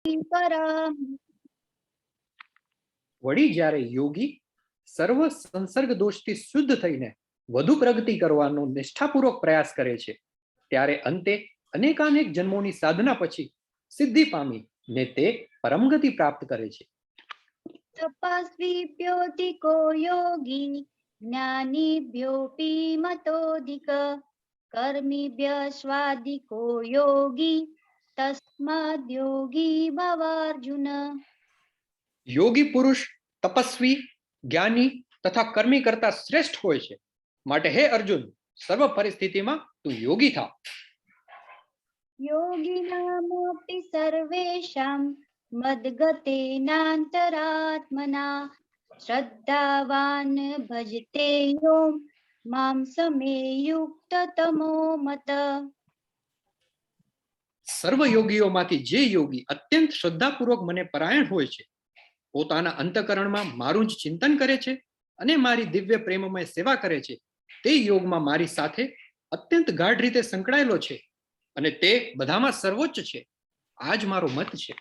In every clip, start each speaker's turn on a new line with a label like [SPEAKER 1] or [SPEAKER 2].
[SPEAKER 1] પરમ.
[SPEAKER 2] વળી જ્યારે યોગી સર્વ સંસર્ગ દોષથી શુદ્ધ થઈને વધુ પ્રગતિ કરવાનો નિષ્ઠાપૂર્વક પ્રયાસ કરે છે, ત્યારે અંતે અનેકાનેક જન્મોની સાધના પછી સિદ્ધિ પામી ને તે પરમગતિ પ્રાપ્ત કરે છે.
[SPEAKER 1] તપસ્વીભ્યોऽધિકો યોગી જ્ઞાનીભ્યોऽપી મતોऽધિક કર્મીભ્યસ્વાધિકો યોગી તસ્માદ્ યોગી ભવાર્જુન.
[SPEAKER 2] યોગી પુરુષ તપસ્વી, જ્ઞાની તથા કર્મી કરતા શ્રેષ્ઠ હોય છે, માટે હે અર્જુન, સર્વ પરિસ્થિતિમાં તું યોગી થા.
[SPEAKER 1] યોગિનામપી સર્વેષાં મદ્ગતેનાંતરાત્મના શ્રદ્ધાવાન ભજતે યો મામ સમે યુક્તતમો મત.
[SPEAKER 2] સર્વ યોગીઓમાંથી જે યોગી અત્યંત શ્રદ્ધાપૂર્વક મને પરાયણ હોય છે, પોતાના અંતઃકરણમાં મારું જ ચિંતન કરે છે અને મારી દિવ્ય પ્રેમમય સેવા કરે છે, તે યોગમાં મારી સાથે અત્યંત ગાઢ રીતે સંકળાયેલો છે અને તે બધામાં સર્વોચ્ચ છે. આ જ મારો મત છે.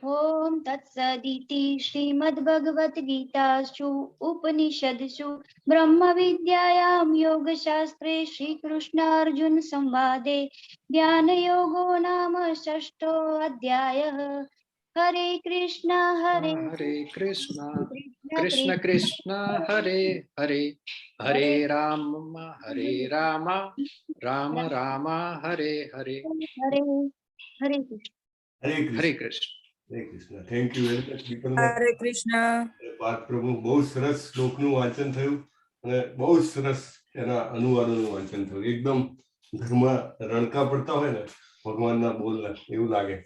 [SPEAKER 1] ઓમ તત્સદિતિ શ્રીમદ્ભગવદ્ ગીતાસુ ઉપનિષદસુ બ્રહ્મ વિદ્યાયામ યોગશાસ્ત્રે શ્રી કૃષ્ણ અર્જુન સંવાદે જ્ઞાન યોગો નામ ષષ્ઠો અધ્યાયઃ. હરે કૃષ્ણ હરે
[SPEAKER 2] હરે કૃષ્ણ કૃષ્ણ કૃષ્ણ હરે હરે, હરે રામ રામ રામ હરે હરે.
[SPEAKER 1] હરે હરે કૃષ્ણ.
[SPEAKER 2] હરે કૃષ્ણ.
[SPEAKER 3] હરે Krishna. Thank you very much.
[SPEAKER 4] હરે કૃષ્ણ.
[SPEAKER 3] વાત પ્રભુ, બહુ સરસ શ્લોકનું વાંચન થયું અને બહુ સરસ એના અનુવાદોનું વાંચન થયું. એકદમ ઘરમાં રણકા પડતા હોય ને ભગવાનના બોલના, એવું લાગે.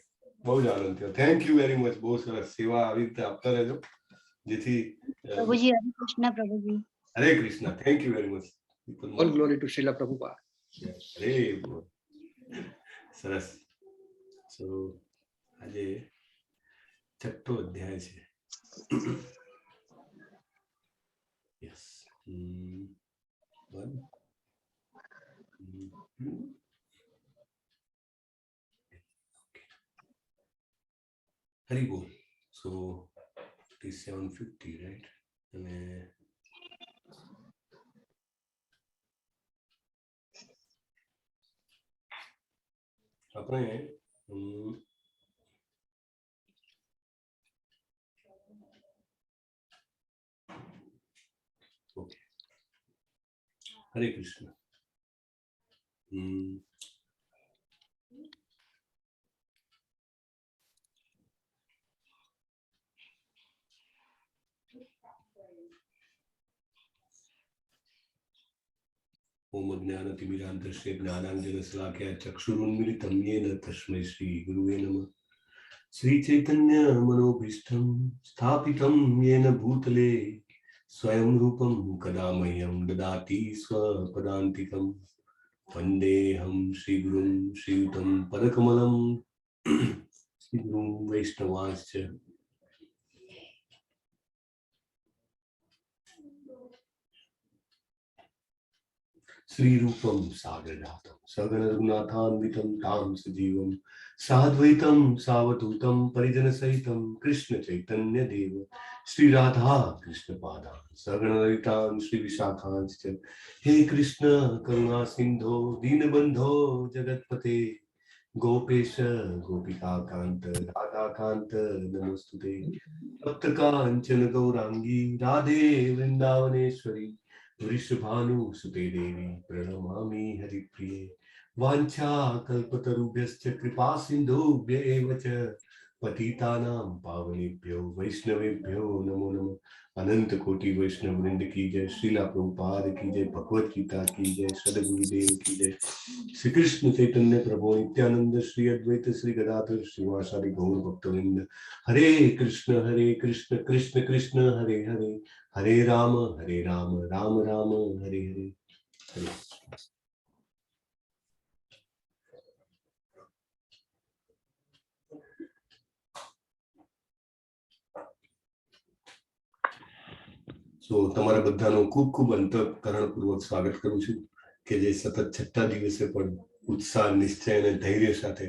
[SPEAKER 3] બહુ જ આનંદ થયો. Thank you very much. બહુ સરસ. સેવા આવી રીતે આપતા રહેજો જેથી.
[SPEAKER 1] પ્રભુજી હરે કૃષ્ણ. પ્રભુજી
[SPEAKER 3] Hare Krishna. Thank you very much.
[SPEAKER 2] All glory to Srila Prabhupada.
[SPEAKER 3] Hare સરસ. સો આજે છઠ્ઠો અધ્યાય છે. યસ. હરી બોલ. So it is 7:50, right? અને આપણે ઓકે. હરે કૃષ્ણ. ओम ज्ञानतिमिरान्धस्य ज्ञानाञ्जनशलाकया चक्षुरुन्मिलितं येन तस्मै श्रीगुरुवे नमः. श्रीचैतन्यमनोभीष्टं स्थापितं येन भूतले स्वयं रूपं कदा मह्यं ददाति स्वपदान्तिकं. वन्देऽहं श्रीगुरुं श्रीयुतं पदकमलं श्रीगुरुं वैष्णवांश्च. श्री रूपम सागरजातम सगन रघुनाथान्वितं तां सजीवं साद्वैतं सावधूतं परिजन सहितं कृष्ण चैतन्य देव श्री राधा कृष्ण पादान् सगन ललितां श्री विशाखांश्च. हे कृष्ण करुणा सिंधो दीनबंधो जगत्पते गोपेश गोपिका कांत राधा कांत नमोस्तुते. भक्त कांचन गौरांगी राधे वृंदावनेश्वरी वृषभानुसुते देवी प्रणमामि हरिप्रिये. वाञ्छा कल्पतरुभ्यश्च कृपा सिन्धुभ्य एव च पतितानां पावनेभ्यो वैष्णवेभ्यो नमो नमः. अनंत कोटि वैष्णव वृंद की जय. श्रीला प्रभुपाद की जय. भगवत गीता की जय. सद्गुरुदेव की जय. श्री कृष्ण चैतन्य प्रभु नित्यानंद श्री अद्वैत श्री गदाधर श्रीवासादि गौर भक्तवृंद. हरे कृष्ण कृष्ण कृष्ण हरे हरे, हरे राम राम राम हरे हरे. हरे સો તમારા બધાનો ખૂબ ખૂબ અંતઃકરણપૂર્વક સ્વાગત કરું છું કે જે સતત છઠ્ઠા દિવસે પણ ઉત્સાહ, નિશ્ચય અને ધૈર્ય સાથે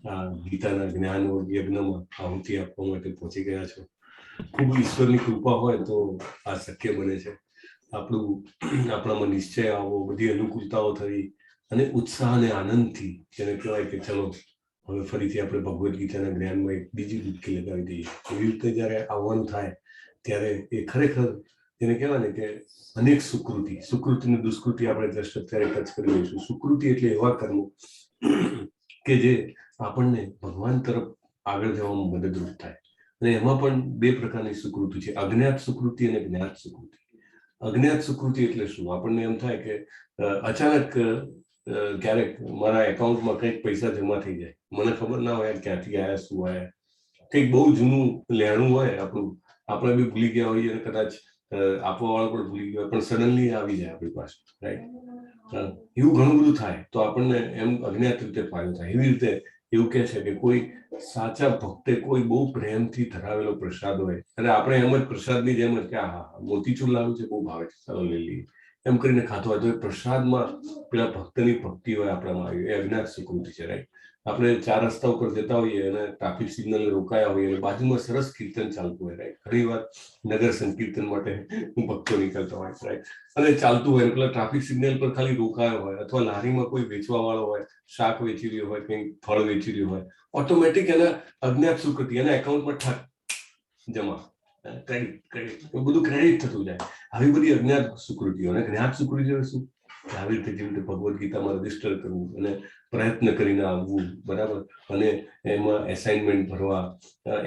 [SPEAKER 3] આ ગીતાના જ્ઞાન યજ્ઞમાં આહુતિ આપવા માટે પહોંચી ગયા છો. ખૂબ ઈશ્વરની કૃપા હોય તો આ શક્ય બને છે. આપણામાં નિશ્ચય આવો, બધી અનુકૂળતાઓ થઈ અને ઉત્સાહ અને આનંદથી જેને કહેવાય કે ચલો હવે ફરીથી આપણે ભગવદ્ ગીતાના જ્ઞાનમાં એક બીજી ડૂબકી લગાવી દઈએ. એવી રીતે જ્યારે આવવાનું થાય ત્યારે એ ખરેખર જેને કહેવાય ને કે અનેક સુકૃતિ અને દુષ્કૃતિ આપણે દ્રષ્ટ અત્યારે ટચ કરી લઈશું. સુકૃતિ એટલે એવા કર્મો કે જે આપણને ભગવાન તરફ આગળ જવામાં મદદરૂપ થાય. અને એમાં પણ બે પ્રકારની સુકૃતિ છે, અજ્ઞાત સુકૃતિ અને જ્ઞાત સુકૃતિ. અજ્ઞાત સુકૃતિ એટલે શું? આપણને એમ થાય કે અચાનક ક્યારેક મારા એકાઉન્ટમાં કંઈક પૈસા જમા થઈ જાય, મને ખબર ના હોય ક્યાંથી આવ્યા, શું આવ્યા, કંઈક બહુ જૂનું લેણું હોય આપણું, આપણે બી ભૂલી ગયા હોઈએ અને કદાચ આપવા વાળો પણ ભૂલી ગયો, પણ સડનલી આવી જાય આપણી પાસે, રાઈટ? એવું ઘણું બધું થાય તો આપણને એમ અજ્ઞાત રીતે ફાયદો થાય. એવી રીતે એવું કહે છે કે કોઈ સાચા ભક્તે કોઈ બહુ પ્રેમથી ધરાવેલો પ્રસાદ હોય અને આપણે એમ જ પ્રસાદની જેમ જ કે હા મોતીચૂર લાવ્યું છે, બહુ ભાવે છે, ચાલો લઈ લઈએ, એમ કરીને ખાતો હોય તો એ પ્રસાદમાં પેલા ભક્તની ભક્તિ હોય આપણામાં આવી, એ અજ્ઞાત સુકૃતિ છે, રાઈટ? આપણે 4 રસ્તા ઉપર જતા હોઈએ અને ટ્રાફિક સિગ્નલ રોકાયા હોઈએ અને બાજુમાં સરસ કીર્તન ચાલતું હોય, રાઈટ? ઘણી વાર નગર સંકીર્તન માટે ભક્તો નીકળતા હોય, રાઈટ? અને ચાલતું હોય પેલા ટ્રાફિક સિગ્નલ પર ખાલી રોકાયો હોય અથવા લારીમાં કોઈ વેચવા વાળો હોય, શાક વેચી રહ્યો હોય, કંઈક ફળ વેચી રહ્યો હોય, ઓટોમેટિક એના અજ્ઞાત સુકૃતિ એના એકાઉન્ટમાં ઠક જમા, ક્રેડિટ બધું ક્રેડિટ થતું જાય. આવી બધી અજ્ઞાત સુકૃતિઓ. અને જ્ઞાત સુકૃતિઓ શું? આવી રીતે જેવી રીતે ભગવદ્ ગીતામાં રજીસ્ટર કરવું અને પ્રયત્ન કરીને આવવું, બરાબર? અને એમાં એસાઇનમેન્ટ ભરવા,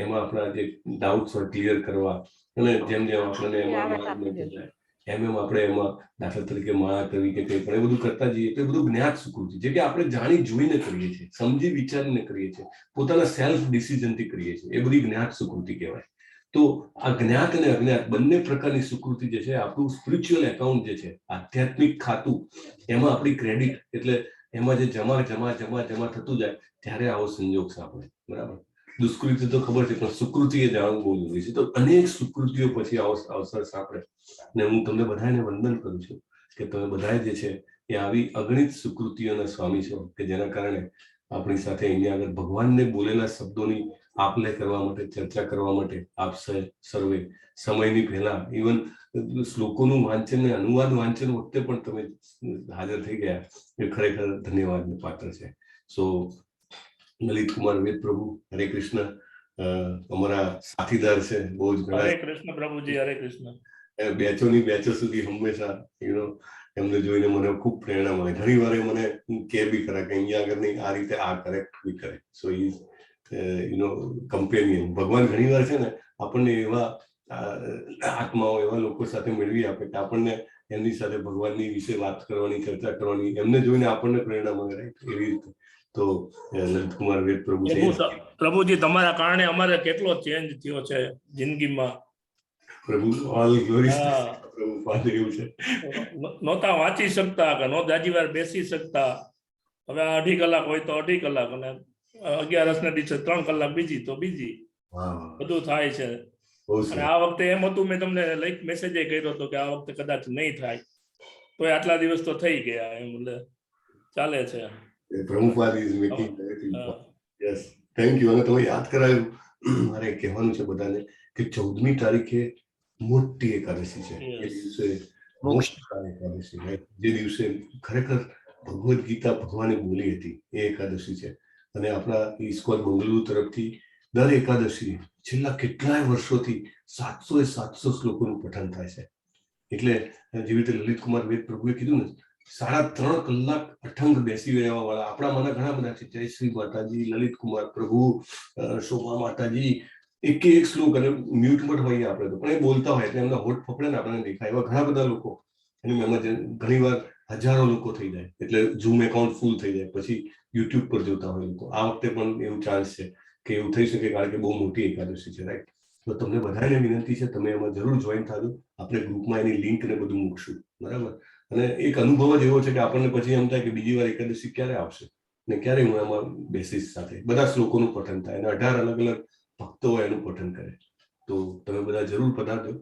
[SPEAKER 3] એમાં આપણા જે ડાઉટ્સ હોય ક્લિયર કરવા, અને જેમ જેમ આપણને એમાં આપણે એમાં દાખલા તરીકે માળા કરવી કે કંઈ પણ એ બધું કરતા જઈએ તો એ બધું જ્ઞાત સુકૃતિ જે કે આપણે જાણી જોઈને કરીએ છીએ, સમજી વિચારીને કરીએ છીએ, પોતાના સેલ્ફ ડિસિઝનથી કરીએ છીએ, એ બધી જ્ઞાત સુકૃતિ કહેવાય. તો આ જ્ઞાત અને અજ્ઞાત બંને પ્રકારની સુકૃતિ જે છે, આપણું સ્પિરિચ્યુઅલ એકાઉન્ટ જે છે, આધ્યાત્મિક ખાતું, એમાં આપણી ક્રેડિટ એટલે એમાં જે જમા થતું જાય ત્યારે આવો સંજોગ સાંપડે, બરાબર? દુષ્કૃતિ તો ખબર છે, પણ સુકૃતિ એ જાણવું બહુ જરૂરી છે. તો અનેક સુકૃતિઓ પછી આવો અવસર સાંપડે. ને હું તમને બધાને વંદન કરું છું કે તમે બધા જે છે એ આવી અગણિત સુકૃતિઓના સ્વામી છો કે જેના કારણે આપણી સાથે અહીંયા આગળ ભગવાનને બોલેલા શબ્દોની આપલે કરવા માટે, ચર્ચા કરવા માટે આપ સર્વે સમયની પહેલા ઇવન શ્લોકોનું વાંચન ને અનુવાદ વાંચન વખતે પણ તમે હાજર થઈ ગયા, એ ખરેખર ધન્યવાદને પાત્ર છે. સો લલિત કુમાર વેદ પ્રભુ, હરે કૃષ્ણ, અમારા સાથીદાર છે બહુ જ ઘણા.
[SPEAKER 4] હરે કૃષ્ણ પ્રભુજી, હરે કૃષ્ણ.
[SPEAKER 3] બેચો સુધી હંમેશા એમને જોઈને મને ખૂબ પ્રેરણા મળે. ઘણી વાર મને કે બી ખરા કે અહીંયા આગળ નહીં, આ રીતે આ કરેક્ટ બી કરે. સો ઇઝ કમ્પેનિયન. ભગવાન ઘણી વાર છે ને આપણને એવા આત્માઓ, એવા લોકો સાથે મેળવી આપે કે આપણને એમની સાથે ભગવાનની વિશે વાત કરવાની, ચર્ચા કરવાની, એમને જોઈને આપણને પ્રેરણા મળે, રાઈટ? એવી રીતે તો લલિત કુમાર વેદ પ્રભુ છે.
[SPEAKER 4] પ્રભુજી તમારા કારણે અમારે કેટલો ચેન્જ થયો છે જિંદગીમાં.
[SPEAKER 3] પ્રભુ ઓલ ગ્લોરી પ્રભુ પાસે એવું છે.
[SPEAKER 4] નહોતા વાંચી શકતા કે નો જાજી વાર બેસી શકતા, હવે 2.5 કલાક હોય તો 2.5 કલાક, અને 11 ના દિવસે 3 કલાક બીજી તો બીજી, બધું થાય છે. અને આ વખતે એમ હતું, મેં તમને લાઈક મેસેજ કર્યો હતો કે આ વખતે કદાચ નહીં થાય, તો આટલા દિવસ તો થઈ ગયા, એમ એટલે ચાલે છે.
[SPEAKER 3] Prabhupada is making yes, thank you. અને તમે યાદ કરાયું, મારે કહેવાનું છે બધાને કે 14મી તારીખે મોટી એકાદશી છે. એ દિવસે એકાદશી, જે દિવસે ખરેખર ભગવદ્ ગીતા ભગવાને બોલી હતી એ એકાદશી છે. અને આપણા ઇસ્કોન બંગલુરુ તરફથી દર એકાદશી છેલ્લા કેટલાય વર્ષોથી 700 શ્લોકોનું પઠન થાય છે. એટલે જેવી રીતે લલિત કુમાર વેદ પ્રભુએ કીધું ને, 3.5 કલાક અઠંગ બેસી રહેવા વાળા આપણામાંના ઘણા બધા છે. જયશ્રી માતાજી, લલિત કુમાર પ્રભુ, શોભા માતાજી, એક શ્લોક અને મ્યુટમાં હોઈએ આપણે તો, પણ એ બોલતા હોય એટલે એમના હોઠ ફફડે ને આપણને દેખાય. એવા ઘણા બધા લોકો, એમાં ઘણી વાર હજારો લોકો થઈ જાય, એટલે ઝૂમ એકાઉન્ટ ફૂલ થઈ જાય, પછી યુટ્યુબ પર જોતા હોય લોકો. આ વખતે પણ એવું ચાન્સ છે કે એવું થઈ શકે, કારણ કે બહુ મોટી એકાદશી છે, રાઈટ? તો તમને બધાને વિનંતી છે, તમે એમાં જરૂર જોઈન થજો. આપણે ગ્રુપમાં એની લિંક ને બધું મૂકશું, બરાબર? અને એક અનુભવ જ એવો છે કે આપણને પછી એમ થાય કે બીજી વાર એકાદશી ક્યારે આવશે ને ક્યારે હું એમાં બેસીસ સાથે બધા શ્લોકોનું પઠન થાય અને 18 અલગ અલગ ભક્તો એનું પઠન કરે. તો તમે બધા જરૂર પધારજો.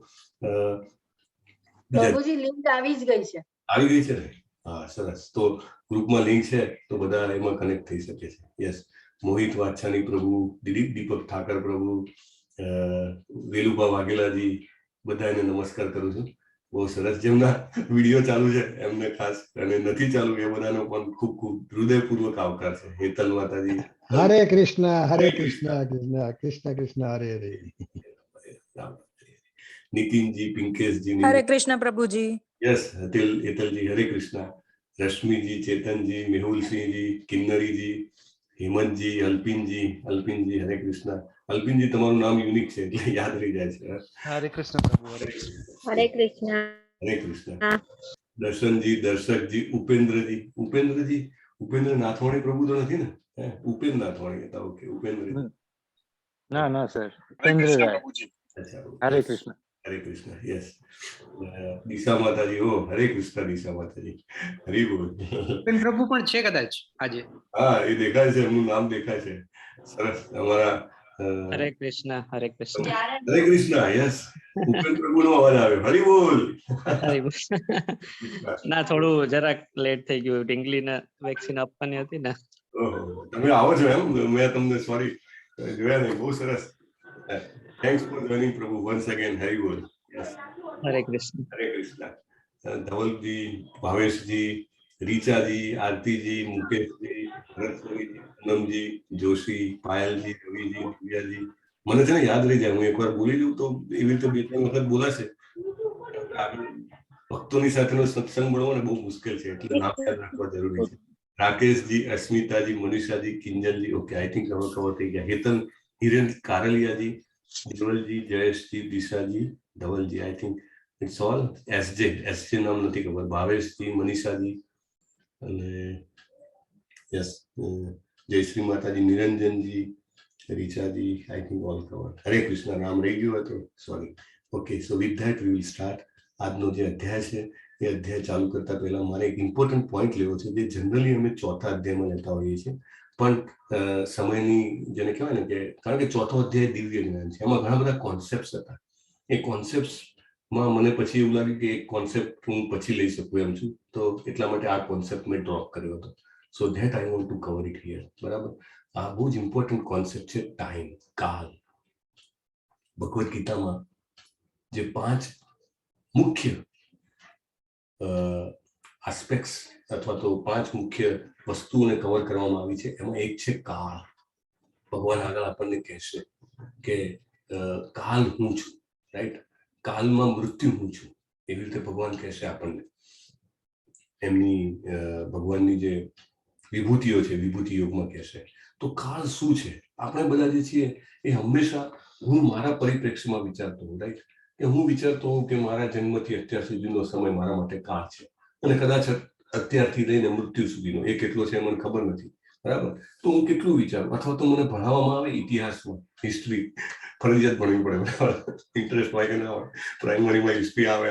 [SPEAKER 5] પ્રભુજી લિંક આવી જ ગઈ છે.
[SPEAKER 3] આવી ગઈ છે ને? હા, સરસ. તો ગ્રુપમાં લિંક છે તો બધા એમાં કનેક્ટ થઈ શકે છે. યસ. મોહિત વાછાણી પ્રભુ, દિલીપ દીપક ઠાકર પ્રભુ, વેલુભા વાઘેલાજી, બધાને નમસ્કાર કરું છું. બહુ સરસ. જેમના વિડીયો ચાલુ છે એમને ખાસ, અને નથી ચાલુ એ બધાનો પણ ખૂબ ખૂબ હૃદયપૂર્વક આવકાર છે. હેતલ માતાજી,
[SPEAKER 6] હરે કૃષ્ણ કૃષ્ણ કૃષ્ણ કૃષ્ણ હરે હરે.
[SPEAKER 3] નીતિનજી, પિંકેશજી,
[SPEAKER 7] હરે કૃષ્ણ પ્રભુજી.
[SPEAKER 3] યસ, હેતલજી, હરે કૃષ્ણ. રશ્મિજી, ચેતનજી, મેહુલસિંહજી, કિન્નરીજી, હેમંતજી, અલ્પિનજી, હરે કૃષ્ણ. અલ્પિનજી, તમારું નામ યુનિક છે એટલે યાદ રહી જાય છે.
[SPEAKER 8] હરે કૃષ્ણ પ્રભુ.
[SPEAKER 5] હરે કૃષ્ણ.
[SPEAKER 3] હરે કૃષ્ણ. દર્શનજી, દર્શકજી, ઉપેન્દ્ર નાથવાણી પ્રભુ તો નથી ને? ઉપેન્દ્ર નાથવાણી હતા. ઓકે, ઉપેન્દ્ર.
[SPEAKER 8] ના સર, ઉપેન્દ્ર. હરે કૃષ્ણ.
[SPEAKER 3] હરે કૃષ્ણ. યસ. દિશા માતાજી, ઓ હરે કૃષ્ણ. દિશા માતાજી, હરી બોલ.
[SPEAKER 2] પ્રભુ પણ છે કદાચ આજે.
[SPEAKER 3] હા, એ દેખાય છે, એમનું નામ દેખાય છે. સરસ. અમારા
[SPEAKER 9] હરે કૃષ્ણ. હરે કૃષ્ણ.
[SPEAKER 3] હરે કૃષ્ણ. યસ, ઉપેન્દ્ર પ્રભુનો અવાજ આવે. હરી બોલ.
[SPEAKER 9] ના, થોડું જરાક લેટ થઈ ગયું. ઢીંગલીને વેક્સિન આપવાની હતી ને.
[SPEAKER 3] ઓહો, તમે આવો છો એમ? મેં તમને સોરી જોયા નહીં. બહુ સરસ. થેન્ક્સ ફોર જોઈનિંગ પ્રભુ વન્સ અગેન. હરી બોલ. યસ,
[SPEAKER 9] હરે કૃષ્ણ.
[SPEAKER 3] હરે કૃષ્ણ. ધવલજી, ભાવેશજી, રીચાજી, આરતીજી, મુકેશજી, ભરતભાઈજી, પૂનમજી, જોશી, પાયલજી, રવિજી, દિવ્યાજી. મને છે ને યાદ રહી જાય. હું એકવાર બોલી દઉં તો એવી રીતે 2-3 વખત બોલાશે. ભક્તોની સાથેનો સત્સંગ મળવો ને બહુ મુશ્કેલ છે, એટલે નામ યાદ રાખવા જરૂરી છે. રાકેશજી, અસ્મિતાજી, મનીષાજી, કિંજલજી. ઓકે, આઈ થિંક હવે કવર થઈ ગયા. હેતલ, હિરેન કારલિયાજી, દેવલજી, જયેશજી, દિશાજી, ધવલજી. I think it's all. SJ નામ નથી ખબર. ભાવેશજી, મનીષાજી, અને યસ, જયશ્રી માતાજી, નિરંજનજી, રીચાજી. I think all cover. Hare Krishna. નામ રહી ગયું હતું, sorry. Okay, so with that we will start. આજનો જે અધ્યાય છે એ અધ્યાય ચાલુ કરતા પહેલા મારે એક ઇમ્પોર્ટન્ટ પોઈન્ટ લેવો છે, જે જનરલી અમે ચોથા અધ્યાયમાં લેતા હોઈએ છીએ, પણ સમયની જેને કહેવાય ને કે, કારણ કે ચોથો અધ્યાય દિવ્ય જ્ઞાન છે, એમાં ઘણા બધા કોન્સેપ્ટ હતા. એ કોન્સેપ્ટમાં મને પછી એવું લાગ્યું કે એક કોન્સેપ્ટ હું પછી લઈ શકું એમ છું, તો એટલા માટે આ કોન્સેપ્ટ મેં ડ્રોપ કર્યો હતો. So that I want to cover it here. બરાબર. આ બહુ જ ઇમ્પોર્ટન્ટ કોન્સેપ્ટ છે, ટાઈમ, કાલ. ભગવદ્ ગીતામાં જે 5 મુખ્ય આસ્પેક્ટ્સ અથવા તો 5 મુખ્ય વસ્તુઓને કવર કરવામાં આવી છે, એમાં એક છે કાળ. ભગવાન આગળ આપણને કહેશે કે કાલ હું છું, રાઈટ? કાલમાં મૃત્યુ હું છું, એવી રીતે ભગવાન કહેશે આપણને. એમની ભગવાનની જે વિભૂતિઓ છે, વિભૂતિ યોગમાં કહેશે. તો કાળ શું છે? આપણે બધા જે છીએ એ હંમેશા હું મારા પરિપ્રેક્ષ્યમાં વિચારતો હોઉં, રાઈટ? કે હું વિચારતો હોઉં કે મારા જન્મથી અત્યાર સુધીનો સમય મારા માટે કાળ છે, અને કદાચ અત્યારથી લઈને મૃત્યુ સુધીનો એ કેટલો છે મને ખબર નથી, બરાબર? તો હું કેટલું વિચારું, અથવા તો મને ભણાવવામાં આવે ઇતિહાસમાં, હિસ્ટ્રી ફરજિયાત ભણવી પડે, બરાબર? ઇન્ટરેસ્ટ હોય કે ના હોય, પ્રાઇમરીમાં હિસ્ટ્રી આવે,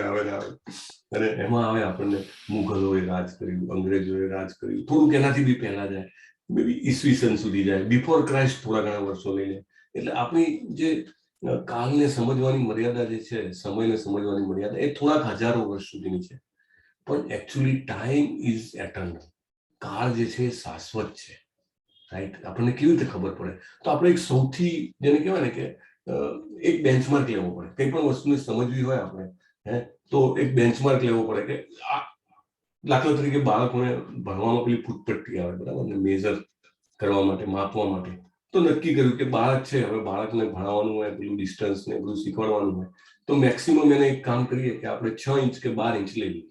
[SPEAKER 3] અને એમાં આવે આપણને મુઘલોએ રાજ કર્યું, અંગ્રેજોએ રાજ કર્યું, થોડુંક એનાથી બી પહેલા જાય, મે બી ઈસવીસન સુધી જાય, બિફોર ક્રાઇસ્ટ થોડા ઘણા વર્ષો લઈને. એટલે આપણી જે કાલને સમજવાની મર્યાદા જે છે, સમયને સમજવાની મર્યાદા, એ થોડાક હજારો વર્ષ સુધીની છે. પણ એકચ્યુઅલી ટાઈમ ઇઝ એટર્નલ. કાળ જે છે એ શાશ્વત છે, રાઈટ? આપણને કેવી રીતે ખબર પડે? તો આપણે એક સૌથી જેને કહેવાય ને કે એક બેન્ચમાર્ક લેવો પડે. કંઈ પણ વસ્તુને સમજવી હોય આપણે, તો એક બેન્ચમાર્ક લેવો પડે કે દાખલા તરીકે બાળકોને ભણવામાં પેલી ફૂટપટ્ટી આવે, બરાબર ને? મેઝર કરવા માટે, માપવા માટે. તો નક્કી કર્યું કે બાળક છે, હવે બાળકને ભણાવવાનું હોય, પેલું ડિસ્ટન્સ ને બધું શીખવાડવાનું હોય, તો મેક્સિમમ એને એક કામ કરીએ કે આપણે 6 ઇંચ કે 12 ઇંચ લઈ લઈએ.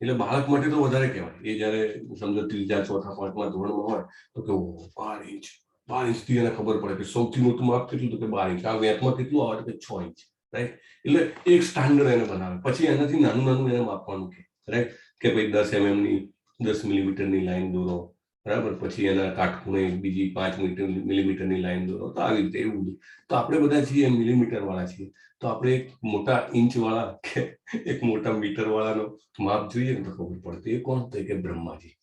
[SPEAKER 3] એટલે બાળક માટે તો વધારે કહેવાય. એ જયારે સમજો 3જા, 4થા, 5મા ધોરણમાં હોય તો કે 12 ઇંચથી એને ખબર પડે કે સૌથી મોટું માપ કેટલું, તો કે 12 ઇંચ. આ વેતમાં કેટલું આવે તો કે 6 ઇંચ, રાઈટ? એટલે એક સ્ટાન્ડર્ડ એને બનાવે. પછી એનાથી નાનું એને માપવાનું કે, રાઈટ? કે ભાઈ 10 mm ની 10 મિલીમીટરની લાઈન દોરો, બરાબર? પછી એના કાટખૂણે બીજી 5 મિલીમીટરની લાઈન દોરો. તો આવી રીતે એવું. તો આપણે બધા છીએ મિલીમીટર વાળા છીએ, તો આપણે એક મોટા ઇંચ વાળા કે એક મોટા મીટર વાળાનો માપ જોઈએ ને તો ખબર પડે. એ કોણ? તો કે બ્રહ્માજી.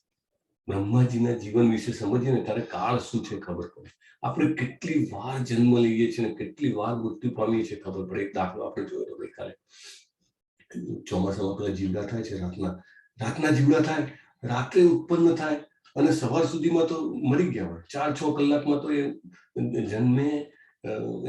[SPEAKER 3] બ્રહ્માજીના જીવન વિશે સમજીએ ને ત્યારે કાળ શું છે ખબર પડે. આપણે કેટલી વાર જન્મ લઈએ છીએ ને કેટલી વાર મૃત્યુ પામીએ છીએ ખબર પડે. એક દાખલો આપણે જોયો તો ગઈકાલે. ચોમાસામાં પેલા જીવડા થાય છે, રાતના જીવડા થાય, રાત્રે ઉત્પન્ન થાય, અને સવાર સુધીમાં તો મરી ગયા હોય, 4-6 કલાકમાં તો એ જન્મે,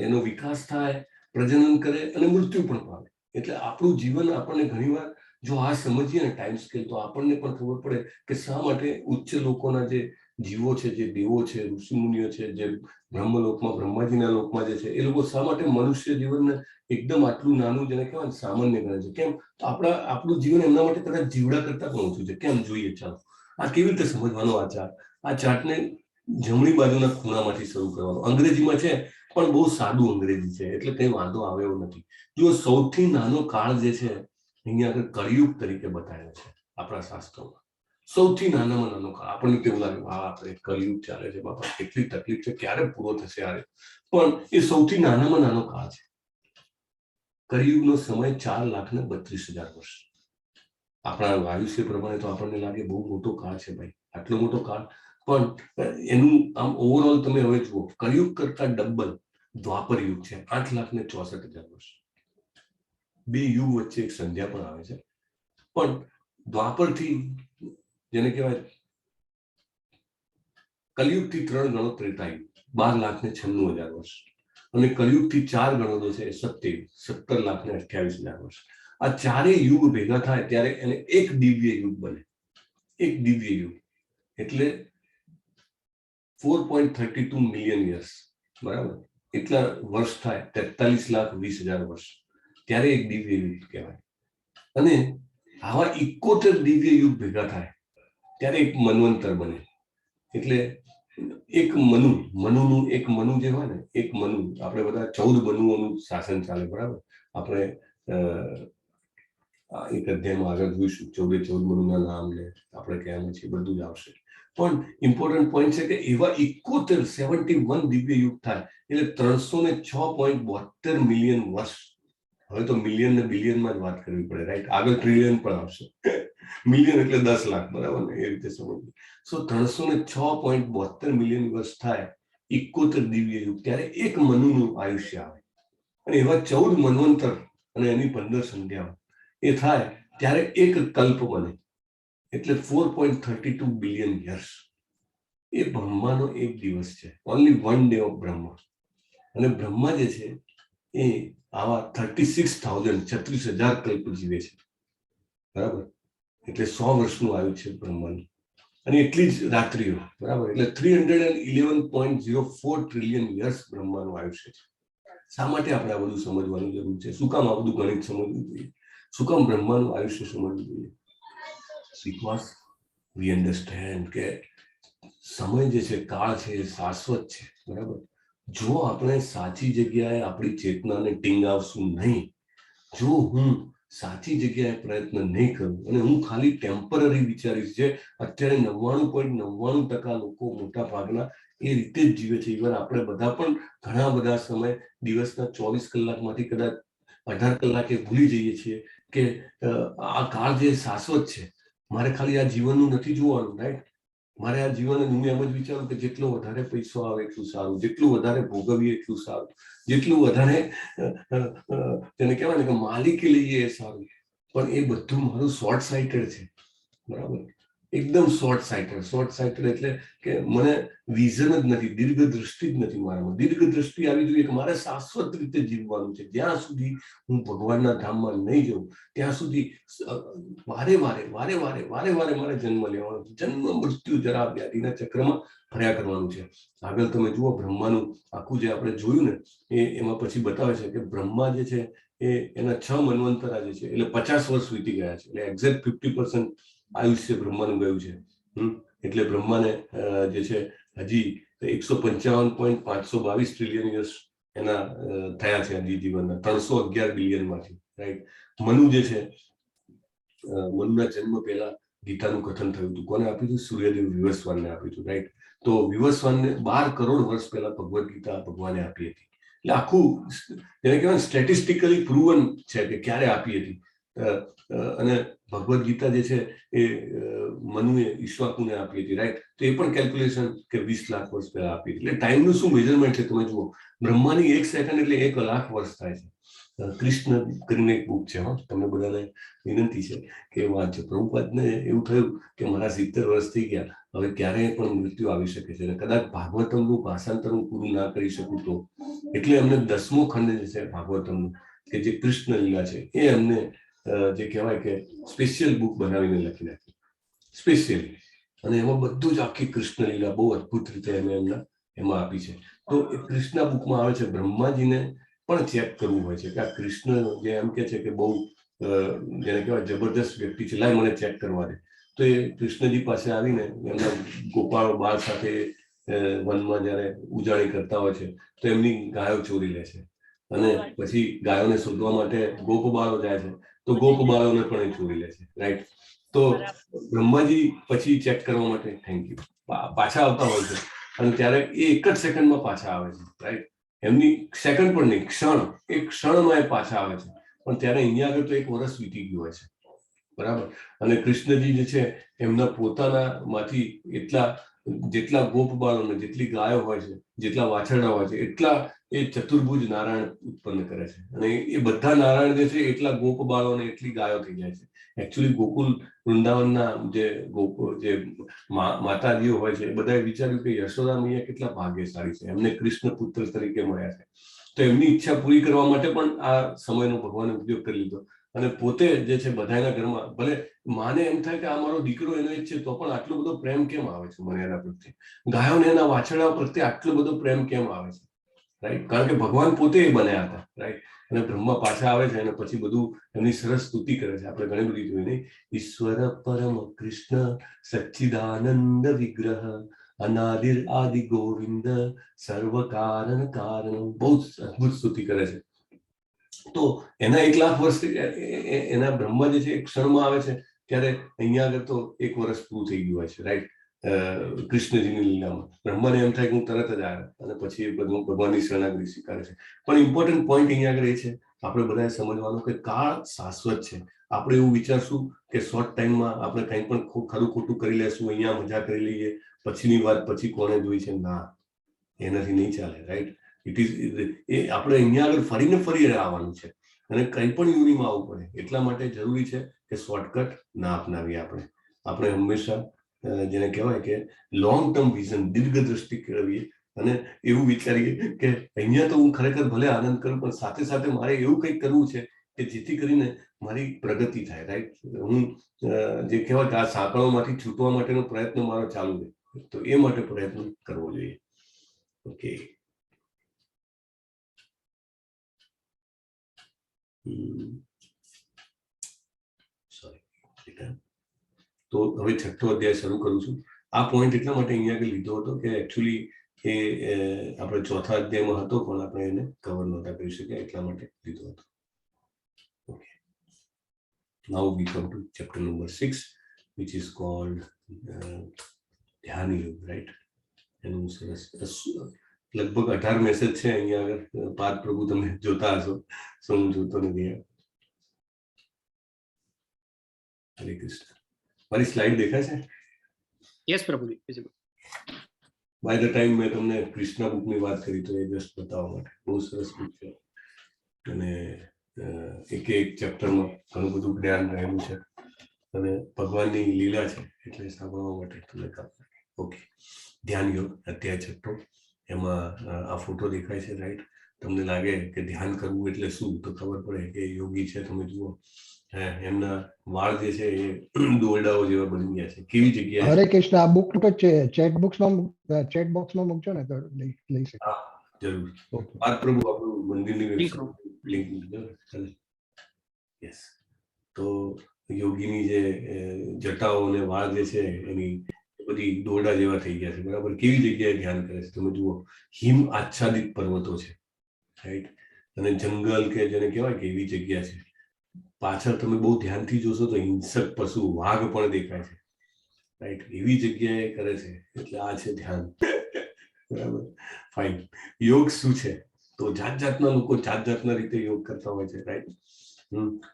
[SPEAKER 3] એનો વિકાસ થાય, પ્રજનન કરે અને મૃત્યુ પણ પામે. એટલે આપણું જીવન આપણને ઘણીવાર જો આ સમજીએ ને ટાઈમ સ્કેલ, તો આપણને પણ ખબર પડે કે શા માટે ઉચ્ચ લોકોના જે જીવો છે, જે દેવો છે, ઋષિમુનિઓ છે, જે બ્રહ્મલોકમાં બ્રહ્માજીના લોકમાં જે છે, એ લોકો શા માટે મનુષ્ય જીવનને એકદમ આટલું નાનું જેને કહેવાય ને સામાન્ય ગણે છે. કેમ? તો આપણું જીવન એમના માટે કદાચ જીવડા કરતા પણ ઓછું છે. કેમ? જોઈએ ચાલો. આ કેવી રીતે સમજવાનો આ ચાર્ટ? આ ચાર્ટને જમણી બાજુના ખૂણામાંથી શરૂ કરવાનો. અંગ્રેજીમાં છે પણ બહુ સાદું અંગ્રેજી છે, એટલે કંઈ વાંધો આવે એવો નથી. જો સૌથી નાનો કાળ જે છે અહીંયા આગળ કળિયુગ તરીકે બતાવેલો છે આપણા શાસ્ત્રોમાં. સૌથી નાનામાં નાનો કાળ. આપણને કેવું લાગે, આપણે કળિયુગ ચાલે છે, બાપા કેટલી તકલીફ છે, ક્યારે પૂરો થશે યાર? પણ એ સૌથી નાનામાં નાનો કાળ છે. કળિયુગનો સમય 4,32,000 વર્ષ. આપણા આયુષ્ય પ્રમાણે તો આપણને લાગે બહુ મોટો કાળ છે ભાઈ, આટલો મોટો કાળ. પણ એનું આમ ઓવરઓલ તમે હવે જુઓ, કળિયુગ કરતા ડબલ દ્વાપર યુગ છે, 8,64,000 વર્ષ. બે યુગ વચ્ચે એક સંધ્યા પણ આવે છે. પણ દ્વાપરથી જેને કહેવાય કલિયુગથી 3 ગણો ત્રેતાયુગ, 12,96,000 વર્ષ. અને કલિયુગથી 4 ગણો છે 17,28,000 વર્ષ. આ ચારેય યુગ ભેગા થાય ત્યારે એને એક દિવ્ય યુગ બને. એક દિવ્ય યુગ એટલે 4.32 મિલિયન યર્સ, બરાબર? એટલા વર્ષ થાય, 43,20,000 વર્ષ, ત્યારે એક દિવ્ય યુગ કહેવાય. અને આવા 71 દિવ્ય યુગ ભેગા થાય ત્યારે એક મન્વંતર બને. એટલે એક મનુનું એક મનુ જે હોય ને, એક મનુ, આપણે બધા 14 મનુઓનું શાસન ચાલે, બરાબર? આપણે એક અધ્યાયમાં આગળ જોઈશું 14 મનુના નામ ને આપણે કહેવાનું છે, બધું જ આવશે. પણ ઇમ્પોર્ટન્ટ પોઈન્ટ છે કે એવા 71 દિવ્ય યુગ થાય એટલે 306.72 મિલિયન વર્ષ. હવે તો મિલિયન ને બિલિયનમાં જ વાત કરવી પડે, રાઈટ? આગળ ટ્રિલિયન પણ આવશે. મિલિયન એટલે 10 લાખ, બરાબર ને? એ રીતે સમજવું. સો 306.72 મિલિયન વર્ષ થાય 71 દિવ્ય યુગ, ત્યારે એક મનુનું આયુષ્ય આવે. અને એવા 14 મન્વંતર અને એની 15 સંધ્યાઓ એ થાય ત્યારે એક કલ્પ બને, એટલે 4.32 બિલિયન યર્સ. એ બ્રહ્માનો એક દિવસ છે, ઓનલી 1 ડે ઓફ બ્રહ્મા. અને બ્રહ્મા જે છે એ આવા 36,000 કલ્પ જીવે છે, બરાબર? એટલે 100 વર્ષનું આયુ છે બ્રહ્માનું. અને એટલી જ રાત્રિઓ, બરાબર? એટલે 311.04 ટ્રિલિયન યર્સ બ્રહ્માનું આયુષ્ય છે. શા માટે આપણે આ બધું સમજવાની જરૂર છે? શું કામ આ બધું ગણિત સમજવું જોઈએ? શું કામ બ્રહ્માનું આયુષ્ય સમજવું જોઈએ? બીકોઝ વી અન્ડરસ્ટેન્ડ કે સમય જે છે, કાળ છે, એ શાશ્વત છે, બરાબર? જો આપણે સાચી જગ્યાએ આપણી ચેતનાને ટીંગાવશું નહીં, જો હું સાચી જગ્યાએ પ્રયત્ન નહીં કરું અને હું ખાલી ટેમ્પરરી વિચારીશ, જે અત્યારે 99.99% લોકો મોટા ભાગના એ રીતે જ જીવે છે. ઇવન આપણે બધા પણ ઘણા બધા સમય દિવસના 24 કલાકમાંથી કદાચ 18 કલાકે ભૂલી જઈએ છીએ કે આ કાળ જે શાશ્વત છે, મારે ખાલી આ જીવનનું નથી જોવાનું, રાઈટ? મારે આ જીવન, હું એમ જ વિચારું કે જેટલો વધારે પૈસો આવે એટલું સારું, જેટલું વધારે ભોગવીએ એટલું સારું, જેટલું વધારે તેને કહેવાય ને કે માલિકી લઈએ એ સારું. પણ એ બધું મારું શોર્ટ સાઇટેડ છે, બરાબર? એકદમ શોર્ટ સાઇટેડ એટલે કે મને વિઝન જ નથી, દીર્ઘ દ્રષ્ટિ જ નથી મારામાં. દીર્ઘ દ્રષ્ટિ આવી જોઈએ કે મારે શાશ્વત રીતે જીવવાનું છે. જ્યાં સુધી હું ભગવાનના ધામમાં નહીં જાઉં ત્યાં સુધી વારે વારે મારે જન્મ લેવાનો છે. જન્મ મૃત્યુ જરા વ્યાધિના ચક્રમાં ફર્યા કરવાનું છે. આગળ તમે જુઓ બ્રહ્માનું આખું જે આપણે જોયું ને, એમાં પછી બતાવે છે કે બ્રહ્મા જે છે એ એના 6 મન્વંતરા જે છે એટલે 50 વર્ષ વીતી ગયા છે. એટલે એક્ઝેક્ટ 50% આયુષ્ય બ્રહ્માનું ગયું છે. એટલે બ્રહ્માને જે છે હજી 155.522 ટ્રિલિયન યર્સ એના થયા છે હજી જીવનના, 311 બિલિયનમાંથી, રાઈટ? મનુ જે છે, મનુના જન્મ પહેલા ગીતાનું કથન થયું હતું. કોને આપ્યું હતું? સૂર્યદેવ વિવસ્વાનને આપ્યું હતું, રાઈટ? તો વિવસ્વાનને 12 કરોડ વર્ષ પહેલા ભગવદ ગીતા ભગવાને આપી હતી. એટલે આખું એને કહેવાય સ્ટેટિસ્ટિકલી પ્રૂવન છે કે ક્યારે આપી હતી. અને ભગવદ ગીતા જે છે એ મનુએ ઈશ્વાકુને આપી હતી, રાઈટ? તો એ પણ કેલ્ક્યુલેશન કે 20 લાખ વર્ષ પહેલા આપી હતી. એટલે ટાઈમનું શું મેજરમેન્ટ છે તમે જુઓ. બ્રહ્માની 1 સેકન્ડ એટલે 1 લાખ વર્ષ થાય છે. કૃષ્ણ કરીને એક બુક છે, તમને બધાને વિનંતી છે કે વાંચો. પ્રભુપાદને એવું થયું કે મારા 70 વર્ષ થઈ ગયા, હવે ક્યારેય પણ મૃત્યુ આવી શકે છે અને કદાચ ભાગવતમનું ભાષાંતર હું પૂરું ના કરી શકું તો એટલે એમને 10મો ખંડ જે છે ભાગવતમનું કે જે કૃષ્ણ લીલા છે એ એમને જે કહેવાય કે સ્પેશિયલ બુક બનાવીને લખી નાખી સ્પેશિયલી, અને એમાં બધું જ આખી કૃષ્ણ લીલા બહુ અદભુત રીતે એમાં આપી છે. તો એ કૃષ્ણ બુકમાં આવે છે બ્રહ્માજીને પણ ચેક કરવું હોય છે કે આ કૃષ્ણ જે એમ કે છે કે બહુ જેને કહેવાય જબરદસ્ત વ્યક્તિ છે, લાય મને ચેક કરવા દે. તો એ કૃષ્ણજી પાસે આવીને એમના ગોપાળો બાળ સાથે વનમાં જયારે ઉજાણી કરતા હોય છે તો એમની ગાયો ચોરી લે છે અને પછી ગાયોને શોધવા માટે ગોપબાળો જાય છે તો ગોપબાળોને પણ એ ચોરી લે છે, રાઈટ. તો બ્રહ્માજી પછી ચેક કરવા માટે થેન્ક યુ પાછા આવતા હોય છે અને ત્યારે એ એક જ સેકન્ડમાં પાછા આવે છે, રાઈટ. એમની સેકન્ડ પણ નહીં, એક ક્ષણમાં એ પાછા આવે છે. પણ ત્યારે અહીંયા આગળ તો 1 વર્ષ વીતી ગયું હોય છે, બરાબર. અને કૃષ્ણજી જે છે એમના પોતાના માંથી જેટલા ગોપબાળોને જેટલી ગાયો હોય છે, જેટલા વાછરડા હોય છે, એટલા એ ચતુર્ભુજ નારાયણ ઉત્પન્ન કરે છે અને એ બધા નારાયણ જે છે એટલા ગોપબાળોને એટલી ગાયો થઈ જાય છે. એકચ્યુઅલી ગોકુલ વૃંદાવનના જે માતાજીઓ હોય છે એ બધાએ વિચાર્યું કે યશોદા મૈયા કેટલા ભાગ્યશાળી છે, એમને કૃષ્ણ પુત્ર તરીકે મળ્યા છે. તો એમની ઈચ્છા પૂરી કરવા માટે પણ આ સમયનો ભગવાને ઉપયોગ કરી લીધો અને પોતે જે છે બધાના ઘરમાં ભલે માને એમ થાય કે આ મારો દીકરો એનો જ છે તો પણ આટલો બધો પ્રેમ કેમ આવે છે મને એના પ્રત્યે, ગાયોને એના વાછરડાઓ પ્રત્યે આટલો બધો પ્રેમ કેમ આવે છે, રાઈટ. કારણ કે ભગવાન પોતે એ બન્યા હતા, રાઈટ. અને બ્રહ્મા પાછા આવે છે અને પછી બધું એમની સરસ સ્તુતિ કરે છે. આપણે ઘણી બધી જોઈ નહીં, ઈશ્વર પરમ કૃષ્ણ સચ્ચિદાનંદ વિગ્રહ અનાદિર આદિ ગોવિંદ સર્વ કારણ કારણ, બહુ અદભુત સ્તુતિ કરે છે. તો એના 1 લાખ વર્ષ એના બ્રહ્મા જે છે એક ક્ષણમાં આવે છે ત્યારે અહીંયા આગળ તો 1 વર્ષ પૂરું થઈ ગયું હોય છે, રાઈટ. કૃષ્ણજીની લીલામાં બ્રહ્માને એમ થાય કે હું તરત જ આવ્યો અને પછી બધું ભગવાનની શરણાગતિ સ્વીકારે છે. પણ ઇમ્પોર્ટન્ટ પોઈન્ટ અહીંયા આગળ એ છે આપણે બધાએ સમજવાનું કે કાળ શાશ્વત છે. આપણે એવું વિચારશું કે શોર્ટ ટાઈમમાં આપણે કંઈ પણ ખરું ખોટું કરી લેશું, અહીંયા મજા કરી લઈએ, પછીની વાત પછી કોને જોઈ છે, ના, એનાથી નહીં ચાલે, રાઈટ. ઇટ ઇઝ એ આપણે અહીંયા આગળ ફરી આવવાનું છે અને કંઈ પણ યુનિમાં આવવું પડે. એટલા માટે જરૂરી છે કે શોર્ટકટ ના અપનાવીએ. આપણે હંમેશા જેને કહેવાય કે લોંગ ટર્મ વિઝન, દીર્ઘ દ્રષ્ટિ કેળવીએ અને એવું વિચારીએ કે અહીંયા તો હું ખરેખર ભલે આનંદ કરું પણ સાથે સાથે મારે એવું કંઈક કરવું છે કે જેથી કરીને મારી પ્રગતિ થાય, રાઈટ. હું જે કહેવાય કે આ સાંકળોમાંથી છૂટવા માટેનો પ્રયત્ન મારો ચાલુ રહે, તો એ માટે પ્રયત્ન કરવો જોઈએ. ઓકે. તો હવે 6થો અધ્યાય શરૂ કરું છું. આ પોઈન્ટ એટલા માટે અહીંયા આગળ લીધો હતો કે એકચ્યુઅલી એ આપણે 4થા અધ્યાયમાં હતો પણ આપણે એને કવર નહોતા કરી શક્યા, એટલા માટે લીધો હતો. Okay, now we come to chapter number 6 which is called ધ્યાન યોગ, રાઈટ. એનું સરસ લગભગ 18 મેસેજ છે અહીંયા આગળ. પાર્થ પ્રભુ તમે જોતા હશો, હું જોતો નથી. હરે કૃષ્ણ. મારી સ્લાઇડ દેખાય છે?
[SPEAKER 2] યસ પ્રભુજી.
[SPEAKER 3] બાય ધ ટાઈમ મેં તમને કૃષ્ણ બુકની વાત કરી તો એ જસ્ટ બતાવવા માટે. બહુ સરસ બુક છે અને એક ચેપ્ટરમાં ઘણું બધું જ્ઞાન રહેલું છે અને ભગવાનની લીલા છે એટલે સાંભળવા માટે તમને કામ. ઓકે, ધ્યાન યોગ અધ્યાય 6. એમાં આ ફોટો દેખાય છે, રાઈટ. તમને લાગે કે ધ્યાન કરવું એટલે શું, તો ખબર પડે કે યોગી છે. તમે જુઓ એમના વાળ જે છે એ દોરડાઓ જેવા બની ગયા છે. કેવી જગ્યાએ?
[SPEAKER 6] હરે કૃષ્ણ. આ બુક તો ચેટ બોક્સમાં મૂકજો ને તો લઈ શકે.
[SPEAKER 3] હા, જરૂર. પાર્થ પ્રભુ આપણું મંદિરની વેબસાઇટ લિંક મૂકજો. યસ. તો યોગીની જે જટાઓ અને વાળ જે છે એની બધી દોરડા જેવા થઈ ગયા છે, બરાબર. કેવી જગ્યાએ ધ્યાન કરે છે તમે જુઓ. હિમ આચ્છાદિત પર્વતો છે, રાઈટ. અને જંગલ કે જેને કહેવાય કે એવી જગ્યા છે. પાછળ તમે બહુ ધ્યાનથી જોશો તો હિંસક પશુ વાઘ પણ દેખાય છે, રાઈટ. એવી જગ્યાએ કરે છે એટલે આ છે ધ્યાન, બરાબર. ફાઇન. યોગ શું છે? તો જાત જાતના લોકો જાત જાતના રીતે યોગ કરતા હોય છે, રાઈટ.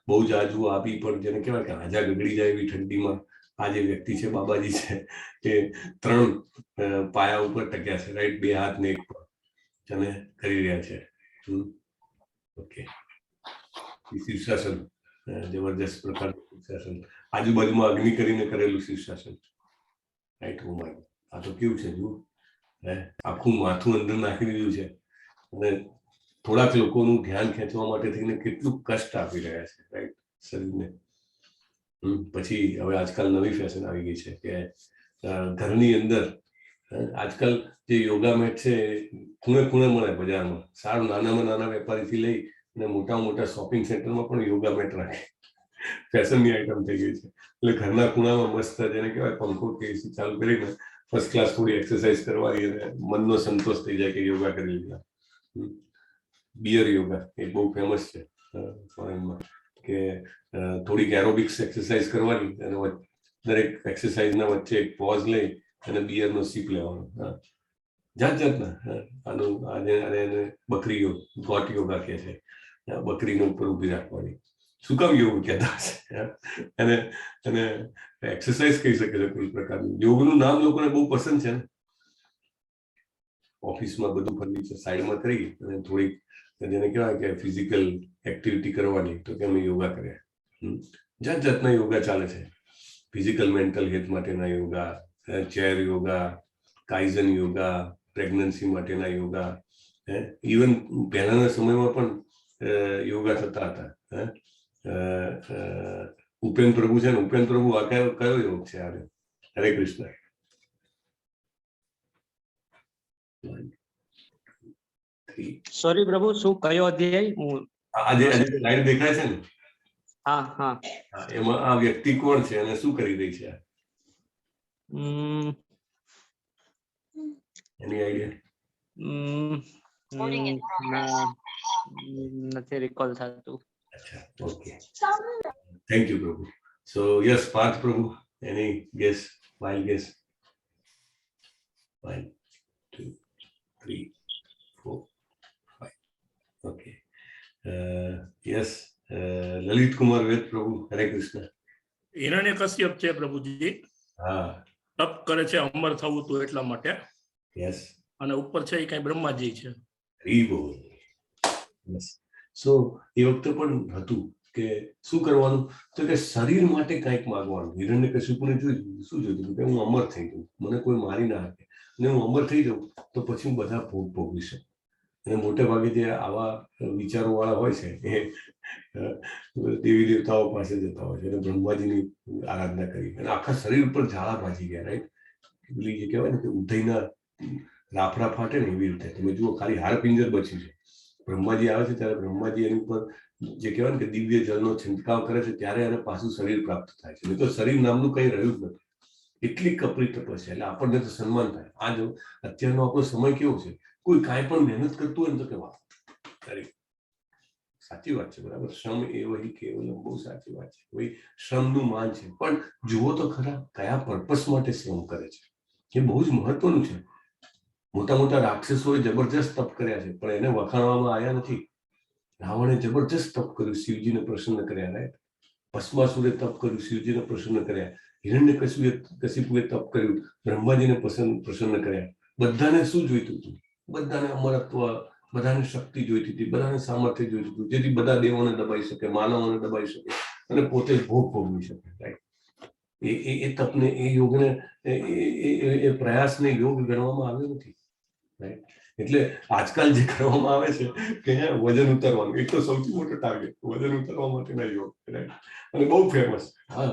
[SPEAKER 3] બહુ જાજુ આપી પણ જેને કહેવાય કે રાજા ગગડી જાય એવી ઠંડીમાં આ જે વ્યક્તિ છે બાબાજી છે એ 3 પાયા ઉપર ટક્યા છે, રાઈટ. 2 હાથ ને 1 પગ અને કરી રહ્યા છે. ઓકે, શીર્ષાસન, જબરદસ્ત પ્રકારનું શીર્ષાસન. આજુબાજુમાં અગ્નિ કરીને કરેલું શીર્ષાસન. રાઈટ. ઓ માય, આ તો કેવું છે જુઓ, આખું માથું અંદર નાખી દીધું છે અને થોડાક લોકોનું ધ્યાન ખેંચવા માટે થઈને કેટલું કષ્ટ આપી રહ્યા છે, રાઈટ, શરીરને. પછી હવે આજકાલ નવી ફેશન આવી ગઈ છે કે ઘરની અંદર આજકાલ જે યોગા મેટ છે ખૂણે ખૂણે મળે બજારમાં. સારું, નાનામાં નાના વેપારીથી લઈ અને મોટા શોપિંગ સેન્ટરમાં પણ યોગા મેટ રાખે. ફેશનની આઈટમ થઈ ગઈ છે. એટલે ઘરના ખૂણામાં મસ્ત જેને કહેવાય પંખો કે એસી ચાલુ કરીને ફર્સ્ટ ક્લાસ થોડી એક્સરસાઇઝ કરવાની અને મનનો સંતોષ થઈ જાય કે યોગા કરી લીધા. બિયર યોગા એ બહુ ફેમસ છે ફોરેનમાં, કે થોડીક એરોબિક્સ એક્સરસાઇઝ કરવાની અને દરેક એક્સરસાઇઝના વચ્ચે એક પોઝ લઈ અને બિયરનો સીપ લેવાનો. જાતના આને બકરી યોગ, ગોટ યોગા કહે છે. બકરીને ઉપર ઊભી રાખવાની. શું કામ યોગ કહેતા હશે? અને એક્સરસાઇઝ કહી શકે છે કોઈ પ્રકારની. યોગનું નામ લોકોને બહુ પસંદ છે ને. ઓફિસમાં બધું ફર્નિચર સાઈડમાં કરી અને થોડીક જેને કહેવાય કે ફિઝિકલ એક્ટિવિટી કરવાની, તો કે અમે યોગા કર્યા. જાતના યોગા ચાલે છે. ફિઝિકલ મેન્ટલ હેલ્થ માટેના yoga, chair yoga, Kaizen yoga, pregnancy માટેના યોગા. ઇવન પહેલાના સમયમાં પણ યોગા થતા હતા. ઉપેન પ્રભુ છે ને, ઉપેન પ્રભુ આ કયો યોગ છે? હરે કૃષ્ણ.
[SPEAKER 9] સોરી પ્રભુ, શું કયો અધ્યાય? હું
[SPEAKER 3] આજે લાઈન દેખાય છે ને,
[SPEAKER 9] હા હા,
[SPEAKER 3] એમાં આ વ્યક્તિ કોણ છે અને શું કરી રહી છે? એની આઈડિયા?
[SPEAKER 9] નથી રિકોલ થતું.
[SPEAKER 3] અચ્છા, ઓકે, થેન્ક યુ પ્રભુ. સો yes, Parth Prabhu, any guess, wild guess? 1 2 3 4 5. Okay, yes, Lalit Kumar Ved Prabhu, Hare Krishna.
[SPEAKER 4] હિરણ્ય Kashyap છે પ્રભુજી.
[SPEAKER 3] હા,
[SPEAKER 4] તપ કરે છે અમર થવું તો એટલા માટે.
[SPEAKER 3] યસ.
[SPEAKER 4] અને ઉપર છે એ કઈ બ્રહ્માજી છે.
[SPEAKER 3] સો એ વખતે પણ હતું કે શું કરવાનું, તો કે શરીર માટે કંઈક માંગવાનું. હિરણ્યકશિપુને જોયું, શું જોયું કે હું અમર થઈ જાઉં, મને કોઈ મારી ના શકે, અને હું અમર થઈ જાઉં તો પછી હું બધા ભોગ ભોગવી શકું. અને મોટે ભાગે જે આવા વિચારો વાળા હોય છે એ દેવી દેવતાઓ પાસે જતા હોય છે અને બ્રહ્માજીની આરાધના કરી અને આખા શરીર ઉપર ઝાડા ભાજી ગયા, રાઈટ. પેલી જે કહેવાય ને કે ઉધઈના લાફડા ફાટે ને એવી રીતે તમે જુઓ, ખાલી હાડપિંજર બચ્યું છે. બ્રહ્માજી આવે છે ત્યારે બ્રહ્માજી એની ઉપર જે કહેવાય ને કે દિવ્ય જળનો છંટકાવ કરે છે ત્યારે એને પાછું શરીર પ્રાપ્ત થાય છે. તો શરીર નામનું કંઈ રહ્યું જ નથી. એટલી કપરી તપસ્યા, એટલે આપણને તો સન્માન થાય. આ જો અત્યારનો આપણો સમય કેવો છે, કોઈ કાંઈ પણ મહેનત કરતું હોય ને તો કે વાહ, સાચી વાત છે, બરાબર. શ્રમ એ વહી કેવલમ, બહુ સાચી વાત છે. ભાઈ શ્રમનું માન છે, પણ જુઓ તો ખરા કયા પર્પસ માટે શ્રમ કરે છે, એ બહુ જ મહત્વનું છે. મોટા રાક્ષસોએ જબરજસ્ત તપ કર્યા છે પણ એને વખાણવામાં આવ્યા નથી. રાવણે જબરજસ્ત તપ કર્યું, શિવજીને પ્રસન્ન કર્યા, રાઈટ. ભસ્માસુરે તપ કર્યું, શિવજીને પ્રસન્ન કર્યા. હિરણ્યકશિપુએ તપ કર્યું, બ્રહ્માજીને પ્રસન્ન કર્યા. બધાને શું જોઈતું હતું? બધાને અમરત્વ, બધાને શક્તિ જોઈતી હતી, બધાને સામર્થ્ય જોઈતું હતું, જેથી બધા દેવોને દબાઈ શકે, માનવોને દબાઈ શકે અને પોતે ભોગ ભોગવી શકે, રાઈટ. એ તપને, એ યોગને, એ પ્રયાસને યોગ ગણવામાં આવ્યો નથી, રાઈટ. એટલે આજકાલ જે કરવામાં આવે છે કે વજન ઉતારવાનું, એક તો સૌથી મોટો ટાર્ગેટ વજન ઉતારવા માટેના યોગ, રાઈટ. અને બહુ ફેમસ, હા,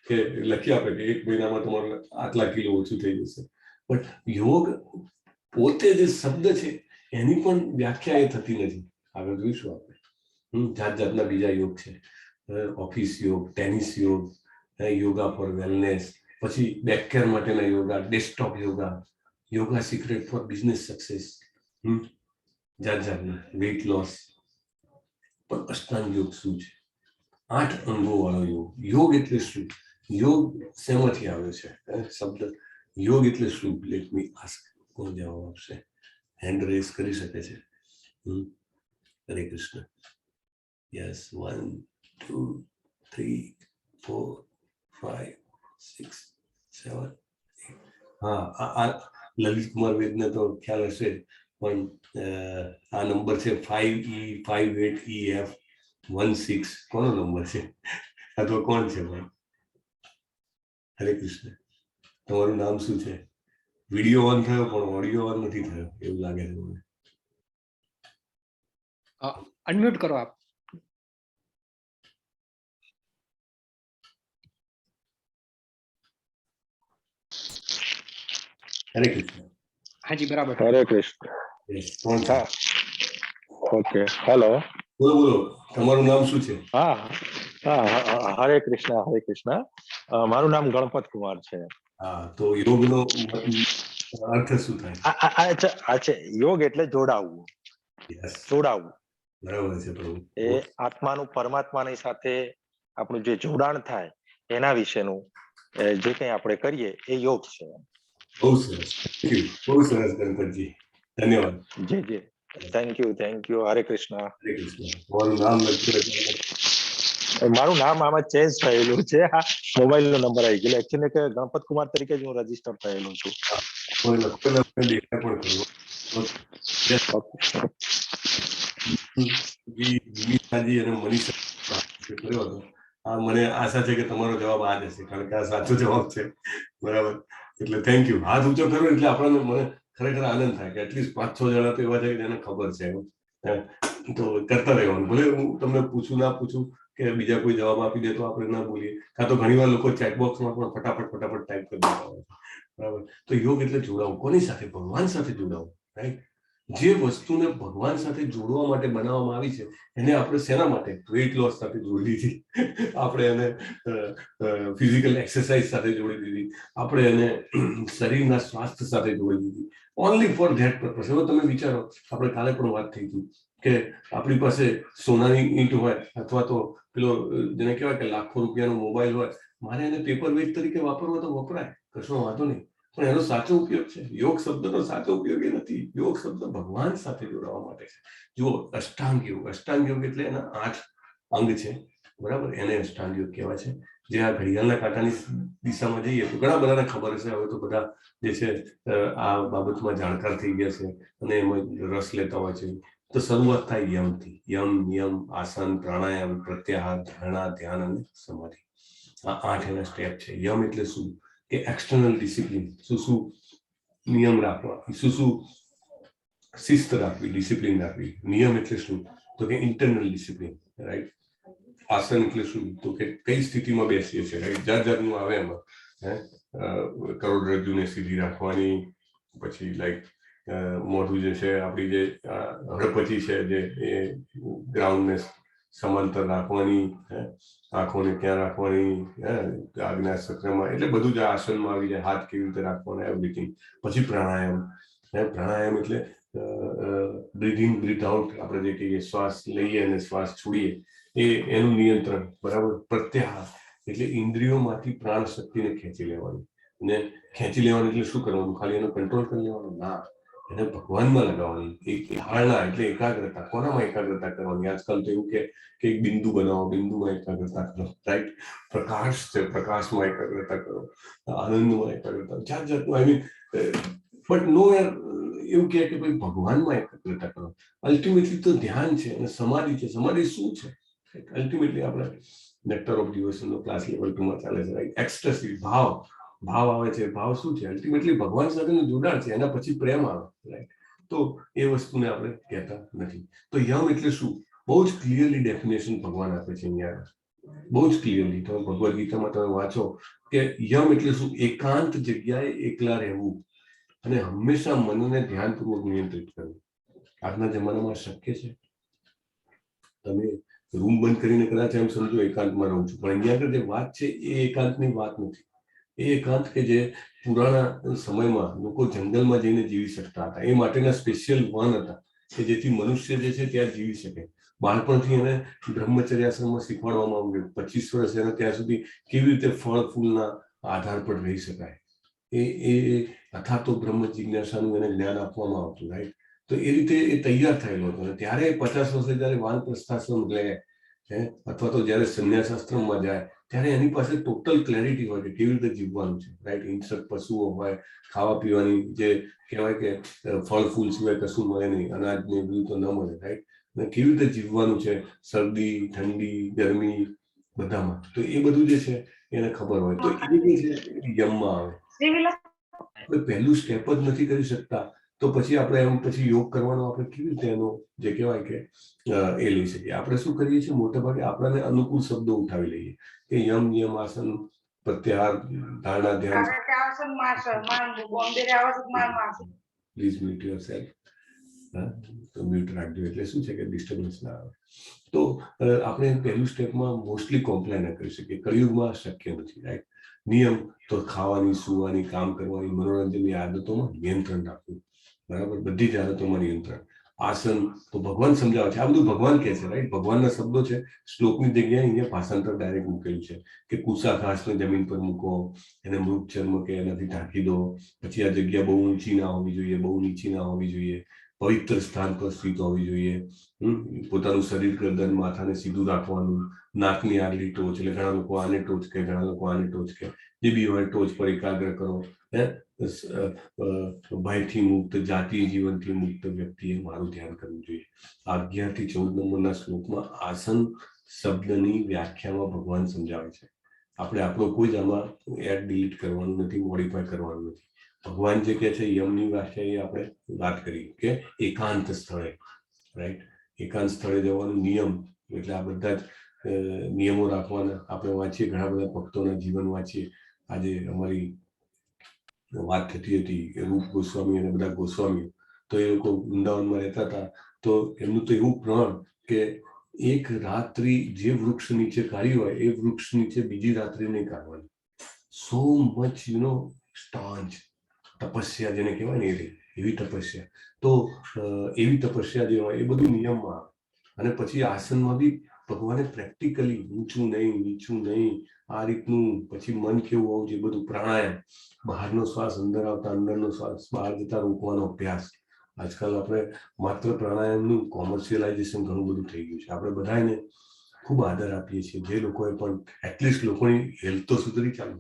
[SPEAKER 3] કે લખી આપે કે 1 મહિનામાં તમારે આટલા કિલો ઓછું થઈ જશે. પણ યોગ પોતે જે શબ્દ છે એની પણ વ્યાખ્યા એ થતી નથી. આગળ જોઈશું આપણે. જાતના બીજા યોગ છે, ઓફિસ યોગ, ટેનિસ યોગ, યોગા ફોર વેલનેસ, પછી બેકકેર માટેના yoga, desktop yoga, yoga secret four business success, જાતના વેઇટ લોસ. પણ અષ્ટાંગ યોગ શું છે? 8 અંગો વાળો યોગ. યોગ એટલે શું? યોગ શેમાંથી આવ્યો છે શબ્દ? યોગ એટલે શું? Let me ask. કોણ જવાબ આપશે? હેન્ડ રેઝ કરી શકે છે? હરે કૃષ્ણ. યસ, 1 2 3 4 5 6 7 8. હા, લલિત કુમાર વેદને તો ખ્યાલ હશે, પણ આ નંબર છે 5E58EF16. કોનો નંબર છે? અથવા કોણ છે ભાઈ? હરે કૃષ્ણ. તમારું નામ શું છે? વિડીયો ઓન થયો પણ ઓડિયો ઓન નથી થયો એવું લાગે છે મને.
[SPEAKER 2] અનમ્યુટ કરો આપ.
[SPEAKER 3] હરે કૃષ્ણ.
[SPEAKER 2] હાજી બરાબર.
[SPEAKER 8] હરે કૃષ્ણ.
[SPEAKER 3] Yes, કોણ છે?
[SPEAKER 8] હા, ઓકે. હેલો.
[SPEAKER 3] બોલો બોલો, તમારું નામ શું છે?
[SPEAKER 8] હા હરે કૃષ્ણ, હરે કૃષ્ણ. મારું નામ ગણપત કુમાર છે.
[SPEAKER 3] હા, તો યોગનો અર્થ શું થાય?
[SPEAKER 8] આ છે યોગ એટલે જોડાવવું.
[SPEAKER 3] Yes,
[SPEAKER 8] જોડાવવું
[SPEAKER 3] બરાબર છે પ્રભુ.
[SPEAKER 8] એ આત્માનું પરમાત્માની સાથે આપણું જે જોડાણ થાય એના વિશેનું જે કંઈ આપણે કરીએ એ યોગ છે.
[SPEAKER 3] બહુ સરસ. Thank you. બહુ સરસ ગણપતજી, ધન્યવાદ.
[SPEAKER 8] જી થેન્ક યુ. હરે કૃષ્ણ.
[SPEAKER 3] હરે કૃષ્ણ. તમારું નામ લખ્યું એટલે
[SPEAKER 8] મારું નામ આમાં ચેન્જ થયેલું છે. આ મોબાઈલ નો નંબર આવી ગયેલો. એકચ્યુઅલી કે ગણપત કુમાર તરીકે જ હું રજીસ્ટર થયેલું છું.
[SPEAKER 3] લખેલા આપણે દેખાય પણ ખરું. વિનીતાજી અને મનીષા કર્યો હતો. મને આશા છે કે તમારો જવાબ આ જ હશે, કારણ કે આ સાચો જવાબ છે. બરાબર, એટલે થેન્ક યુ. હાથ ઊંચો કર્યો એટલે આપણને મને ખરેખર આનંદ થાય કે એટલીસ્ટ 5-6 જણા તો એવા છે કે જેને ખબર છે. તો કરતા રહેવાનું, ભલે હું તમને પૂછું ના પૂછું કે બીજા કોઈ જવાબ આપી દે તો આપણે ના બોલીએ, કાં તો ઘણી વાર લોકો ચેટબોક્સમાં પણ ફટાફટ ટાઈપ કરી દેતા હોય. બરાબર, તો યોગ એટલે જોડાવું. કોની સાથે? ભગવાન સાથે જોડાવું. રાઈટ. જે વસ્તુને ભગવાન સાથે જોડવા માટે બનાવવામાં આવી છે એને આપણે શેના માટે? વેઇટ લોસ સાથે જોડી દીધી, આપણે એને ફિઝિકલ એક્સરસાઇઝ સાથે જોડી દીધી, આપણે એને શરીરના સ્વાસ્થ્ય સાથે જોડી દીધી. Only for that purpose. હવે તમે વિચારો, આપણે કાલે પણ વાત થઈ હતી કે આપણી પાસે સોનાની ઈંટ હોય અથવા તો પેલો જેને કહેવાય કે લાખો રૂપિયાનો મોબાઈલ હોય, મારે એને પેપર વેટ તરીકે વાપરવો તો વપરાય, કશો વાંધો નહીં. પણ એનો સાચો ઉપયોગ છે. યોગ શબ્દનો સાચો ઉપયોગ એ નથી. યોગ શબ્દ ભગવાન સાથે જોડાવા માટે છે. જુઓ, અષ્ટાંગ યોગ એટલે એના 8 અંગ છે. બરાબર, એને અષ્ટાંગ યોગ કહેવાય છે. જે આ ઘડિયાળના કાંટાની દિશામાં જઈએ તો ઘણા બધાને ખબર હશે. હવે તો બધા જે છે આ બાબતમાં જાણકાર થઈ ગયા છે અને એમાં રસ લેતા હોય છે. તો શરૂઆત થાય યમથી. યમ, નિયમ, આસન, પ્રાણાયામ, પ્રત્યાહાર, ધારણા, ધ્યાન અને સમાધિ. આ 8 એના સ્ટેપ છે. યમ એટલે શું? કે એક્સટર્નલ ડિસિપ્લિન. શું નિયમ રાખવા, શું શિસ્ત રાખવી, ડિસિપ્લિન રાખવી. નિયમ એટલે શું? તો કે ઇન્ટરનલ ડિસિપ્લિન. રાઈટ. આસન એટલે શું? તો કે કઈ સ્થિતિમાં બેસીએ છીએ. રાઈટ. જાતનું આવે એમાં. કરોડરજ્જુને સીધી રાખવાની, પછી લાઈક મોઢું જે છે, આપણી જે હડપચી છે જે એ ગ્રાઉન્ડને સમાંતર રાખવાની, આંખોને ક્યાં રાખવાની, આજ્ઞા ચક્રમાં, એટલે બધું જ આસનમાં આવી જાય. હાથ કેવી રીતે રાખવાના, એવરીથિંગ. પછી પ્રાણાયામ. પ્રાણાયામ એટલે બ્રીથ ઇન બ્રીથ આઉટ, આપણે જે કહીએ શ્વાસ લઈએ અને શ્વાસ છોડીએ એનું નિયંત્રણ. બરાબર. પ્રત્યાહાર એટલે ઇન્દ્રિયોમાંથી પ્રાણ શક્તિને ખેંચી લેવાની. અને ખેંચી લેવાની એટલે શું કરવાનું? ખાલી એનો કંટ્રોલ કરી લેવાનો? ના, એને ભગવાનમાં લગાવવાની. એક ધારણા એટલે એકાગ્રતા. કોનામાં એકાગ્રતા કરવાની? આજકાલ તો એવું કે એક બિંદુ બનાવો, બિંદુમાં એકાગ્રતા કરો. રાઈટ. પ્રકાશ છે, પ્રકાશમાં એકાગ્રતા કરો. આનંદમાં એકાગ્રતા. જાતનું. આઈ મીન, બટ નો યાર, એવું કહે કે ભાઈ ભગવાનમાં એકાગ્રતા કરો. અલ્ટિમેટલી તો ધ્યાન છે અને સમાધિ છે. સમાધિ શું છે? અલ્ટિમેટલી આપણે નેક્ટર ઓફ ડિવોશનનો ક્લાસ લેવલ 2 માં ચાલે છે. રાઈટ. એક્સટેસી, ભાવ આવે છે. ભાવ શું છે? અલ્ટિમેટલી ભગવાન સાથેનું જોડાણ છે. એના પછી પ્રેમ આવે. રાઈટ. તો એ વસ્તુને આપણે કહેતા નથી. તો યમ એટલે શું? બહુ જ ક્લિયરલી ડેફિનેશન ભગવાન આપે છે અહીંયા. બહુ જ ક્લિયરલી. તમે ભગવદ ગીતામાં તમે વાંચો કે યમ એટલે શું? એકાંત જગ્યાએ એકલા રહેવું અને હંમેશા મનને ધ્યાનપૂર્વક નિયંત્રિત કરવું. આજના જમાનામાં શક્ય છે? તમે રૂમ બંધ કરીને કદાચ એમ સમજો એકાંતમાં રહું છું, પણ અહીંયા આગળ જે વાત છે એ એકાંતની વાત નથી. એ એકાંત કે જે પુરાણા સમયમાં લોકો જંગલમાં જઈને જીવી શકતા હતા. એ માટેના સ્પેશિયલ વન હતા કે જેથી મનુષ્ય જે છે ત્યાં જીવી શકે. બાળપણથી એને બ્રહ્મચર્યાશ્રમમાં શીખવાડવામાં આવ્યું. 25 વર્ષ એને ત્યાં સુધી કેવી રીતે ફળ ફૂલના આધાર પર રહી શકાય એ અથા તો બ્રહ્મ જિજ્ઞાસાનું એને જ્ઞાન આપવામાં આવતું. રાઈટ. તો એ રીતે એ તૈયાર થયેલો હતો. અને ત્યારે 50 વર્ષે જયારે વાનપ્રસ્થાશ્રમ લે અથવા તો જયારે સંન્યાસાશ્રમમાં જાય ત્યારે એની પાસે ટોટલ ક્લેરિટી હોય કે કેવી રીતે જીવવાનું છે. રાઈટ. હિંસક પશુઓ હોય, ખાવા પીવાની જે કહેવાય કે ફળ ફૂલ સિવાય કશું મળે નહીં, અનાજ ને બધું તો ન મળે. રાઈટ. અને કેવી રીતે જીવવાનું છે, શરદી, ઠંડી, ગરમી બધામાં. તો એ બધું જે છે એને ખબર હોય. તો એ જે છે યમમાં આવે. આપણે પહેલું સ્ટેપ જ નથી કરી શકતા તો પછી આપણે એમ પછી યોગ કરવાનો આપણે કેવી રીતે એનો જે કહેવાય કે એ લઈ શકીએ. આપણે શું કરીએ છીએ મોટાભાગે આપણને અનુકૂળ શબ્દો ઉઠાવી લઈએ કે યમ નિયમ આસન પ્રત્યાહાર ધારણા ધ્યાન. Please mute yourself. તો મ્યુટ રાખજો એટલે શું છે કે ડિસ્ટર્બન્સ ના આવે. તો આપણે પહેલું સ્ટેપમાં મોસ્ટલી કોમ્પ્લાય ના કરી શકીએ. કળિયુગમાં શક્ય નથી. રાઈટ. નિયમ તો ખાવાની, સુવાની, કામ કરવાની, મનોરંજનની આદતોમાં નિયંત્રણ રાખવું. બરાબર, બધી જ આદતોમાં નિયંત્રણ. આસન તો ભગવાન સમજાવે છે, આ બધું ભગવાન કહે છે. રાઈટ, ભગવાનના શબ્દો છે. શ્લોકની જગ્યાએ અહીંયા ભાષાંતર ડાયરેક્ટ મૂકેલું છે કે કુસા ઘાસને જમીન પર મૂકો, એને મૃત ચર્મ કે એનાથી ઢાંકી દો. પછી આ જગ્યા બહુ ઊંચી ના હોવી જોઈએ, બહુ નીચી ના હોવી જોઈએ, પવિત્ર સ્થાન પર સ્થિત હોવી જોઈએ. પોતાનું શરીર, ગરદન, માથાને સીધું રાખવાનું. નાકની આગલી ટોચ, એટલે ઘણા લોકો આને ટોચ કહે, ઘણા લોકો આને ટોચ કહે, જે બી હોય ટોચ પર એકાગ્ર કરો. ભયથી મુક્ત, જાતીય જીવનથી મુક્ત વ્યક્તિએ મારું ધ્યાન કરવું જોઈએ. 11 થી 14 નંબરના શ્લોકમાં આસન શબ્દની વ્યાખ્યામાં ભગવાન સમજાવે છે. આપણે આપણો કોઈ જ આમાં એડ ડિલીટ કરવાનું નથી, મોડિફાય કરવાનું નથી. ભગવાન જે કહે છે યમની વ્યાખ્યા એ આપણે વાત કરી કે એકાંત સ્થળે. રાઈટ, એકાંત સ્થળે જવાનું. નિયમ એટલે આ બધા જ નિયમો રાખવાના. આપણે વાંચીએ, ઘણા બધા ભક્તોના જીવન વાંચીએ. આજે અમારી વાત થતી હતી રૂપ ગોસ્વામી અને બધા ગોસ્વામીઓ, તો એ લોકો વૃંદાવનમાં રહેતા હતા. તો એમનું તો એવું પ્રણ કે એક રાત્રિ જે વૃક્ષ નીચે કાઢી હોય એ વૃક્ષ નીચે બીજી રાત્રિ નહીં કાઢવાની. સો મચ સ્ટાન્ચ તપસ્યા જેને કહેવાય ને એવી તપસ્યા. તો એવી તપસ્યા જે હોય એ બધું નિયમમાં આવે. અને પછી આસનમાં બી ભગવાને પ્રેક્ટિકલી ઊંચું નહીં, નીચું નહીં, આ રીતનું. પછી મન કેવું હોવું જોઈએ, બધું. પ્રાણાયામ, બહારનો શ્વાસ અંદર આવતા, અંદરનો શ્વાસ બહાર જતા રોકવાનો અભ્યાસ. આજકાલ આપણે માત્ર પ્રાણાયામનું કોમર્શિયલાઇઝેશન ઘણું બધું થઈ ગયું છે. આપણે બધાને ખૂબ આદર આપીએ છીએ. જે લોકોએ પણ એટલીસ્ટ લોકોની હેલ્થ તો સુધરી, ચાલો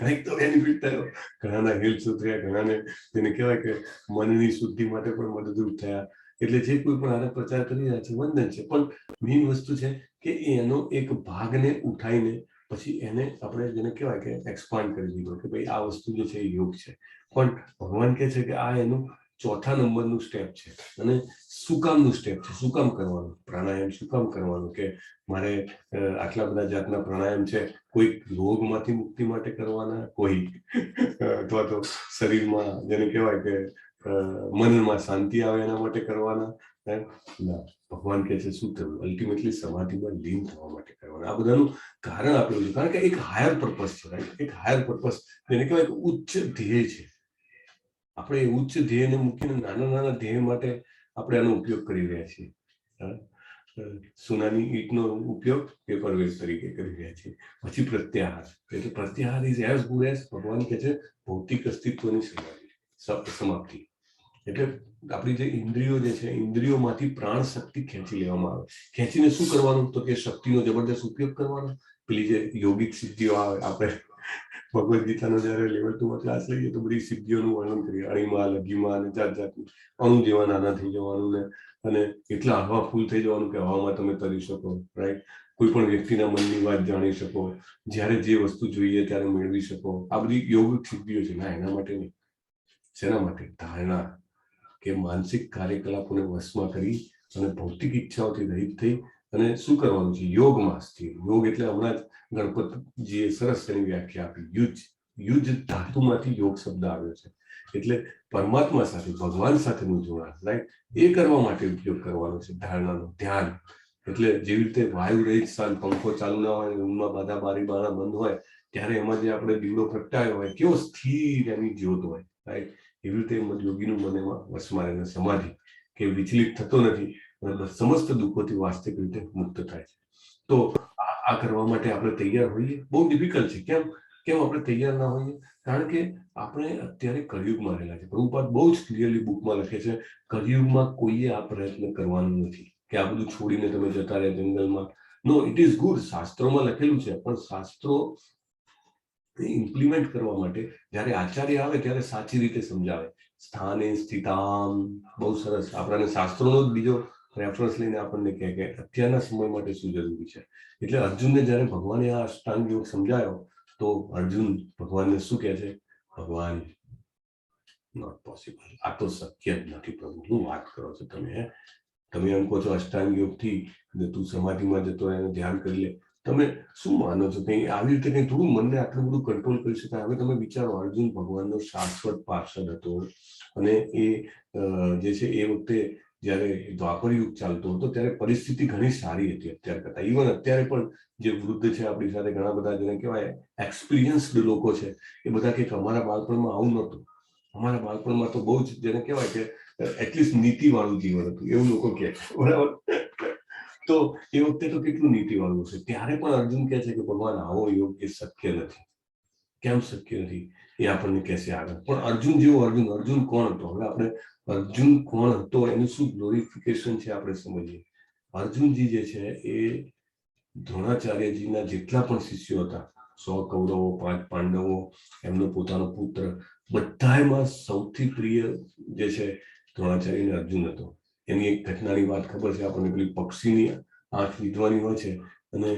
[SPEAKER 3] કંઈક તો બેનિફિટ થયો. ઘણાના હેલ્થ સુધર્યા, ઘણાને તેને કહેવાય કે મનની શુદ્ધિ માટે પણ મદદરૂપ થયા. એટલે જે કોઈ પણ આને પ્રચાર કરી રહ્યા છે વંદન છે. પણ મેઇન વસ્તુ છે કે એનો એક ભાગને ઉઠાઈને પછી એને આપણે જેને કહેવાય કે એક્સપાન્ડ કરી દીધો કે ભાઈ આ વસ્તુ જે છે એ યોગ છે. પણ ભગવાન કહે છે કે આ એનું 4થા નંબરનું સ્ટેપ છે. અને શું કામનું સ્ટેપ છે? શું કામ કરવાનું પ્રાણાયામ? શું કામ કરવાનું? કે મારે આટલા બધા જાતના પ્રાણાયામ છે. કોઈ રોગમાંથી મુક્તિ માટે કરવાના, કોઈ અથવા તો શરીરમાં જેને કહેવાય કે મનમાં શાંતિ આવે એના માટે કરવાના. ના, ભગવાન કહે છે શું થયું? અલ્ટિમેટલી સમાધિમાં લીન થવા માટે કરવાના. આ બધાનું કારણ આપેલું છે. કારણ કે એક હાયર પર્પસ છે. રાઈટ, એક હાયર પર્પસ જેને કહેવાય કે ઉચ્ચ ધ્યેય છે. આપણે એ ઉચ્ચ ધ્યેયને મૂકીને નાના નાના ધ્યેય માટે આપણે આનો ઉપયોગ કરી રહ્યા છીએ. સોનાની ઈંટનો ઉપયોગ પેપર વેસ્ટ તરીકે કરી રહ્યા છીએ. પછી પ્રત્યાહાર, એટલે પ્રત્યાહાર ઇઝ એઝ ગુડ એઝ ભગવાન કહે છે ભૌતિક અસ્તિત્વની સમાપ્તિ. એટલે આપણી જે ઇન્દ્રિયો જે છે, ઇન્દ્રિયોમાંથી પ્રાણ શક્તિ ખેંચી લેવામાં આવે. ખેંચીને શું કરવાનું? તો કે શક્તિનો જબરદસ્ત ઉપયોગ કરવાનો. પેલી જે યોગિક સિદ્ધિઓ આવે, આપણે ભગવદ્ ગીતાનો જયારે લેવલ 2 માં ક્લાસ લઈએ તો બધી સિદ્ધિઓનું વર્ણન કરીએ. અણીમાં, લઘીમાં અને જાત જાતની. અણુ જેવા નાના થઈ જવાનું ને અને એટલા હવા ફૂલ થઈ જવાનું કે હવામાં તમે તરી શકો. રાઈટ, કોઈ પણ વ્યક્તિના મનની વાત જાણી શકો, જ્યારે જે વસ્તુ જોઈએ ત્યારે મેળવી શકો. આ બધી યોગિક સિદ્ધિઓ છે. ના, એના માટે નહીં. શેના માટે? ધારણા, કે માનસિક કાર્યકલાપોને વશમાં કરી અને ભૌતિક ઈચ્છાઓથી રહિત થઈ અને શું કરવાનું છે? યોગમાં સ્થિર. યોગ એટલે હમણાં જ ગણપતજીએ સરસ એની વ્યાખ્યા આપી. યુજ ધાતુમાંથી યોગ શબ્દ આવ્યો છે. એટલે પરમાત્મા સાથે, ભગવાન સાથેનું જોડાણ. રાઈટ, એ કરવા માટે ઉપયોગ કરવાનો છે ધારણાનો. ધ્યાન એટલે જેવી રીતે વાયુ રહિત સ્થાન, પંખો ચાલુ ના હોય, રૂમમાં બધા બારી બારણા બંધ હોય, ત્યારે એમાં જે આપણે દીવડો પ્રગટાયો હોય કેવો સ્થિર એની જ્યોત હોય. રાઈટ, એવી રીતે યોગીનું મન એમાં વસમાં રહે. સમાધિ કે વિચલિત થતો નથી અને સમસ્ત દુઃખોથી વાસ્તવિક રીતે મુક્ત થાય છે. તો આ કરવા માટે આપણે તૈયાર હોઈએ? બહુ ડિફિકલ્ટ છે. કેમ આપણે તૈયાર ના હોઈએ? કારણ કે આપણે અત્યારે કળિયુગમાં રહેલા છે. પ્રભુપાદ બહુ જ ક્લિયરલી બુકમાં લખે છે, કળિયુગમાં કોઈએ આ પ્રયત્ન કરવાનું નથી કે આ બધું છોડીને તમે જતા રહ્યા જંગલમાં. નો, ઇટ ઇઝ ગુડ. શાસ્ત્રોમાં લખેલું છે, પણ શાસ્ત્રો ઇમ્પ્લિમેન્ટ કરવા માટે જ્યારે આચાર્ય આવે ત્યારે સાચી રીતે સમજાવે. સ્થાને સ્થિતામ, બહુ સરસ. આપણને શાસ્ત્રોનો જ બીજો રેફરન્સ લઈને આપણને કહે કે અત્યારના સમય માટે શું જરૂરી છે. એટલે અર્જુનને જ્યારે ભગવાને આ અષ્ટાંગ યોગ સમજાયો તો અર્જુન ભગવાનને શું કહે છે? ભગવાન, નોટ પોસિબલ, આ તો શક્ય જ નથી પ્રભુ, શું વાત કરો છો તમે? તમે એમ કહો છો અષ્ટાંગ યોગથી તું સમાધિમાં જતો એને ધ્યાન કરી લે, તમે શું માનો છો? કઈ આવી રીતે કઈ થોડું મનને આટલું બધું કંટ્રોલ કરી શકાય? હવે તમે વિચારો, અર્જુન ભગવાનનો શાશ્વત પાર્ષદ હતો અને એ જે છે એ વખતે જયારે દ્વાપર યુગ ચાલતો હતો ત્યારે પરિસ્થિતિ ઘણી સારી હતી અત્યાર કરતા. ઇવન અત્યારે પણ જે વૃદ્ધ છે આપણી સાથે, ઘણા બધા જેને કહેવાય એક્સપિરિયન્સ્ડ લોકો છે, એ બધા કે અમારા બાળપણમાં આવું નહોતું, અમારા બાળપણમાં તો બહુ જ જેને કહેવાય કે એટલીસ્ટ નીતિવાળું જીવન હતું, એવું લોકો કહે, બરાબર? તો એ વખતે તો કેટલું નીતિવાળું છે. ત્યારે પણ અર્જુન કહે છે કે ભગવાન આવો યોગ એ શક્ય નથી. કેમ શક્ય નથી એ આપણને કહેશે આગળ. પણ અર્જુન જેવો અર્જુન કોણ હતો? હવે આપણે અર્જુન કોણ હતો એનું શું ગ્લોરિફિકેશન છે આપણે સમજીએ. અર્જુનજી જે છે એ દ્રોણાચાર્યજીના જેટલા પણ શિષ્યો હતા, 100 કૌરવો, 5 પાંડવો, એમનો પોતાનો પુત્ર, બધામાં સૌથી પ્રિય જે છે દ્રોણાચાર્યને અર્જુન હતો. એની એક ઘટનાની વાત ખબર છે આપણને, પેલી પક્ષીની આંખ વિધવાની હોય છે અને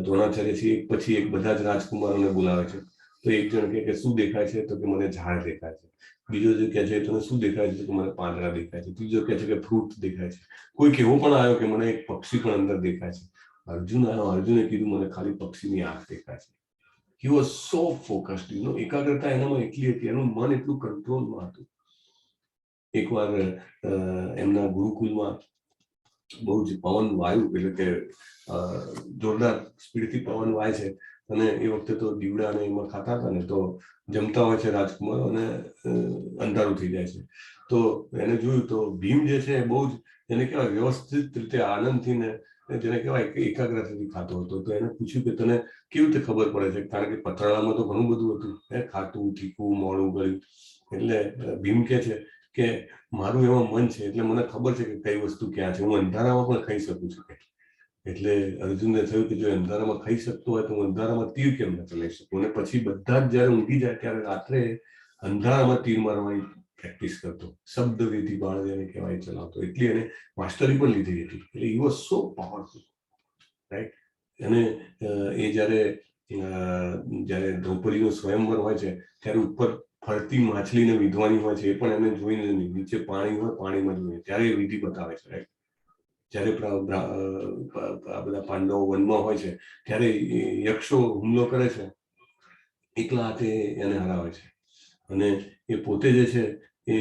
[SPEAKER 3] દ્રોણાચાર્યજી એક પછી એક બધા જ રાજકુમારોને બોલાવે છે. તો એક જણ કે શું દેખાય છે? તો કે મને ઝાડ દેખાય છે. બીજો જે કહે છે તને શું દેખાય છે? તો મને પાંદડા દેખાય છે. ત્રીજો કહે છે કે ફ્રૂટ દેખાય છે. કોઈક એવો પણ આવ્યો કે મને એક પક્ષી પણ અંદર દેખાય છે. અર્જુને કીધું મને ખાલી પક્ષીની આંખ દેખાય છે. He was so focused, એકાગ્રતા એનામાં એટલી હતી, એનું મન એટલું કંટ્રોલમાં હતું. એકવાર એમના ગુરુકુલમાં બહુ જ પવન વાયુ, એટલે કે જોરદાર સ્પીડથી પવન વાય છે અને એ વખતે તો દીવડા ને એમાં ખાતા હતા ને, તો જમતા હોય છે રાજકુમારો અને અંધારું થઈ જાય છે. તો એને જોયું તો ભીમ જે છે બહુ જ એને કહેવાય વ્યવસ્થિત રીતે આનંદથી ને જેને કહેવાય કે એકાગ્રતાથી ખાતો હતો. તો એને પૂછ્યું કે તને કેવી રીતે ખબર પડે છે? કારણ કે પથરાળામાં તો ઘણું બધું હતું, ખાટું, તીખું, મોડું ગળ્યું. એટલે ભીમ કહે છે કે મારું એમાં મન છે એટલે મને ખબર છે કે કઈ વસ્તુ ક્યાં છે, હું અંધારામાં પણ ખાઈ શકું છું. એટલે અર્જુનને થયું કે જો અંધારામાં ખાઈ શકતો હોય તો હું અંધારામાં તીર કેમ ન ચલાવી શકું? અને પછી બધા જ જયારે ઊંઘી જાય ત્યારે રાત્રે અંધારામાં તીર મારવાની પ્રેક્ટિસ કરતો, શબ્દ વિધિ બાળ જેને કહેવાય ચલાવતો. એટલી એને માસ્ટરી પણ લીધી હતી. એટલે he was so powerful, right? અને એ જયારે દ્રૌપદીનો સ્વયંવર હોય છે ત્યારે ઉપર ફરતી માછલીને વિધવાની હોય છે, એ પણ એને જોઈને નીચે પાણી હોય, પાણીમાં જોઈએ ત્યારે એ વિધિ બતાવે છે, રાઈટ? જ્યારે આ બધા પાંડવો વનમાં હોય છે ત્યારે યક્ષો હુમલો કરે છે, એકલા હાથે એને હરાવે છે. અને એ પોતે જે છે એ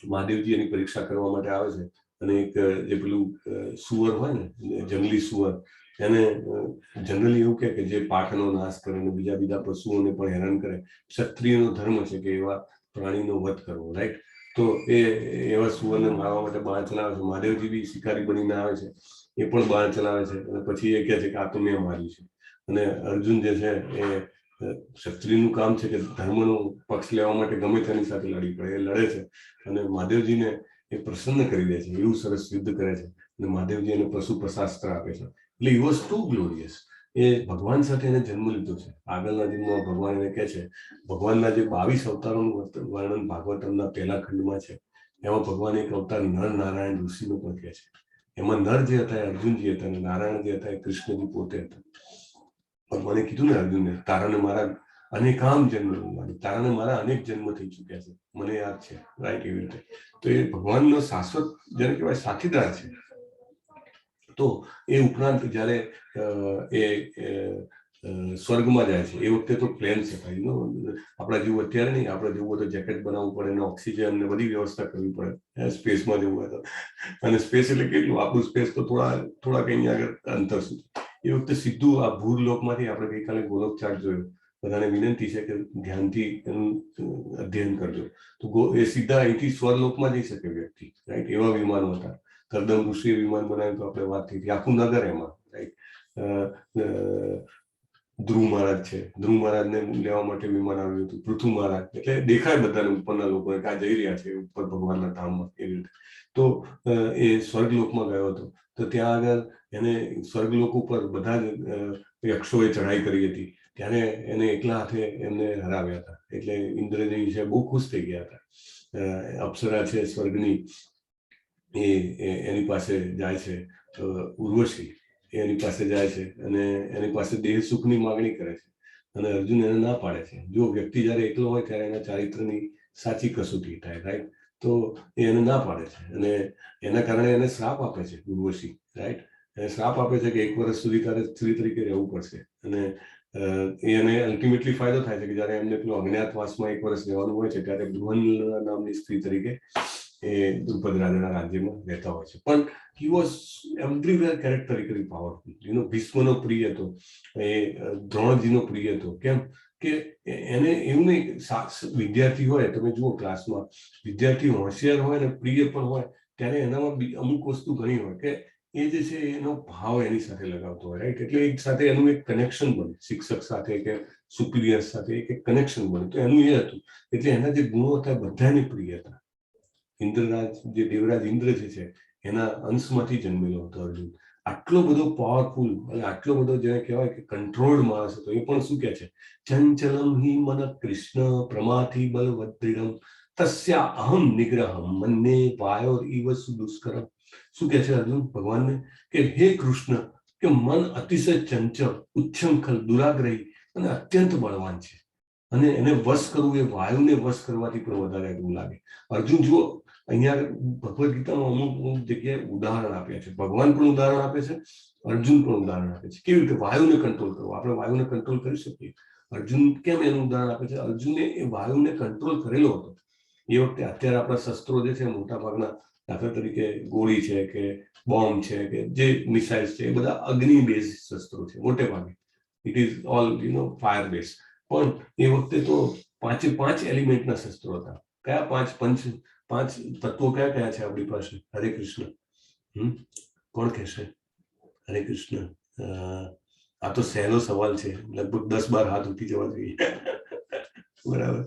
[SPEAKER 3] મહાદેવજી એની પરીક્ષા કરવા માટે આવે છે અને એક જે પેલું સુવર હોય ને, જંગલી સુવર, એને જનરલી એવું કે જે પાકનો નાશ કરે અને બીજા પશુઓને પણ હેરાન કરે, ક્ષત્રિયનો ધર્મ છે કે એવા પ્રાણીનો વધ કરવો, રાઈટ? તો એવા સુવરને મારવા માટે બાણ ચલાવે છે. મહાદેવજી બી શિકારી બનીને આવે છે, એ પણ બાણ ચલાવે છે અને પછી એ કહે છે કે આ તો મેં માર્યું છે. અને અર્જુન જે છે એ ક્ષત્રિયનું કામ છે કે ધર્મનો પક્ષ લેવા માટે ગમે તેની સાથે લડી પડે, એ લડે છે અને મહાદેવજીને એ પ્રસન્ન કરી દે છે. એવું સરસ યુદ્ધ કરે છે અને મહાદેવજી એને પશુપશાસ્ત્ર આપે છે. એટલે હી વોઝ ટુ ગ્લોરિયસ. એ ભગવાન સાથે એને જન્મ લીધો છે. આગળના જન્મમાં ભગવાન એને કહે છે, ભગવાનના જે 22 અવતારોનું વર્ણન ભાગવતમના પહેલા ખંડમાં છે, એમાં ભગવાન એક અવતાર નર નારાયણ ઋષિનો પણ કહે છે. એમાં નર જે હતા એ અર્જુનજી હતા અને નારાયણ જે હતા એ કૃષ્ણજી પોતે હતા. ભગવાને કીધું ને અર્જુનને, તારાને મારા અનેકામ જન્મ, તારાને મારા અનેક જન્મ થઈ ચુક્યા છે, મને યાદ છે, રાઈટ? એવી રીતે તો એ ભગવાનનો શાશ્વત જેને કહેવાય સાથીદાર છે. તો એ ઉપરાંત જયારે એ સ્વર્ગમાં જાય છે એ વખતે તો પ્લેન છે ભાઈ, આપણા જેવું અત્યારે નહીં. આપણે જવું હોય તો જેકેટ બનાવવું પડે અને ઓક્સિજન ને બધી વ્યવસ્થા કરવી પડે સ્પેસમાં જવું હોય તો. અને સ્પેસ એટલે કેટલું? આપણું સ્પેસ તો થોડા કઈ આગળ અંતર સુધી. એ વખતે સીધું આ ભૂરલોકમાંથી આપણે ગઈકાલે ગોલોક ચાર્ટ જોયો, બધાને વિનંતી છે કે ધ્યાનથી એનું અધ્યયન કરજો. તો એ સીધા અહીંથી સ્વરલોકમાં જઈ શકે વ્યક્તિ, રાઈટ? એવા વિમાનો હતા. કરદમ ઋષિએ વિમાન બનાવ્યું તો આપણે વાત થઈ હતી, આખું નગર એમાં, રાઈટ? ધ્રુવ મહારાજ છે, ધ્રુવ મહારાજને લેવા માટે વિમાન આવ્યું હતું. પૃથુ મહારાજ, એટલે દેખાય બધાને ઉપરના લોકોને કે આ જઈ રહ્યા છે ઉપર ભગવાનના ધામમાં, એવી રીતે. તો એ સ્વર્ગલોકમાં ગયો હતો. તો ત્યાં આગળ એને સ્વર્ગલોક ઉપર બધા જ યક્ષોએ ચઢાઈ કરી હતી. ત્યારે એને એકલા હાથે એમને હરાવ્યા હતા. એટલે ઇન્દ્રદેવી છે બહુ ખુશ થઈ ગયા હતા. અપ્સરા છે સ્વર્ગની, એની પાસે જાય છે ઉર્વશી, એની પાસે જાય છે અને એની પાસે દેહ સુખની માગણી કરે છે અને અર્જુન એને ના પાડે છે. જો વ્યક્તિ જ્યારે એકલો હોય ત્યારે એના ચારિત્રની સાચી કસોટી થાય, રાઈટ? તો એ એને ના પાડે છે અને એના કારણે એને શ્રાપ આપે છે ઉર્વશી, રાઈટ? એને શ્રાપ આપે છે કે 1 વર્ષ સુધી તારે સ્ત્રી તરીકે રહેવું પડશે અને એને અલ્ટિમેટલી ફાયદો થાય છે કે જ્યારે એમને પેલું અજ્ઞાતવાસમાં 1 વર્ષ રહેવાનું હોય છે ત્યારે બૃહન નામની સ્ત્રી તરીકે એ દ્રુપદ રાજાના રાજ્યમાં રહેતા હોય છે. પણ he was everywhere characterically powerful. ભીષ્મનો પ્રિય હતો, એ દ્રોણજીનો પ્રિય હતો. કેમ કે એને એવું નહીં, વિદ્યાર્થી હોય, તમે જુઓ ક્લાસમાં વિદ્યાર્થી હોશિયાર હોય ને પ્રિય પણ હોય ત્યારે એનામાં અમુક વસ્તુ ઘણી હોય કે એ જે છે એનો ભાવ એની સાથે લગાવતો હોય, રાઈટ? એટલે એક સાથે એનું એક કનેક્શન બને, શિક્ષક સાથે કે સુપિરિયર સાથે એક કનેક્શન બને. તો એનું એ હતું, એટલે એના જે ગુણો હતા બધાની પ્રિય હતા. ઇન્દ્રરાજ, જે દેવરાજ ઇન્દ્ર જે છે એના અંશમાંથી જન્મેલો હતો અર્જુન. આટલો બધો પાવરફુલ અને આટલો બધો જેને કહેવાય કે કંટ્રોલ્ડ માણસ હતો. એ પણ શું કહે છે? ચંચલમ હિ મન કૃષ્ણ પ્રમાથી બલવદ્દૃઢમ તસ્યા અહમ નિગ્રહમ મન્યે વાયોર ઇવ સુદુષ્કરમ. શું કહે છે અર્જુન ભગવાનને? કે હે કૃષ્ણ, કે મન અતિશય ચંચળ, ઉચ્છૃંખલ, દુરાગ્રહી અને અત્યંત બળવાન છે અને એને વશ કરવું એ વાયુને વશ કરવાથી પણ વધારે અઘરું લાગે. અર્જુન જુઓ, અહીંયા ભગવદ્ ગીતામાં અમુક જગ્યાએ ઉદાહરણ આપ્યા છે. ભગવાન પણ ઉદાહરણ આપે છે, અર્જુન પણ ઉદાહરણ આપે છે. કેવી રીતે વાયુને કંટ્રોલ કરવો? આપણે વાયુને કંટ્રોલ કરી શકીએ. અર્જુન કેમ એનું ઉદાહરણ આપે છે? અર્જુને એ વાયુને કંટ્રોલ કરેલો હતો એ વખતે. અત્યારે આપણા શસ્ત્રો જે છે મોટા ભાગના, દાખલા તરીકે ગોળી છે કે બોમ્બ છે કે જે મિસાઇલ્સ છે, એ બધા અગ્નિ બેઝ શસ્ત્રો છે મોટે ભાગે. It is all fire base. પણ એ વખતે તો 5 એલિમેન્ટના શસ્ત્રો હતા. કયા 5 તત્વો કયા કયા છે આપણી પાસે? હરે કૃષ્ણ. કોણ કહેશે? હરે કૃષ્ણ. આ તો સહેલો સવાલ છે, લગભગ 10-12 હાથ ઉઠી જવા જોઈએ. બરાબર.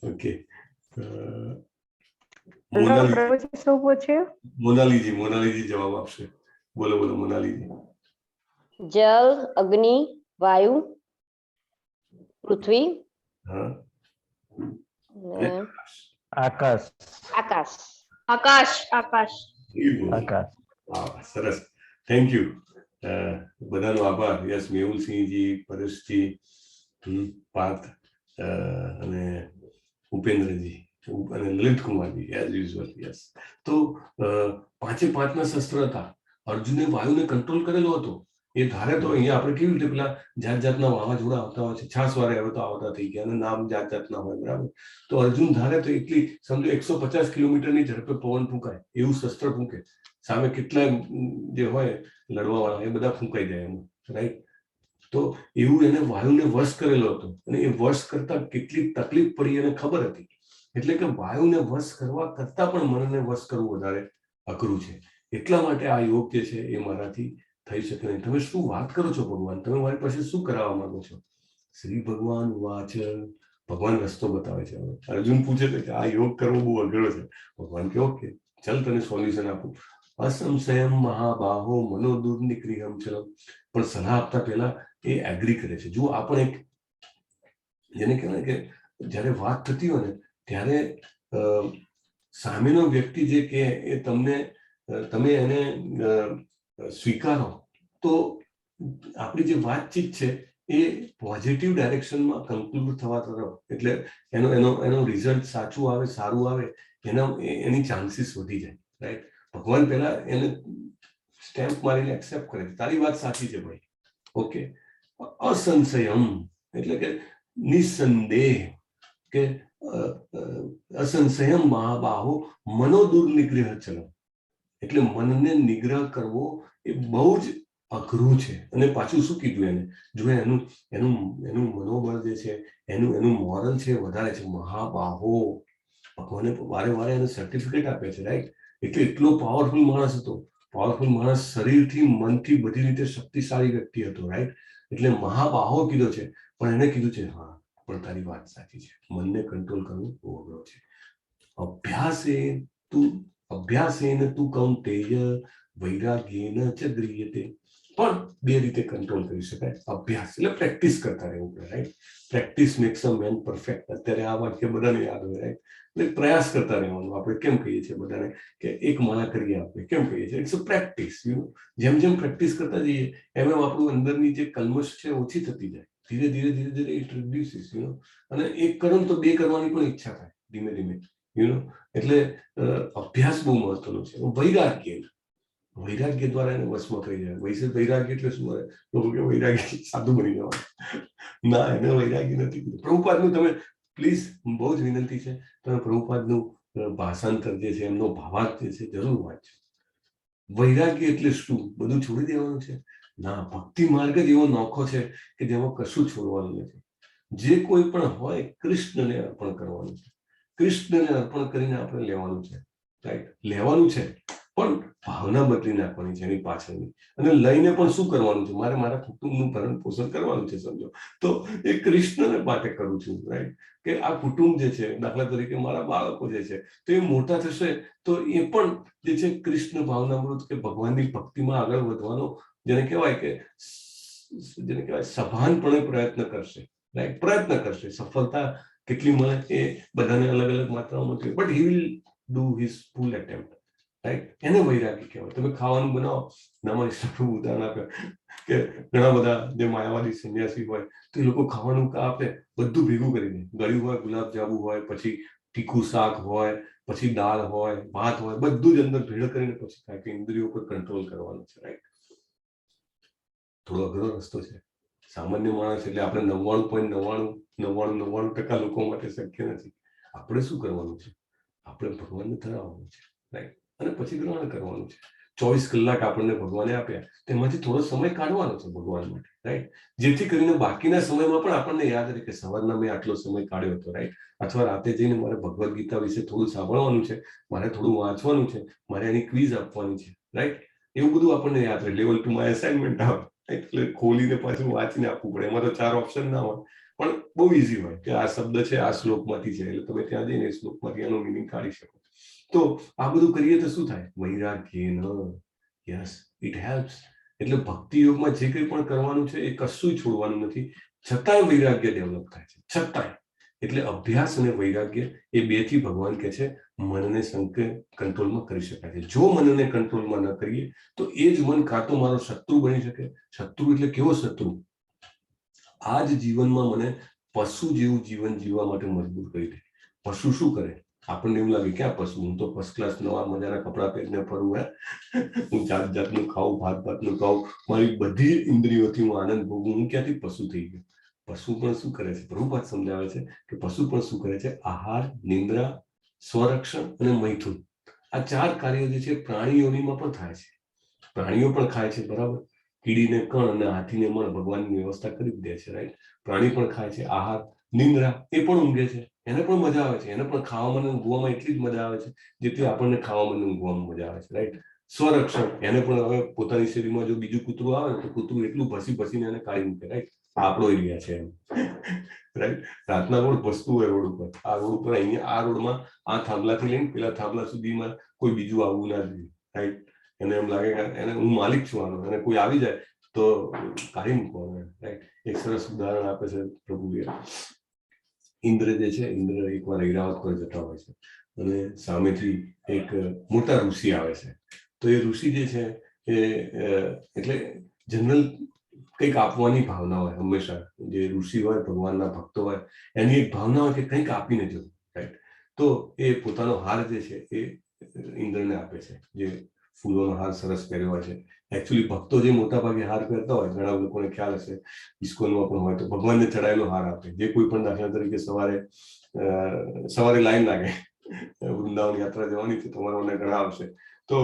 [SPEAKER 3] ઓકે. મોનાલીજી જવાબ આપશે. બોલો મોનાલીજી.
[SPEAKER 5] જલ, અગ્નિ, વાયુ, પૃથ્વી,
[SPEAKER 9] આકાશ.
[SPEAKER 5] આકાશ.
[SPEAKER 1] આકાશ આકાશ
[SPEAKER 9] આકાશ.
[SPEAKER 3] સરસ, થેન્ક યુ. બધાનો આભાર. યસ, મેહુલસિંહજી, પરેશજી, પાર્થ અને ઉપેન્દ્રજી અને Lalit Kumar ji, as usual. Yes. તો 5 શસ્ત્ર હતા. અર્જુને વાયુને કંટ્રોલ કરેલો હતો. એ ધારે તો અહીંયા આપણે કેવી રીતે પેલા જાત જાતના વાવાઝોડા આવતા હોય છે, છાસવારે હવે તો આવતા થઈ ગયા અને નામ જાત જાતના હોય, બરાબર? તો અર્જુન ધારે તો એટલી, સમજો 150 કિલોમીટરની ઝડપે પવન ફૂંકાય એવું શસ્ત્ર ફૂંકે. સામે કેટલા જે હોય લડવા વાળા એ બધા ફૂંકાઈ જાય એમ, રાઈટ? તો એવું એને વાયુને વશ કરેલો હતો અને એ વશ કરતા કેટલી તકલીફ પડી એને ખબર હતી. એટલે કે વાયુને વશ કરવા કરતા પણ મનને વશ કરવું વધારે અઘરું છે. એટલા માટે આ યોગ જે છે એ મારાથી થઈ શકે નહીં. તમે શું વાત કરો છો ભગવાન? તમે મારી પાસે શું કરાવવા માંગો છો? શ્રી ભગવાન વાચ. ભગવાન રસ્તો બતાવે છે. અર્જુન પૂછે છે કે આ યોગ કરવો બહુ અઘરો છે. ભગવાન કે ઓકે, ચાલ તને સોલ્યુશન આપું. અસંશયમ મહાબાહો મનો દુર્નિક્રિયમ ચલમ. પણ સલાહ આપતા પહેલા એ એગ્રી કરે છે. જો આપણે એક જેને કહેવાય કે જ્યારે વાત થતી હોય ને ત્યારે સામેનો વ્યક્તિ જે કે એ તમે એને સ્વીકારો તો આપણી જે વાતચીત છે એ પોઝિટિવ ડાયરેક્શનમાં કન્ક્લુડ થવા તરફ, એટલે એનો રિઝલ્ટ સાચું આવે, સારું આવે, એની ચાન્સીસ વધી જાય, રાઈટ? ભગવાન પહેલા એને સ્ટેમ્પ મારીને એક્સેપ્ટ કરે છે, તારી વાત સાચી છે ભાઈ, ઓકે. અસંશયમ એટલે કે નિસંદેહ, કે અસંશયમ મહાબાહો મનો દુર્નિગ્રહ ચલમ. એટલે મનને નિગ્રહ કરવો એ બહુ જ અઘરું છે. અને પાછું શું કીધું એને? જો એનું મનોબળ જે છે, એનું મોરલ છે વધારે છે. મહાબાહો, ભગવાને વારે વારે એને સર્ટિફિકેટ આપે છે, રાઈટ? એટલે એટલો પાવરફુલ માણસ હતો. પાવરફુલ માણસ શરીરથી, મનથી, બધી રીતે શક્તિશાળી વ્યક્તિ હતો, રાઈટ? એટલે મહાબાહો કીધો છે, પણ એને કીધું છે હા પણ તારી વાત સાચી છે, મનને કંટ્રોલ કરવું બહુ અઘરો છે. અભ્યાસેન તું કૌંતેય વૈરાગ્યેન ચ ગૃહ્યતે. પણ 2 રીતે કંટ્રોલ કરી શકાય. અભ્યાસ એટલે પ્રેક્ટિસ કરતા રહેવું પડે, રાઈટ? પ્રેક્ટિસ મેક્સ અ મેન પરફેક્ટ. અત્યારે આ વાક્ય બધાને યાદ હોય, રાઈટ? એટલે પ્રયાસ કરતા રહેવાનું. આપણે કેમ કહીએ છીએ બધાને કે એક માળા કરીએ, આપણે કેમ કહીએ છીએ? It's a practice. જેમ જેમ પ્રેક્ટિસ કરતા જઈએ એમ એમ આપણું અંદરની જે કલ્મશ છે ઓછી થતી જાય. ધીરે ધીરે ધીરે ધીરે ઇટ રિડ્યુસીસ. અને એક કરો તો બે કરવાની પણ ઈચ્છા થાય ધીમે ધીમે. એટલે અભ્યાસ બહુ મહત્વનો છે. વૈરાગ્ય દ્વારા એને વશમાં થઈ જાય. વૈરાગ્ય એટલે શું? લોકો કે વૈરાગ્ય સાધુ બની જવાનું. ના, એને વૈરાગ્ય નથી. પ્રભુપાદનું તમે પ્લીઝ, બહુ જ વિનંતી છે, તમે પ્રભુપાદનું ભાષાંતર જે છે, એમનો ભાવાર્થ જે છે જરૂર વાંચજો. વૈરાગ્ય એટલે શું? બધું છોડી દેવાનું છે? ના, ભક્તિ માર્ગ જ એવો નોખો છે કે જેમાં કશું છોડવાનું નથી. જે કોઈ પણ હોય કૃષ્ણને અર્પણ કરવાનું છે. કૃષ્ણને અર્પણ કરીને આપણે લેવાનું છે. રાઈટ? લેવાનું છે પણ ભાવના બદલી નાખવાની છે એની પાછળની. અને લઈને પણ શું કરવાનું છે? મારે મારા કુટુંબનું ભરણ પોષણ કરવાનું છે. સમજો તો એ કૃષ્ણને માટે કરું છું. રાઈટ? કે આ કુટુંબ જે છે, દાખલા તરીકે મારા બાળકો જે છે, તો એ મોટા થશે તો એ પણ જે છે કૃષ્ણ ભાવનામૃત કે ભગવાનની ભક્તિમાં આગળ વધવાનો જેને કહેવાય સભાનપણે પ્રયત્ન કરશે. રાઈટ? પ્રયત્ન કરશે. સફળતા કેટલી મળે એ બધાને અલગ અલગ માત્રામાં મળશે, but he will do his full attempt. Right? એને વૈરાગી કહેવાય. તમે ખાવાનું બનાવો, નામાં ઉદાહરણ આપે કે ઘણા બધા જે માયાવાદી સંન્યાસી હોય તો એ લોકો ખાવાનું આપે, બધું ભેગું કરી દે. ગળ્યું હોય, ગુલાબ જાંબુ હોય, પછી તીખું શાક હોય, પછી દાળ હોય, ભાત હોય, બધું જ અંદર ભેળ કરીને પછી ખાય કે ઇન્દ્રિયો પર કંટ્રોલ કરવાનું છે. રાઈટ? થોડો અઘરો રસ્તો છે. સામાન્ય માણસ એટલે આપણે 99.99% લોકો માટે શક્ય નથી. આપણે શું કરવાનું છે? આપણે ભગવાનને ધરાવવાનું છે. રાઈટ? અને પછી ગ્રહણ કરવાનું છે. 24 કલાક આપણને ભગવાને આપ્યા, તેમાંથી થોડો સમય કાઢવાનો છે ભગવાન માટે. રાઈટ? જેથી કરીને બાકીના સમયમાં પણ આપણને યાદ રહે કે સવારના મેં આટલો સમય કાઢ્યો હતો. રાઈટ? અથવા રાતે જઈને મારે ભગવદ્ ગીતા વિશે થોડું સાંભળવાનું છે, મારે થોડું વાંચવાનું છે, મારે એની ક્વિઝ આપવાની છે. રાઈટ? એવું બધું આપણને યાદ રહે. લેવલ 2 માં એસાઇનમેન્ટ આવે એટલે ખોલીને પાછું વાંચીને આપવું પડે. એમાં તો 4 ઓપ્શન ના હોય, પણ બહુ ઈઝી હોય કે આ શબ્દ છે આ શ્લોકમાંથી છે, એટલે તમે ત્યાં જઈને શ્લોકમાંથી એનો મિનિંગ કાઢી શકો. તો આ બધું કરીએ તો શું થાય? વૈરાગ્ય. Yes, it helps. એટલે ભક્તિ યોગમાં જે કંઈ પણ કરવાનું છે એ કશું છોડવાનું નથી, છતાંય વૈરાગ્ય ડેવલપ થાય છે. છતાંય. એટલે અભ્યાસ અને વૈરાગ્ય એ બેથી ભગવાન કહે છે મનને કંટ્રોલમાં કરી શકાય છે. જો મનને કંટ્રોલમાં ન કરીએ તો એ જ મન કાં તો મારો શત્રુ બની શકે. શત્રુ એટલે કેવો શત્રુ? આ જ જીવનમાં મને પશુ જેવું જીવન જીવવા માટે મજબૂર કરી દે. પશુ શું કરે? આપણને એવું લાગે ક્યાં પશુ? હું તો ફર્સ્ટ ક્લાસ નવા મજાના કપડા પહેરીને ફરું, હું જાત જાતનું ખાઉં, ભાતનું ખાઉં, મારી બધી ઇન્દ્રિયોથી હું આનંદ ભોગું. હું ક્યાંથી પશુ થઈ ગયો? પશુ પણ શું કરે છે? પ્રભુપાદ સમજાવે છે કે પશુ પણ શું કરે છે? આહાર, નિંદ્રા, સ્વરક્ષણ અને મૈથુન. આ 4 કાર્યો જે છે પ્રાણીઓમાં પણ થાય છે. પ્રાણીઓ પણ ખાય છે, બરાબર? કીડીને કણ અને હાથીને મણ ભગવાનની વ્યવસ્થા કરી જ દે છે. રાઈટ? પ્રાણી પણ ખાય છે. આહાર, નિંદ્રા, એ પણ ઊંઘે છે, એને પણ મજા આવે છે. એને પણ ખાવામાં અને ઊંઘવામાં એટલી જ મજા આવે છે જેટલી આપણને ખાવામાં અને ઊંઘવામાં મજા આવે છે. રાઈટ? સ્વરક્ષણ, એને પણ હવે પોતાની શરીરમાં જો બીજું કૂતરું આવે તો કૂતરું એટલું ભસીને એને કાઢી મૂકે. રાઈટ? આપણો એરિયા છે એમ. રાઈટ? રાતના રોડ ભસતું હોય રોડ ઉપર, આ રોડ ઉપર, અહીંયા આ રોડમાં આ થાંભલાથી લઈને પેલા થાંભલા સુધીમાં કોઈ બીજું આવવું ના જોઈએ. રાઈટ? એને એમ લાગે કે એને હું માલિક છું આનો, અને કોઈ આવી જાય તો કાઢી મૂકવાનું. રાઈટ? એક સરસ ઉદાહરણ આપે છે પ્રભુએ. ઇન્દ્ર જે છે, ઇન્દ્ર એકવાર ઐરાવત પર જતા હોય છે અને સામેથી એક મોટા ઋષિ આવે છે. તો એ ઋષિ જે છે એટલે જનરલ કંઈક આપવાની ભાવના હોય હંમેશા. જે ઋષિ હોય, ભગવાનના ભક્તો હોય, એની એક ભાવના હોય કે કંઈક આપીને જવું. રાઈટ? તો એ પોતાનો હાર જે છે એ ઇન્દ્રને આપે છે, જે ફૂલોનો હાર સરસ પહેર્યો હોય છે. એકચ્યુઅલી ભક્તો જે મોટા ભાગે હાર પહેરતા હોય, ઘણા લોકોને ખ્યાલ હશે, ઇસ્કોનમાં પણ હોય તો ભગવાનને ચડાયેલો હાર આપે. જે કોઈ પણ દાખલા તરીકે સવારે લાઈન લાગે, વૃંદાવન યાત્રા જવાની છે, તમારા મને ઘણા આવશે, તો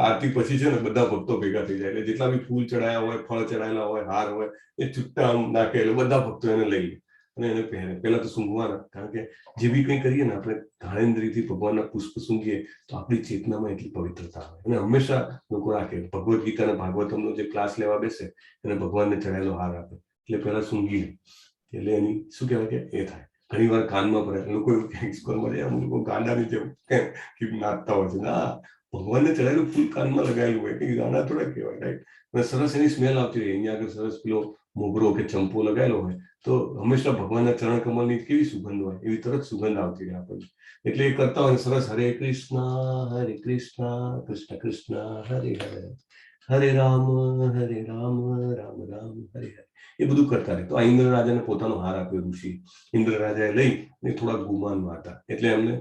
[SPEAKER 3] આરતી પછી છે ને બધા ભક્તો ભેગા થઈ જાય, એટલે જેટલા બી ફૂલ ચડાયા હોય, ફળ ચડાયેલા હોય, હાર હોય, એ છૂટા નાખે, એટલે બધા ભક્તો એને લઈ લે અને એને પહેરે. પહેલા તો સૂંઘવાના, કારણ કે જે બી કંઈ કરીએ ને આપણે ઘાણેન્દ્રિયથી ભગવાનના પુષ્પ સૂંઘીએ તો આપણી ચેતનામાં એટલી પવિત્રતા હોય. અને હંમેશા લોકો રાખે. ભગવદ્ ગીતા અને ભાગવતમનો જે ક્લાસ લેવા બેસે એને ભગવાનને ચડાયેલો હાર આપે, એટલે પહેલા સૂંઘી લે, એટલે એની શું કહેવાય કે એ થાય. ઘણી વાર કાનમાં પડે, લોકો એવું કે અમુક લોકો ગાંડાની જેમ નાચતા હોય છે. ના, ભગવાનને ચડાયેલું ફૂલ કાનમાં લગાવેલું હોય, કંઈ ગાંડા થોડા કહેવાય. રાઈટ? અને સરસ એની સ્મેલ આવતી રહી. અહીંયા આગળ સરસ પેલો મોગરો કે ચંપો લગાવેલો હોય તો હંમેશા ભગવાનના ચરણ કમળની કેવી સુગંધ હોય, એવી તરત સુગંધ આવતી રહે આપણને. એટલે એ કરતા હોય સરસ, હરે કૃષ્ણ કૃષ્ણ કૃષ્ણ હરે હરે, હરે રામ રામ રામ હરે હરે, એ બધું કરતા રહે. તો આ ઇન્દ્ર રાજાને પોતાનો હાર આપ્યો ઋષિ. ઇન્દ્ર રાજાએ લઈ થોડા ગુમાનમાં હતા એટલે એમને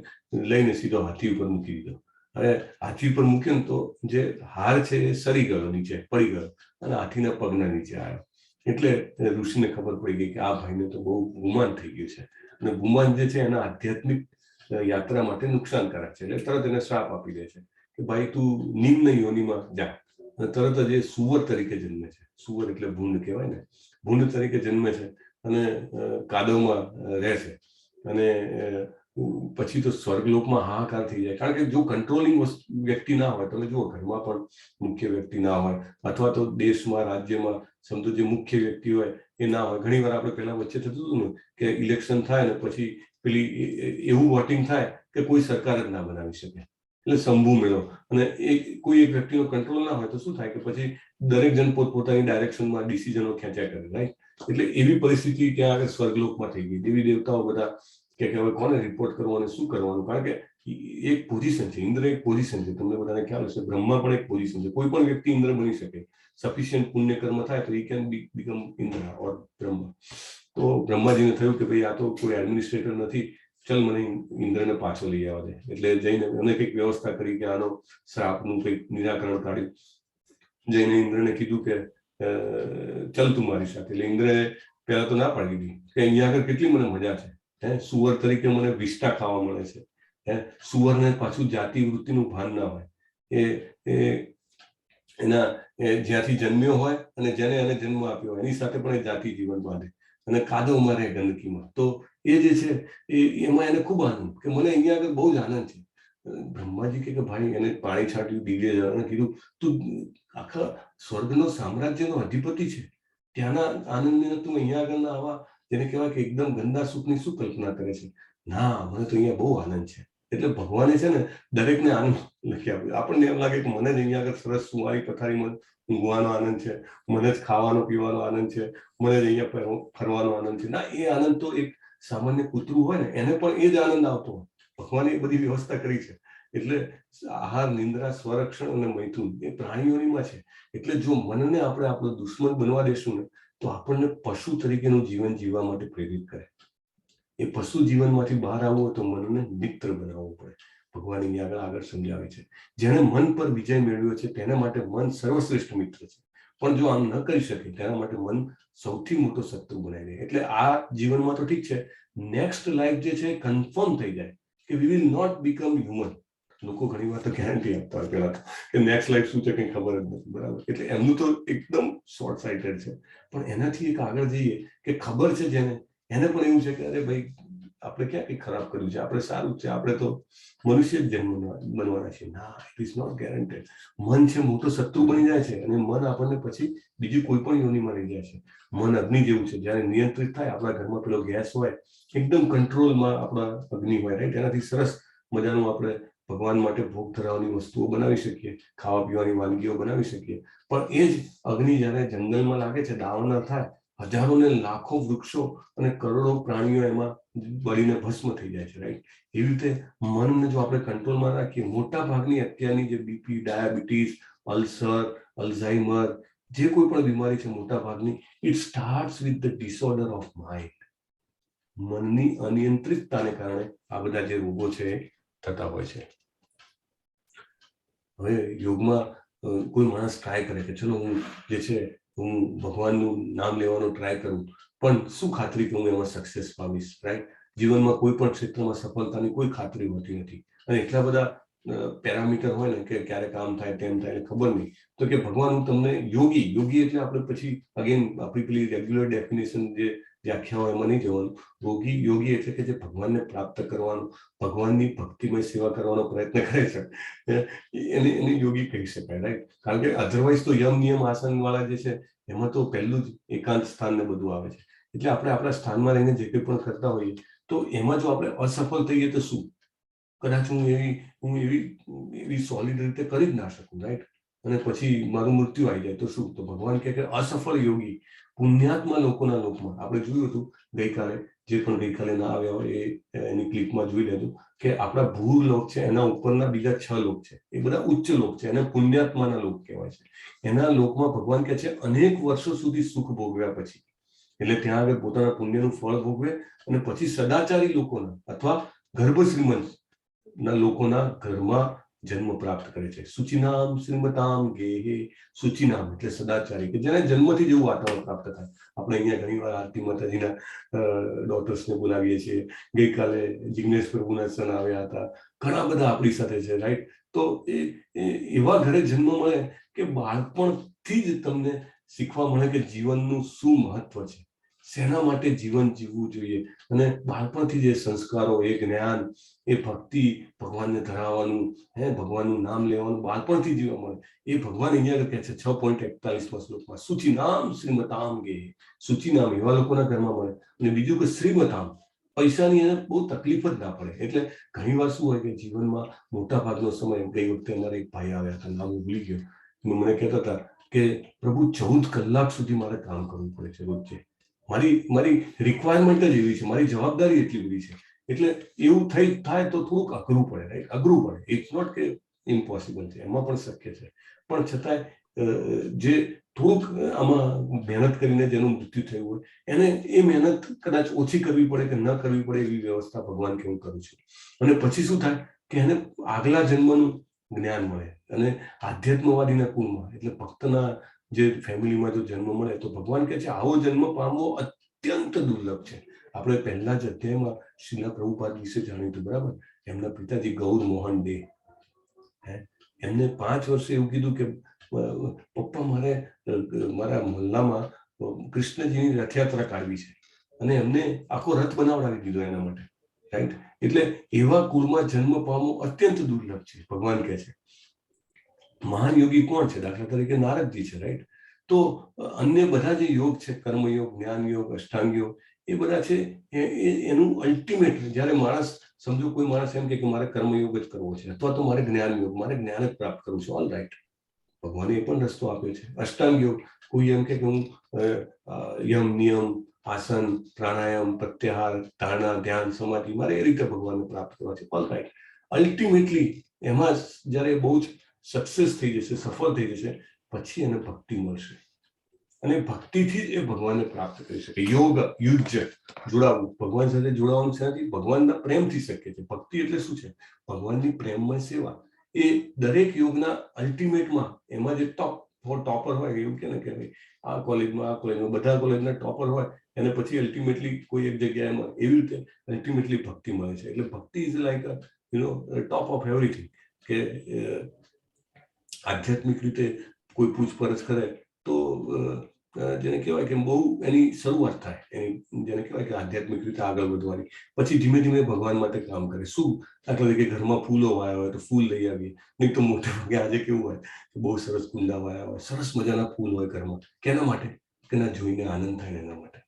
[SPEAKER 3] લઈને સીધો હાથી ઉપર મૂકી દીધો. હવે હાથી ઉપર મૂક્યો ને તો જે હાર છે એ સરી ગયો, નીચે પડી ગયો અને હાથીના પગના નીચે આવ્યો. એટલે ઋષિને ખબર પડી ગઈ કે આ ભાઈને તો બહુ ગુમાન થઈ ગયું છે, અને ગુમાન જે છે એના આધ્યાત્મિક યાત્રા માટે નુકસાનકારક છે. એટલે તરત એને શ્રાપ આપી દે છે કે ભાઈ તું નિમ્ન યોનિમાં જા. અને તરત જ એ સુવર તરીકે જન્મે છે. સુવર એટલે ભૂંડ કહેવાય ને, ભૂંડ તરીકે જન્મે છે અને કાદવમાં રહે છે. અને પછી તો સ્વર્ગલોકમાં હાહાકાર થઈ જાય. કારણ કે જો કંટ્રોલિંગ વ્યક્તિ ના હોય, તમે જુઓ ઘરમાં પણ મુખ્ય વ્યક્તિ ના હોય, અથવા તો દેશમાં રાજ્યમાં સમજો જે મુખ્ય વ્યક્તિ હોય એ ના હોય. ઘણી વાર આપણે પહેલા વચ્ચે થતું હતું ને કે ઇલેક્શન થાય ને પછી પેલી એવું વોટિંગ થાય કે કોઈ સરકાર જ ના બનાવી શકે, એટલે શંભુ મેળો, અને એ કોઈ એક વ્યક્તિનો કંટ્રોલ ના હોય તો શું થાય કે પછી દરેક જણ પોતપોતાની ડાયરેક્શનમાં ડિસિઝનો ખેંચ્યા કરે, રાઈટ. એટલે એવી પરિસ્થિતિ ત્યાં આગળ સ્વર્ગલોકમાં થઈ ગઈ. દેવી દેવતાઓ બધા કે હવે કોને રિપોર્ટ કરવો અને શું કરવાનું. કારણ કે એક પોઝિશન છે, ઇન્દ્ર એક પોઝિશન છે, તમને બધાને ખ્યાલ હશે. બ્રહ્મા પણ એક પોઝિશન છે. કોઈ પણ વ્યક્તિ ઇન્દ્ર બની શકે. સફિશિયન્ટ પુણ્ય કર્મ થાય તો ઈ કેન બીકમ ઇન્દ્ર ઓર બ્રહ્મા. તો બ્રહ્માજીને થયું કે ભાઈ આ તો કોઈ એડમિનિસ્ટ્રેટર નથી, ચલ મને ઇન્દ્રને પાછો લઈ આવવા દે. એટલે જઈને એને કંઈક વ્યવસ્થા કરી કે આનો શ્રાપનું કંઈક નિરાકરણ કાઢ્યું. જઈને ઇન્દ્રને કીધું કે ચલ તું મારી સાથે. એટલે ઇન્દ્રએ પહેલા તો ના પાડી દીધી કે અહીંયા આગળ કેટલી મને મજા છે, સુવર તરીકે મને વિષ્ટા ખાવા મળે છે. સુવરને પાછું જાતિ વૃત્તિનું ભાન ના હોય. એના જ્યાંથી જન્મ્યો હોય અને જેને એને જન્મ આપ્યો હોય એની સાથે પણ એ જાતિ જીવન બાંધે, અને કાદવમાં રહે ગંદકીમાં. તો એ જે છે એમાં એને ખૂબ આનંદ કે મને અહીંયા આગળ બહુ જ આનંદ છે. બ્રહ્માજી કે ભાઈ એને પાણી છાંટ્યું, દિવ્ય જળ, અને કીધું તું આખા સ્વર્ગનો સામ્રાજ્યનો અધિપતિ છે, ત્યાંના આનંદને તું અહીંયા આગળના આવા જેને કહેવાય કે એકદમ ગંદા સુખની શું કલ્પના કરે છે. ના, મને તો અહીંયા બહુ આનંદ છે. એટલે ભગવાને છે ને દરેકને આનંદ લખી આપ્યો. આપણને એમ લાગે કે મને જ અહીંયા આગળ સરસ સુવાળી પથારીમાં ઊંઘવાનો આનંદ છે, મને જ ખાવાનો પીવાનો આનંદ છે, મને જ અહીંયા ફરવાનો આનંદ છે. ના, એ આનંદ તો એક સામાન્ય કૂતરું હોય ને એને પણ એ જ આનંદ આવતો હોય. ભગવાને એ બધી વ્યવસ્થા કરી છે. એટલે આહાર, નિંદ્રા, સ્વરક્ષણ અને મૈથુન એ પ્રાણીઓનીમાં છે. એટલે જો મનને આપણે આપણો દુશ્મન બનવા દેશું ને તો આપણને પશુ તરીકેનું જીવન જીવવા માટે પ્રેરિત કરે. એ પશુ જીવનમાંથી બહાર આવવું હોય તો મનને મિત્ર બનાવવું પડે. ભગવાન અહીંયા આગળ સમજાવે છે જેણે મન પર વિજય મેળવ્યો છે તેના માટે મન સર્વશ્રેષ્ઠ મિત્ર છે, પણ જો આમ ન કરી શકે તેના માટે મન સૌથી મોટો શત્રુ બનાવી દે. એટલે આ જીવનમાં તો ઠીક છે, નેક્સ્ટ લાઈફ જે છે કન્ફર્મ થઈ જાય કે we will not become human. લોકો ઘણી વાર તો ગેરંટી આપતા હોય પેલા કે નેક્સ્ટ લાઈફ શું છે કંઈ ખબર જ નથી, બરાબર. એટલે એમનું તો એકદમ શોર્ટ સાઇટેડ છે. પણ એનાથી એક આગળ જઈએ કે ખબર છે જેને, એને પણ એવું છે કે અરે ભાઈ આપણે ક્યાં કંઈ ખરાબ કર્યું છે, આપણે સારું છે, આપણે તો મનુષ્ય જ જન્મ બનવાના છે. ના, ઇટ ઇઝ નોટ ગેરંટેડ. મન છે મોટો શત્રુ બની જાય છે, અને મન આપણને પછી બીજી કોઈ પણ યોનિમાં લઈ જાય છે. મન અગ્નિ જેવું છે, જ્યારે નિયંત્રિત થાય, આપણા ઘરમાં પેલો ગેસ હોય એકદમ કંટ્રોલમાં આપણા અગ્નિ હોય, રાઈટ. એનાથી સરસ મજાનું આપણે ભગવાન માટે ભોગ ધરાવવાની વસ્તુઓ બનાવી શકીએ, ખાવા પીવાની વાનગીઓ બનાવી શકીએ. પણ એ જ અગ્નિ જ્યારે જંગલમાં લાગે છે, દાવાનળ થાય, હજારો ને લાખો વૃક્ષો અને કરોડો પ્રાણીઓ એમાં બળીને ભસ્મ થઈ જાય છે, રાઈટ. એવી રીતે મનને જો આપણે કંટ્રોલમાં રાખીએ, મોટા ભાગની અત્યારની જે બીપી, ડાયાબિટીસ, અલ્સર, અલ્ઝાઇમર, જે કોઈ પણ બીમારી છે મોટા ભાગની, it starts with the disorder of mind. મનની અનિયંત્રિતતાને કારણે આ બધા જે રોગો છે એ થતા હોય છે. હવે યોગમાં કોઈ માણસ ટ્રાય કરે કે ચલો હું જે છે હું ભગવાનનું નામ લેવાનો ટ્રાય કરું, પણ શું ખાતરી કે હું એમાં સક્સેસ પામીશ, રાઈટ. જીવનમાં કોઈ પણ ક્ષેત્રમાં સફળતાની કોઈ ખાતરી હોતી નથી, અને એટલા બધા પેરામીટર હોય ને કે ક્યારે કામ થાય તેમ થાય ખબર નહીં. તો કે ભગવાન હું તમને યોગી એટલે આપણે પછી અગેન આપણી પેલી રેગ્યુલર ડેફિનેશન જે વ્યાખ્યાઓ એમાં નહીં જવાનું. યોગી એટલે કે જે ભગવાનને પ્રાપ્ત કરવાનો, ભગવાનની ભક્તિમય સેવા કરવાનો પ્રયત્ન કરે છે એને યોગી કહી શકાય, રાઈટ. કારણ કે અધરવાઇઝ તો યમ નિયમ આસન વાળા જે છે એમાં તો પહેલું જ એકાંત સ્થાન ને બધું આવે છે. એટલે આપણે આપણા સ્થાનમાં રહીને જે કંઈ પણ કરતા હોઈએ તો એમાં જો આપણે અસફળ થઈએ તો શું, કદાચ હું એવી સોલિડ રીતે કરી જ ના શકું, રાઈટ. અને પછી મારું મૃત્યુ આવી જાય તો શું? તો ભગવાન કહે કે અસફળ યોગી પુણ્યાત્મા લોકોના લોકમાં. આપણે જોયું હતું ગઈકાલે, જે પણ ગઈકાલે ના આવ્યા હોય એ એની ક્લિપમાં જોઈ લેજો કે આપણા ભૂર લોક છે એના ઉપરના બીજા 6 લોક છે, એ બધા ઉચ્ચ લોક છે, એને પુણ્યાત્માના લોક કહેવાય છે. એના લોકમાં ભગવાન કહે છે અનેક વર્ષો સુધી સુખ ભોગવ્યા પછી, એટલે ત્યાં આગળ પોતાના પુણ્યનું ફળ ભોગવે અને પછી સદાચારી લોકોના અથવા ગર્ભ શ્રીમંત ના લોકોના ઘરમાં જન્મ પ્રાપ્ત કરે છે. સુચિનામ શ્રીમતામ ગેહે, સુચિનામ એટલે સદાચારી, કે જેને જન્મથી જેવું વાતાવરણ પ્રાપ્ત થાય. આપણે અહીંયા ઘણી વાર આરતી માતાજીના ડોટર્સને બોલાવીએ છીએ. ગઈકાલે જિગ્નેશ પ્રભુના સન આવ્યા હતા, ઘણા બધા આપણી સાથે છે, રાઈટ? તો એવા ઘરે જન્મ મળે કે બાળપણથી જ તમને શીખવા મળે કે જીવનનું શું મહત્વ છે, શેના માટે જીવન જીવવું જોઈએ, અને બાળપણથી જે સંસ્કારો, એ જ્ઞાન, એ ભક્તિ, ભગવાનને ધરાવવાનું, ભગવાનનું નામ લેવાનું બાળપણથી જીવવા મળે. એ ભગવાન અહીંયા કહે છે 6.41માં શ્લોકમાં, સુચિનામ શ્રીમતામ ગે. સુચિનામ એવા લોકોના ઘરમાં મળે. અને બીજું કે શ્રીમતામ, પૈસાની એને બહુ તકલીફ જ ના પડે. એટલે ઘણી વાર શું હોય કે જીવનમાં મોટા ભાગનો સમય, ગઈ વખતે અમારે એક ભાઈ આવ્યા હતા, નામ ભૂલી ગયો, મને કહેતા હતા કે પ્રભુ 14 કલાક સુધી મારે કામ કરવું પડે છે રોજે. મારી રિક્વાયરમેન્ટ જ એવી છે, મારી જવાબદારી એટલી બધી છે, એટલે એવું થાય તો થોડુંક અઘરું પડે, રાઈટ? અઘરું પડે. ઇટ્સ નોટ કે ઇમ્પોસિબલ છે, એમાં પણ શક્ય છે, પણ છતાંય જે થોડુંક આમાં મહેનત કરીને જેનું મૃત્યુ થયું હોય એને એ મહેનત કદાચ ઓછી કરવી પડે કે ન કરવી પડે એવી વ્યવસ્થા ભગવાન કે હું કરું છું. અને પછી શું થાય કે એને આગલા જન્મનું જ્ઞાન મળે. અને આધ્યાત્મવાદીના કુળમાં, એટલે ભક્તના જે ફેમિલીમાં જો જન્મ મળે તો ભગવાન કહે છે આવો જન્મ પામવો અત્યંત દુર્લભ છે. આપણે પહેલા જ અધ્યાયમાં શ્રીલા પ્રભુપાદ વિશે જાણ્યું હતું, બરાબર? એમના પિતાજી ગૌર મોહન ડે, એમને 5 વર્ષે એવું કીધું કે પપ્પા મારા મોહલ્લામાં કૃષ્ણજીની રથયાત્રા કાઢવી છે, અને એમને આખો રથ બનાવડાવી દીધો એના માટે, રાઈટ? એટલે એવા કુળમાં જન્મ પામવો અત્યંત દુર્લભ છે. ભગવાન કહે છે મહાન યોગી કોણ છે? દાખલા તરીકે નારદજી છે, રાઈટ? તો અન્ય બધા જે યોગ છે, કર્મયોગ, જ્ઞાન યોગ, અષ્ટાંગ યોગ, એ બધા છે એનું અલ્ટિમેટ, જ્યારે માણસ, સમજો કોઈ માણસ એમ કે મારે કર્મયોગ જ કરવો છે, અથવા તો મારે જ્ઞાન યોગ, મારે જ્ઞાન જ પ્રાપ્ત કરવું છે, ઓલ રાઈટ, ભગવાને એ પણ રસ્તો આપ્યો છે. અષ્ટાંગ યોગ, કોઈ એમ કે હું યમ, નિયમ, આસન, પ્રાણાયામ, પ્રત્યાહાર, ધારણા, ધ્યાન, સમાધિ, મારે એ રીતે ભગવાનને પ્રાપ્ત કરવા છે, ઓલ રાઈટ. અલ્ટિમેટલી એમાં જ્યારે બહુ જ સક્સેસ થઈ જશે, સફળ થઈ જશે, પછી એને ભક્તિ મળશે, અને ભક્તિથી જ એ ભગવાનને પ્રાપ્ત કરી શકે. યોગ, યુજ્જ, જોડાવું, ભગવાન સાથે જોડાવાનું છે, ભગવાનના પ્રેમથી શક્ય છે. ભક્તિ એટલે શું છે? ભગવાનની પ્રેમમય સેવા. એ દરેક યોગના અલ્ટિમેટમાં, એમાં જે ટોપર હોય, એવું કે ને કે ભાઈ આ કોલેજમાં બધા કોલેજના ટોપર હોય, અને પછી અલ્ટિમેટલી કોઈ એક જગ્યાએમાં, એવી રીતે અલ્ટિમેટલી ભક્તિ મળે છે. એટલે ભક્તિ is like top of everything. કે આધ્યાત્મિક રીતે કોઈ પૂછપરછ કરે તો જેને કહેવાય કે બહુ એની શરૂઆત થાય, એની જેને કહેવાય કે આધ્યાત્મિક રીતે આગળ વધવાની, પછી ધીમે ધીમે ભગવાન માટે કામ કરે. શું? દાખલા તરીકે ઘરમાં ફૂલો વાયા હોય તો ફૂલ લઈ આવીએ, નહીં તો મોટે ભાગે આજે કેવું હોય કે બહુ સરસ કુંડા વાયા હોય, સરસ મજાના ફૂલ હોય ઘરમાં. કેના માટે? કે ના જોઈને આનંદ થાય એના માટે.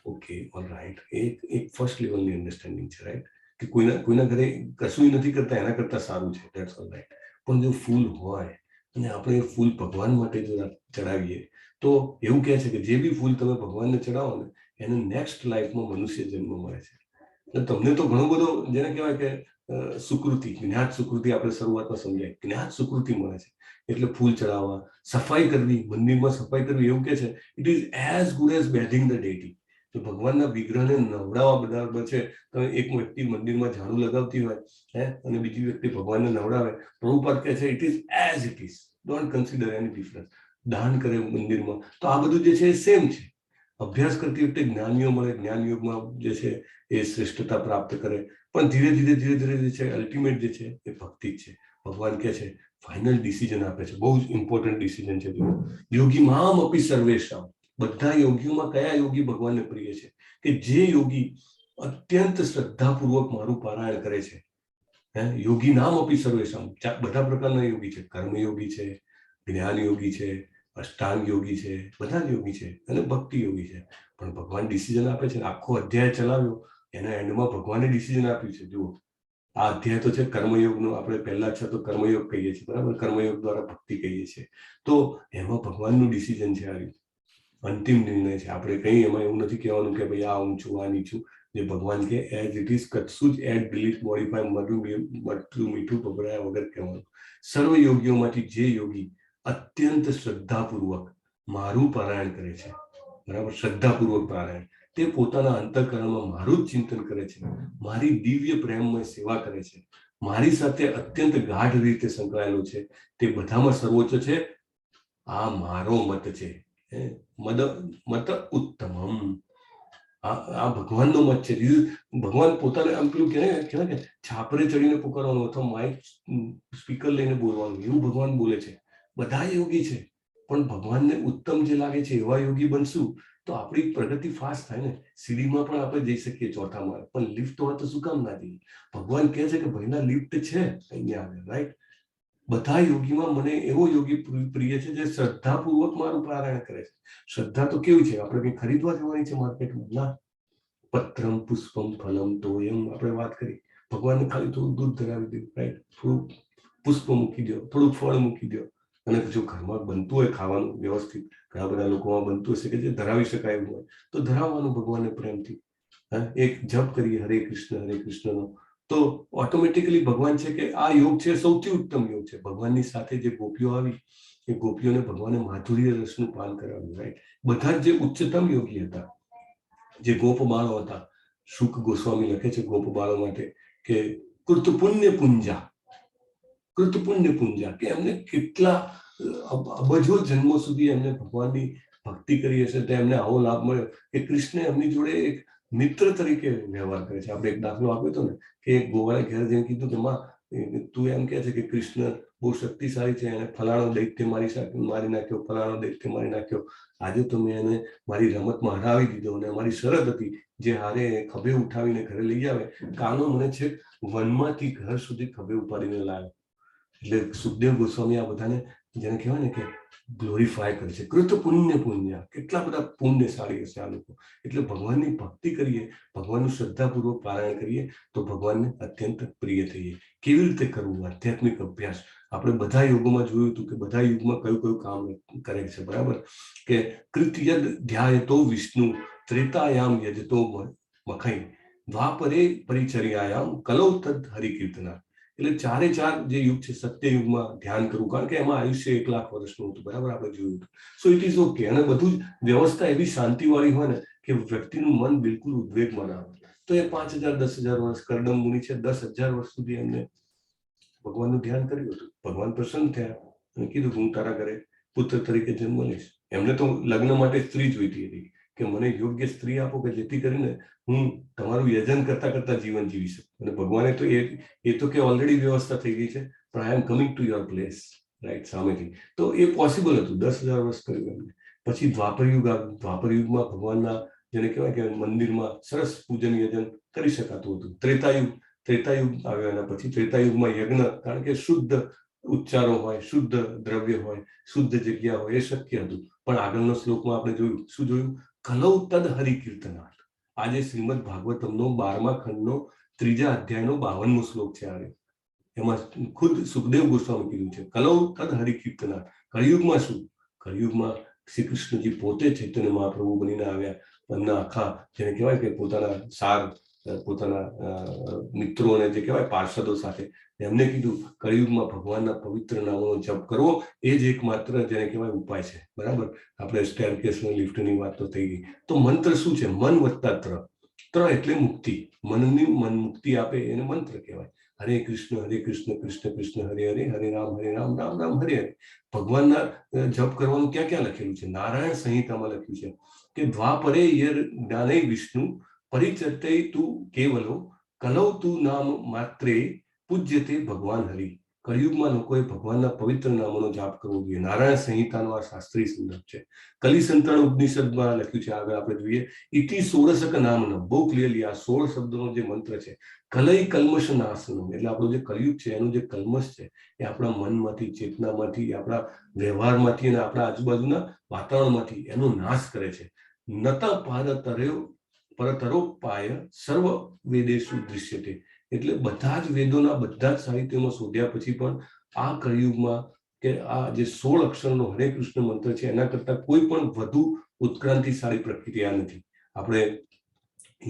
[SPEAKER 3] Okay, all right. એક ફર્સ્ટ લેવલની અન્ડરસ્ટેન્ડિંગ છે, રાઈટ? કે કોઈના ઘરે કશું નથી કરતા એના કરતા સારું છે, ધેટ્સ ઓલ રાઈટ. પણ જો ફૂલ હોય અને આપણે ફૂલ ભગવાન માટે જો ચડાવીએ તો એવું કહે છે કે જે બી ફૂલ તમે ભગવાનને ચડાવો ને એને નેક્સ્ટ લાઈફમાં મનુષ્ય જન્મ મળે છે. એટલે તમને તો ઘણો બધો, જેને કહેવાય કે સુકૃતિ, જ્ઞાત સુકૃતિ, આપણે શરૂઆતમાં સમજાય, જ્ઞાત સુકૃતિ મળે છે. એટલે ફૂલ ચડાવવા, સફાઈ કરવી, મંદિરમાં સફાઈ કરવી, એવું કહે છે it is as good as bathing the deity. તો ભગવાનના વિગ્રહને નવડાવવા બરાબર છે. તમે એક વ્યક્તિ મંદિરમાં ઝાડુ લગાવતી હોય અને બીજી વ્યક્તિ ભગવાનને નવડાવે, પ્રભુપાદ કહે છે it is as it is, don't consider any difference. દાન કરે મંદિરમાં, તો આ બધું જે છે એ સેમ છે. અભ્યાસ કરતી વખતે જ્ઞાનીઓ મળે, જ્ઞાન યોગમાં જે છે એ શ્રેષ્ઠતા પ્રાપ્ત કરે, પણ ધીરે ધીરે જે છે અલ્ટિમેટ જે છે એ ભક્તિ જ છે. ભગવાન કહે છે ફાઇનલ ડિસિઝન આપે છે, બહુ જ ઇમ્પોર્ટન્ટ ડિસિઝન છે. યોગી મામ અપી સર્વેશામ, બધા યોગીઓમાં કયા યોગી ભગવાનને પ્રિય છે? કે જે યોગી અત્યંત શ્રદ્ધાપૂર્વક મારું પારાયણ કરે છે. યોગી નામ અપી સર્વેશામ, બધા પ્રકારના યોગી છે. કર્મયોગી છે, જ્ઞાન યોગી છે, અષ્ટાંગ યોગી છે, બધા જ યોગી છે, અને ભક્તિ યોગી છે. પણ ભગવાન ડિસિઝન આપે છે. આખો અધ્યાય ચલાવ્યો, એના એન્ડમાં ભગવાને ડિસિઝન આપ્યું છે. જુઓ, આ અધ્યાય તો છે કર્મયોગનો. આપણે પહેલા છે તો કર્મયોગ કહીએ છીએ, બરાબર? કર્મયોગ દ્વારા ભક્તિ કહીએ છીએ. તો એમાં ભગવાનનું ડિસિઝન છે, આ રીતે અંતિમ નિર્ણય છે. આપણે કંઈ એમાં એવું નથી કહેવાનું કે ભાઈ આ હું છું, આ નીચું. જે ભગવાન કે એઝ ઇટ ઇઝ, કચ્છું જ એડ ડિલીટ મોડિફાય મરતું મીઠું પકડાયા વગર કહેવાનું. સર્વ યોગીઓમાંથી જે યોગી અત્યંત શ્રદ્ધાપૂર્વક મારું પારાયણ કરે છે, બરાબર? શ્રદ્ધાપૂર્વક પારાયણ, તે પોતાના અંતઃકરણમાં મારું જ ચિંતન કરે છે, મારી દિવ્ય પ્રેમમય સેવા કરે છે, મારી સાથે અત્યંત ગાઢ રીતે સંકળાયેલો છે, તે બધામાં સર્વોચ્ચ છે. આ મારો મત છે, મત ઉત્તમમ. આ ભગવાનનો મત છે. ભગવાન પોતાને આમ પેલું કહેવાય કે છાપરે ચડીને પુકારવાનું અથવા માઇક સ્પીકર લઈને બોલવાનું, એવું ભગવાન બોલે છે. બધા યોગી છે, પણ ભગવાનને ઉત્તમ જે લાગે છે એવા યોગી બનશું તો આપણી પ્રગતિ ફાસ્ટ થાય ને. સીડીમાં પણ આપણે જઈ શકીએ ચોથા માળે, પણ લિફ્ટ હોય તો શું કામ ના જઈએ? ભગવાન કહે છે કે ભાઈના લિફ્ટ છે અહીંયા આગળ, રાઈટ? બધા યોગીમાં મને એવો યોગી પ્રિય છે જે શ્રદ્ધાપૂર્વક મારું પારાયણ કરે છે. શ્રદ્ધા તો કેવું છે? આપણે કંઈ ખરીદવા જવાની છે માર્કેટમાં? ના. પત્રમ પુષ્પમ ફલમ તોયમ આપણે વાત કરી. ભગવાનને ખાલી થોડું દૂધ ધરાવી દીધું, રાઈટ? થોડું પુષ્પ મૂકી દો, થોડું ફળ મૂકી દો, અને જો ઘરમાં બનતું હોય ખાવાનું વ્યવસ્થિત, ઘણા બધા લોકોમાં બનતું હશે કે જે ધરાવી શકાય એવું હોય, તો ધરાવવાનું ભગવાનને પ્રેમથી. એક જપ કરીએ હરે કૃષ્ણનો, તો ઓટોમેટિકલી ભગવાન છે કે આ યોગ છે સૌથી ઉત્તમ યોગ છે. ભગવાનની સાથે જે ગોપીઓ આવી, એ ગોપીઓને ભગવાને માધુર્ય રસનું પાન કરાવ્યું, રાઈટ? બધા જ જે ઉચ્ચતમ યોગી હતા, જે ગોપબાળો હતા. શુક ગોસ્વામી લખે છે ગોપબાળો માટે કે કૃત પુણ્ય પુંજા, કે એમને કેટલા અબજો જન્મો સુધી એમને ભગવાનની ભક્તિ કરી હશે, તો એમને આવો લાભ મળ્યો કે કૃષ્ણ એમની જોડે એક મિત્ર તરીકે વ્યવહાર કરે છે. આપણે એક દાખલો આપ્યો હતો ને કે એક ગોવાળે ઘેર જઈને કીધું કે માં, તું એમ કહે છે કે કૃષ્ણ બહુ શક્તિશાળી છે, એને ફલાણો દૈત્ય મારી નાખ્યો, ફલાણો દૈત્ય મારી નાખ્યો. આજે તો મેં એને મારી રમતમાં હરાવી દીધો, અને મારી શરત હતી જે હારે ખભે ઉઠાવીને ઘરે લઈ આવે, કાનો મને છેક વનમાંથી ઘર સુધી ખભે ઉપાડીને લાવ્યો. એટલે સુખદેવ ગોસ્વામી આ બધાને જેને કહેવાય ને કે ગ્લોરીફાય કરે છે. કૃત પુણ્ય, કેટલા બધા પુણ્યશાળી હશે આ લોકો. એટલે ભગવાનની ભક્તિ કરીએ, ભગવાનનું શ્રદ્ધાપૂર્વક પારાયણ કરીએ તો ભગવાનને અત્યંત પ્રિય થઈએ. કેવી રીતે કરવું? આધ્યાત્મિક અભ્યાસ. આપણે બધા યોગોમાં જોયું હતું કે બધા યુગમાં કયું કયું કામ કરે છે, બરાબર? કે કૃત્યદ ધ્યાયતો વિષ્ણુ ત્રેતાયામ યજતો મખઈ દ્વાપરે પરિચર્યાયામ કલૌ તદ હરિકીર્તના. એટલે ચારે ચાર જે યુગ છે, સત્યયુગમાં ધ્યાન કરવું, કારણ કે એમાં આયુષ્ય 1 લાખ વર્ષનું હતું, બરાબર? આપણે જોયું હતું. So it is okay. અને બધું જ વ્યવસ્થા એવી શાંતિવાળી હોય ને કે વ્યક્તિનું મન બિલકુલ ઉદ્વેગમાં ના હોય. તો એ 5000 10,000 વર્ષ કરદમ મુનિ છે, 10,000 વર્ષ સુધી એમને ભગવાનનું ધ્યાન કર્યું હતું. ભગવાન પ્રસન્ન થયા અને કીધું હું તારા ઘરે પુત્ર તરીકે જન્મ લઈશ. એમને તો લગ્ન માટે સ્ત્રી જોઈતી હતી કે મને યોગ્ય સ્ત્રી આપો કે જેથી કરીને હું તમારું યજન કરતા કરતા જીવન જીવી શકું. અને ભગવાને તો એ તો કે ઓલરેડી વ્યવસ્થા થઈ ગઈ છે, પણ I am coming to your place, right? સામેથી. તો એ પોસિબલ હતું. 10,000 વર્ષ કર્યું એમને. પછી દ્વાપરયુગ આવ્યું. દ્વાપરયુગમાં ભગવાનના જેને કહેવાય કે મંદિરમાં સરસ પૂજન યજન કરી શકાતું હતું. ત્રેતાયુગ આવ્યો. એના પછી ત્રેતાયુગમાં યજ્ઞ, કારણ કે શુદ્ધ ઉચ્ચારો હોય, શુદ્ધ દ્રવ્ય હોય, શુદ્ધ જગ્યા હોય, એ શક્ય હતું. પણ આગળનો શ્લોકમાં આપણે જોયું, શું જોયું? કલૌ તદ હરિકીર્તનાર્થ. આજે શ્રીમદ ભાગવતમનો 12મા ખંડનો 3જા અધ્યાયનો 52મો શ્લોક છે. આ એમાં ખુદ સુખદેવ ગોસ્વામી કીધું છે કલૌ તદ હરિકીર્તનાર્થ. કળિયુગમાં શું? કળિયુગમાં શ્રી કૃષ્ણજી પોતે ચૈતન્ય મહાપ્રભુ બનીને આવ્યા. એમના આખા જેને કહેવાય કે પોતાના મિત્રોને જે કહેવાય પાર્ષદો સાથે એમને કીધું કળિયુગમાં ભગવાનના પવિત્ર નામોનો જપ કરવો એ જ એકમાત્ર જેને કહેવાય ઉપાય છે, બરાબર? આપણે સ્ટેરકેસની લિફ્ટની વાત તો થઈ ગઈ. તો મંત્ર શું છે? મન વત્તા ત્ર એટલે મુક્તિ. મનની મન મુક્તિ આપે એને મંત્ર કહેવાય. હરે કૃષ્ણ કૃષ્ણ કૃષ્ણ હરે હરે, હરે રામ રામ રામ હરે હરે. ભગવાનના જપ કરવાનું ક્યાં ક્યાં લખેલું છે? નારાયણ સંહિતામાં લખ્યું છે કે દ્વાપરે યર જ્ઞાને વિષ્ણુ પરિચર્તે તું કેવલો કલૌ તું નામ માત્રે પૂજ્યતે ભગવાન હરિ. કળિયુગમાં લોકોએ ભગવાનના પવિત્ર નામોનો જાપ કરવો જોઈએ. નારાયણ સંહિતાનો આ શાસ્ત્રીય સંદર્ભ છે. કલિસંતરણ ઉપનિષદમાં લખ્યું છે. આગળ આપણે જોઈએ ઇતિ 16 નામનો, બહુ ક્લિયરલી આ 16 શબ્દોનો જે મંત્ર છે. કલઈ કલ્મશ નાશનમ, એટલે આપણો જે કળિયુગ છે એનો જે કલ્મશ છે એ આપણા મનમાંથી, ચેતનામાંથી, આપણા વ્યવહારમાંથી અને આપણા આજુબાજુના વાતાવરણમાંથી એનો નાશ કરે છે. નત પાદ પરતરોપાય સર્વ વેદેશુ દૃશ્યતે. એટલે બધા જ વેદોના બધા જ સાહિત્યમાં શોધ્યા પછી પણ આ કળિયુગમાં કે આ જે 16 અક્ષરનો હરે કૃષ્ણ મંત્ર છે એના કરતા કોઈ પણ વધુ ઉત્ક્રાંતિશાળી પ્રક્રિયા નથી. આપણે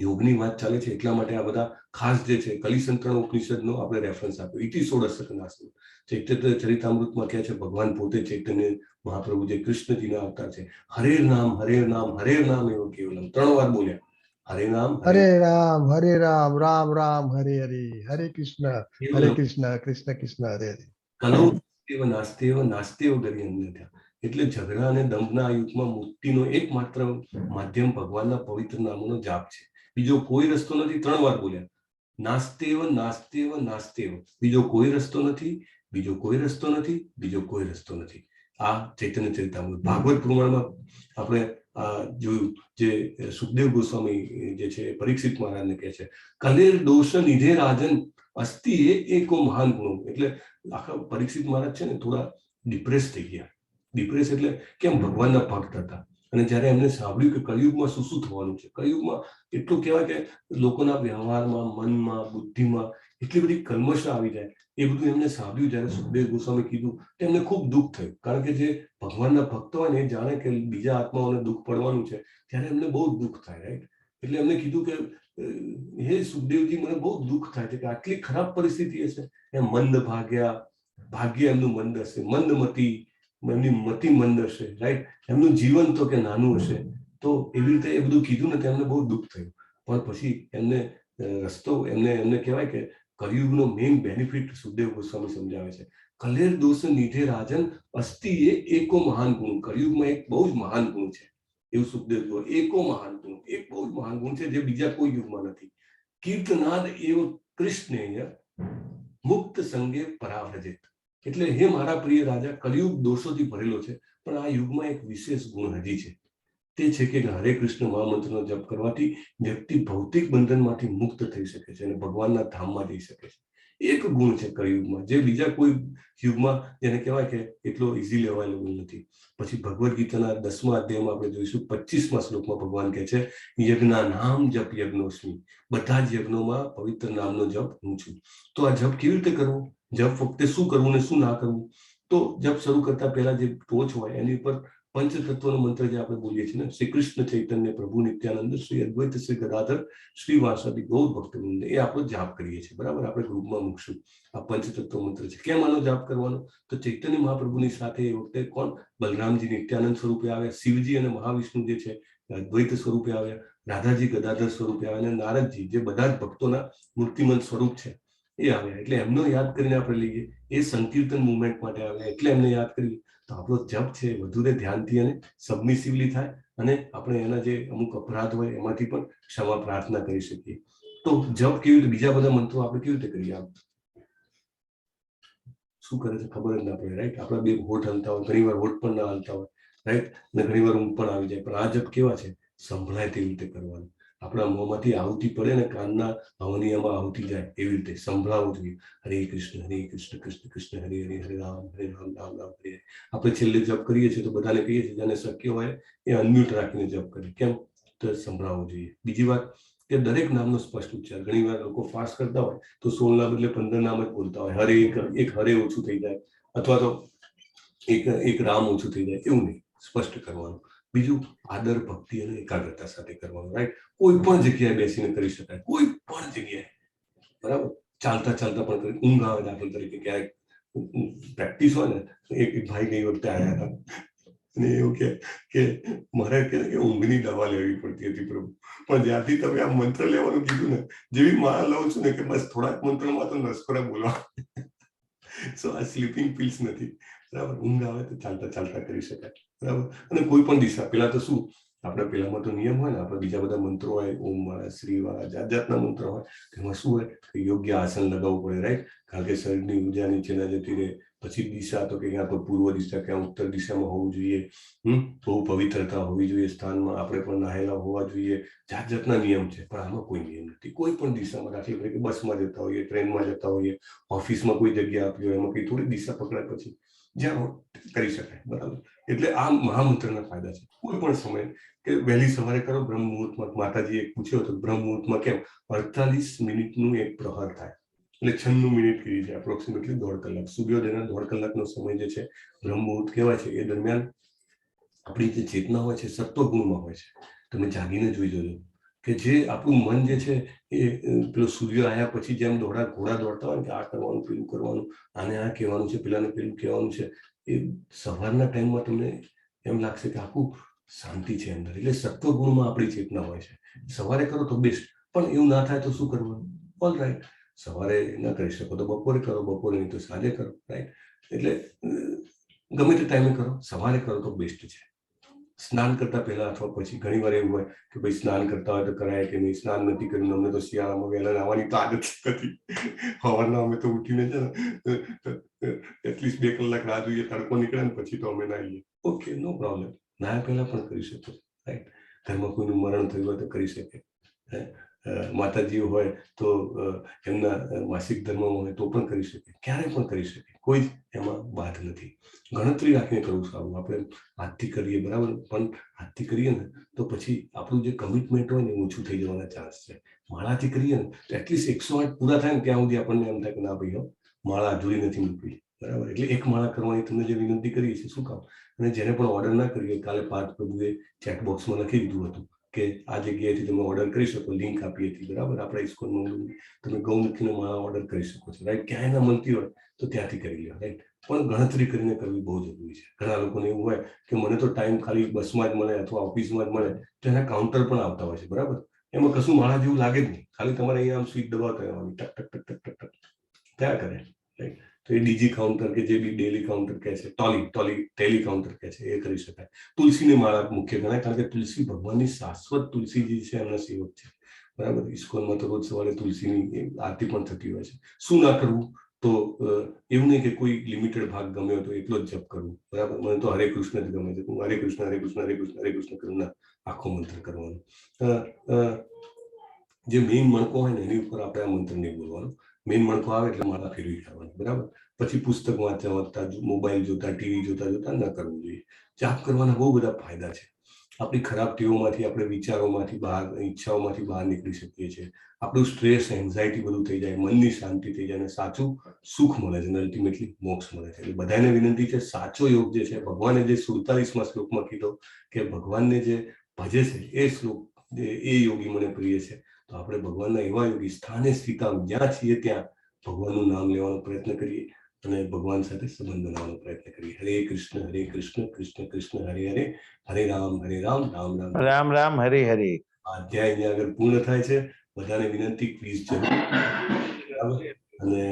[SPEAKER 3] યોગની વાત ચાલે છે એટલા માટે આ બધા ખાસ જે છે કલિસંતરણ ઉપનિષદનો આપણે રેફરન્સ આપ્યો. ઇતિ 16 નાસ્તો ચૈતન્ય ચરિતામૃતમાં કહે છે ભગવાન પોતે ચૈતન્ય મહાપ્રભુ જે કૃષ્ણજીના અવતાર છે. હરે નામ એવો કેવલમ 3 વાર બોલ્યા. હરે નામ
[SPEAKER 6] હરે રામ રામ રામ હરે હરે હરે કૃષ્ણ કૃષ્ણ કૃષ્ણ હરે હરે.
[SPEAKER 3] કલૌ નાસ્તેવ ગરી અન્યથા. એટલે ઝઘડા અને દંભના યુગમાં મુક્તિનો એકમાત્ર માધ્યમ ભગવાનના પવિત્ર નામનો જાપ છે. બીજો કોઈ રસ્તો નથી. 3 વાર બોલ્યા. નાસ્તેવ. બીજો કોઈ રસ્તો નથી. આ ચૈતન્ય ચરિતામૃત. ભાગવત પુરાણમાં આપણે જોયું જે સુખદેવ ગોસ્વામી જે છે પરીક્ષિત મહારાજને કહે છે કલેર દોષ નિધે રાજન અસ્તિ એકો મહાન ગુણો. એટલે આખા પરીક્ષિત મહારાજ છે ને થોડા ડિપ્રેસ થઈ ગયા. ડિપ્રેસ એટલે કેમ ભગવાનના ભક્ત હતા અને જ્યારે એમને સાંભળ્યું કે કળિયુગમાં શું થવાનું છે, કળિયુગમાં એટલું કહેવાય કે લોકોના વ્યવહારમાં, મનમાં, બુદ્ધિમાં એટલી બધી કલ્મશ આવી જાય. એ બધું એમને સાંભળ્યું જ્યારે સુખદેવ ગોસ્વામી કીધું તો એમને ખૂબ દુઃખ થયું. કારણ કે જે ભગવાનના ભક્ત હોય ને એ જાણે કે બીજા આત્માઓને દુઃખ પડવાનું છે ત્યારે એમને બહુ દુઃખ થાય. રાઈટ. એટલે એમને કીધું કે હે સુખદેવજી મને બહુ દુઃખ થાય છે કે આટલી ખરાબ પરિસ્થિતિ હશે. એમ મંદ ભાગ્ય એમનું મંદ હશે, મંદમતી એમની મતિ મંદ હશે. રાઈટ. એમનું જીવન તો કે નાનું હશે. તો એવી રીતે એ બધું કીધું ને એમને બહુ દુઃખ થયું. પણ પછી એમને રસ્તો એમને કહેવાય કે કળિયુગનો મેઇન બેનિફિટ સુખદેવ ગોસ્વામી સમજાવે છે. કલેર દોષ નિધે રાજન અસ્તિ એકો મહાન ગુણ. કળિયુગમાં એક બહુ જ મહાન ગુણ છે એવું સુખદેવ એકો મહાન ગુણ, એક બહુ જ મહાન ગુણ છે જે બીજા કોઈ યુગમાં નથી. કીર્તનાદ એવ કૃષ્ણેય મુક્ત સંગે પરાવ્રજિત. એટલે હે મારા પ્રિય રાજા, કળિયુગ દોષોથી ભરેલો છે પણ આ યુગમાં એક વિશેષ ગુણ હજી છે. તે છે કે હરે કૃષ્ણ મહામંત્રનો જપ કરવાથી વ્યક્તિ ભૌતિક બંધનમાંથી મુક્ત થઈ શકે છે અને ભગવાનના ધામમાં જઈ શકે છે. એક ગુણ છે કળિયુગમાં જે બીજા કોઈ યુગમાં જેને કહેવાય કે એટલો ઇઝીલી અવેલેબલ નથી. પછી ભગવદ્ ગીતાના 10મા અધ્યાયમાં આપણે જોઈશું 25મા શ્લોકમાં ભગવાન કહે છે યજ્ઞા નામ જપ યજ્ઞોસ્મિ. બધા જ યજ્ઞોમાં પવિત્ર નામનો જપ હું છું. તો આ જપ કેવી રીતે કરવો, જપ વખતે શું કરવું ને શું ના કરવું? તો જપ શરૂ કરતા પહેલા જે ટોચ હોય એની ઉપર પંચતત્વનો મંત્ર જે આપણે બોલીએ છીએ ને, શ્રી કૃષ્ણ ચૈતન્ય પ્રભુ નિત્યાનંદ શ્રી અદ્વૈત શ્રી ગદાધર શ્રી વાસદી ગૌર ભક્તવૃંદ, એ આપણો જાપ કરીએ છીએ. બરાબર. આપણે ગ્રુપમાં મૂકશું. આ પંચતત્વ મંત્ર છે. કેમ આનો જાપ કરવાનો? તો ચૈતન્ય મહાપ્રભુની સાથે એ વખતે કોણ? બલરામજી નિત્યાનંદ સ્વરૂપે આવ્યા, શિવજી અને મહાવિષ્ણુ જે છે અદ્વૈત સ્વરૂપે આવ્યા, રાધાજી ગદાધર સ્વરૂપે આવ્યા અને નારદજી જે બધા જ ભક્તોના મૂર્તિમંત સ્વરૂપ છે એ આવ્યા. એટલે એમનો યાદ કરીને આપણે લઈએ. એ સંકીર્તન મુવમેન્ટ માટે આવ્યા એટલે એમને યાદ કરીએ. તો આપણો જપ છે વધુને ધ્યાનથી અને સબમિસિવલી થાય અને આપણે એના જે અમુક અપરાધ હોય એમાંથી પણ ક્ષમા પ્રાર્થના કરી શકીએ. તો જપ કેવી રીતે, બીજા બધા મંત્રો આપણે કેવી રીતે કરીએ? શું કરે છે ખબર જ ના પડે. રાઈટ. આપણા બે હોઠ હલતા હોય, ઘણી વાર હોઠ પણ ના હલતા હોય. રાઈટ. અને ઘણી વાર ઊંઘ પણ આવી જાય. પણ આ જપ કેવા છે? સંભળાય તેવી રીતે કરવાનું. આપણા મોંમાંથી આહુતિ પડે ને કાનના હવનિયામાં આહુતિ જાય એવી રીતે સંભળાવવું જોઈએ. હરે કૃષ્ણ કૃષ્ણ કૃષ્ણ હરે હરે, હરે રામ રામ રામ હરે. આપણે છેલ્લે જપ કરીએ છીએ તો બધાને કહીએ છીએ જેને શક્ય હોય એ અનમ્યુટ રાખીને જપ કરે. કેમ? તો સંભળાવવું જોઈએ. બીજી વાત કે દરેક નામનો સ્પષ્ટ ઉચ્ચાર. ઘણી વાર લોકો ફાસ્ટ કરતા હોય તો 16 ના બદલે 15 નામ જ બોલતા હોય. હરે એક હરે ઓછું થઈ જાય અથવા તો એક રામ ઓછું થઈ જાય. એવું નહીં, સ્પષ્ટ કરવાનું. બીજું આદર ભક્તિ અને એકાગ્રતા સાથે કરવાનું. રાઈટ. કોઈ પણ જગ્યાએ બેસીને કરી શકાય, કોઈ પણ જગ્યાએ. બરાબર. ચાલતા પણ કરી. ઊંઘ આવે દાખલ તરીકે ક્યારેક પ્રેક્ટિસ હોય ને. એક ભાઈ ગઈ વખતે આવ્યા હતા અને એવું કે મારે કે ઊંઘની દવા લેવી પડતી હતી પ્રભુ, પણ જ્યારથી તમે આ મંત્ર લેવાનું કીધું ને, જેવી મારા લઉં છું ને કે બસ થોડાક મંત્રમાં તો નસકોરા બોલવા. સો આ સ્લીપિંગ પિલ્સ નથી. બરાબર. ઊંઘ આવે તો ચાલતા કરી શકાય. બરાબર. અને કોઈ પણ દિશા. પેલા તો શું આપણે પેલામાં તો નિયમ હોય ને, આપણે બીજા બધા મંત્રો હોય, ઓમ વાળા, શ્રી વાળા, જાતના મંત્રો હોય. તેમાં શું હોય? યોગ્ય આસન લગાવવું પડે. રાઈટ. કારણ કે શરીરની ઉર્જા નીચેના જતી રહે, પછી દિશા તો કે ક્યાં તો પૂર્વ દિશા ક્યાં ઉત્તર દિશામાં હોવું જોઈએ, બહુ પવિત્રતા હોવી જોઈએ સ્થાનમાં, આપણે પણ નહાયેલા હોવા જોઈએ, જાત જાતના નિયમ છે. પણ આમાં કોઈ નિયમ નથી. કોઈ પણ દિશામાં, દાખલા તરીકે બસમાં જતા હોઈએ, ટ્રેનમાં જતા હોઈએ, ઓફિસમાં કોઈ જગ્યા આપી હોય, એમાં કઈ થોડી દિશા પકડાય પછી જ્યાં કરી શકાય, બરાબર. એટલે આ મહામંત્રના ફાયદા છે. કોઈ પણ સમય કે વહેલી સવારે કરો બ્રહ્મ મુહૂર્તમાં. માતાજીએ પૂછ્યો હતો બ્રહ્મ મુહૂર્તમાં કેમ 48 મિનિટનું એક પ્રહર થાય, એટલે 96 મિનિટ કરી છે, એપ્રોક્સિમેટલી 1.5 કલાક. સૂર્યોદયના 1.5 કલાકનો સમય જે છે બ્રહ્મ મુહૂર્ત કહેવાય છે. એ દરમિયાન આપણી જે ચેતના હોય છે સત્વગુણમાં હોય છે. તમે જાગીને જોઈ જોજો કે જે આપણું મન જે છે એ પેલો સૂર્ય આવ્યા પછી જેમ ઘોડા દોડતા હોય કે આ કરવાનું, પેલું કરવાનું, આને આ કહેવાનું છે, પેલાને પેલું કહેવાનું છે, એ સવારના ટાઈમમાં તમને એમ લાગશે કે આખું શાંતિ છે અંદર. એટલે સત્વગુણમાં આપણી ચેતના હોય છે. સવારે કરો તો બેસ્ટ. પણ એવું ના થાય તો શું કરવાનું? ઓલ રાઈટ, સવારે ના કરી શકો તો બપોરે કરો, બપોરે નહીં તો સાંજે કરો, રાઈટ. એટલે ગમે તે ટાઈમે કરો, સવારે કરો તો બેસ્ટ છે. સ્નાન કરતા પહેલા અથવા પછી ઘણી વાર એવું હોય કે ભાઈ સ્નાન કરતા હોય તો કરાય કે નહીં, સ્નાન નથી કર્યું. અમને તો શિયાળામાં વહેલા નાહવાની તો આદત નથી. સવારના અમે તો ઉઠીને છે ને એટલીસ્ટ 2 કલાક રાહ જોઈએ, તડકો નીકળે ને પછી તો અમે નાહીએ. ઓકે, નો પ્રોબ્લેમ. નાહ્યા પહેલા પણ કરી શકો, રાઈટ. ઘરમાં કોઈનું મરણ થયું હોય તો કરી શકે. માતાજી હોય તો એમના માસિક ધર્મમાં હોય તો પણ કરી શકે, ક્યારે પણ કરી શકે. કોઈ જ એમાં બાધ નથી. ગણતરી રાખીને કરવું સારું. આપણે હાથથી કરીએ બરાબર, પણ હાથથી કરીએ ને તો પછી આપણું જે કમિટમેન્ટ હોય ને ઓછું થઈ જવાના ચાન્સ છે. માળાથી કરીએ ને તો એટલીસ્ટ 108 પૂરા થાય ને ત્યાં સુધી આપણને એમ થાય કે ના ભાઈ માળા અધૂરી નથી મૂકવી, બરાબર. એટલે એક માળા કરવાની તમને જે વિનંતી કરી છે, શું કામ? અને જેને પણ ઓર્ડર ના કરીએ, કાલે પાર્થ પ્રભુએ ચેટ બોક્સમાં લખી દીધું હતું કે આ જગ્યાએથી તમે ઓર્ડર કરી શકો, લિંક આપી હતી, બરાબર. આપણે ઇસ્કોન મંગળની તમે ગૌમુખીનો માળા ઓર્ડર કરી શકો છો, રાઈટ. ક્યાંય ના મળતી હોય તો ત્યાંથી કરી લો, રાઈટ. પણ ગણતરી કરીને કરવી બહુ જરૂરી છે. ઘણા લોકોને એવું હોય કે મને તો ટાઈમ ખાલી બસમાં જ મળે અથવા ઓફિસમાં જ મળે, તો એના કાઉન્ટર પણ આવતા હોય છે, બરાબર. એમાં કશું માળા જેવું લાગે જ નહીં. ખાલી તમારે અહીંયા આમ સ્વિચ દબાવતા રહેવાની, ટક ટક ટક ટક ટક ટક ત્યાં કરે, રાઈટ. તો એ ડીજી કાઉન્ટર કે જે બી ડેલી કાઉન્ટર કહે છે, ટેલી કાઉન્ટર કહે છે, એ કરી શકાય. તુલસીની માળા મુખ્ય ગણાય, કારણ કે તુલસી ભગવાનની શાશ્વત તુલસીજી છે, એમના સેવક છે, બરાબર. ઇસ્કોનમાં તો રોજ સવારે તુલસીની આરતી પણ થતી હોય છે. શું ના કરવું? તો એવું નહીં કે કોઈ લિમિટેડ ભાગ ગમે હોય તો એટલો જ જપ કરવું, બરાબર. મને તો હરે કૃષ્ણ જ ગમે છે, હું હરે કૃષ્ણ હરે કૃષ્ણ હરે કૃષ્ણ હરે કૃષ્ણ કરું ના, આખો મંત્ર કરવાનો. જે મેઇન મણકો હોય ને એની ઉપર આપણે આ મંત્ર નહીં બોલવાનો. મેઇન મણકો આવે એટલે માળા ફેરવી કરવાની, બરાબર. પછી પુસ્તક વાંચતા, મોબાઈલ જોતા, ટીવી જોતા ન કરવું જોઈએ. જાપ કરવાના બહુ બધા ફાયદા છે. આપણી ખરાબ ટેવોમાંથી, આપણે વિચારોમાંથી બહાર, ઈચ્છાઓમાંથી બહાર નીકળી શકીએ છીએ. આપણું સ્ટ્રેસ, એન્ઝાયટી બધું થઈ જાય, મનની શાંતિ થઈ જાય અને સાચું સુખ મળે છે અને અલ્ટિમેટલી મોક્ષ મળે છે. એટલે બધાને વિનંતી છે, સાચો યોગ જે છે, ભગવાને જે 47મા શ્લોકમાં કીધો કે ભગવાનને જે ભજે છે એ શ્લોક, એ યોગી મને પ્રિય છે. તો આપણે ભગવાનના એવા યોગી સ્થાને સ્થિતામ, જ્યાં છીએ ત્યાં ભગવાનનું નામ લેવાનો પ્રયત્ન કરીએ અને ભગવાન સાથે સંબંધ બનાવવાનો પ્રયત્ન કરીએ. હરે કૃષ્ણ કૃષ્ણ કૃષ્ણ હરે હરે, હરે રામ રામ રામ
[SPEAKER 7] રામ રામ હરે હરે.
[SPEAKER 3] અધ્યાય અહીંયા આગળ પૂર્ણ થાય છે. બધાને વિનંતી, પ્લીઝ જરૂર. અને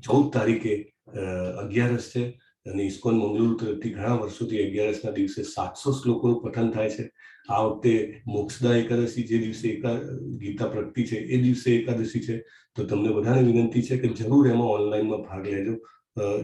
[SPEAKER 3] 14 તારીખે 11 છે અને ઇસ્કોન મંગળુરુ તરફથી ઘણા વર્ષોથી 11ના દિવસે 700 શ્લોકોનું પઠન થાય છે. આ વખતે મોક્ષદા એકાદશી જે દિવસે ગીતા પ્રગટી છે એ દિવસે એકાદશી છે. તો તમને બધાને વિનંતી છે કે જરૂર એમાં ઓનલાઈનમાં ભાગ લેજો.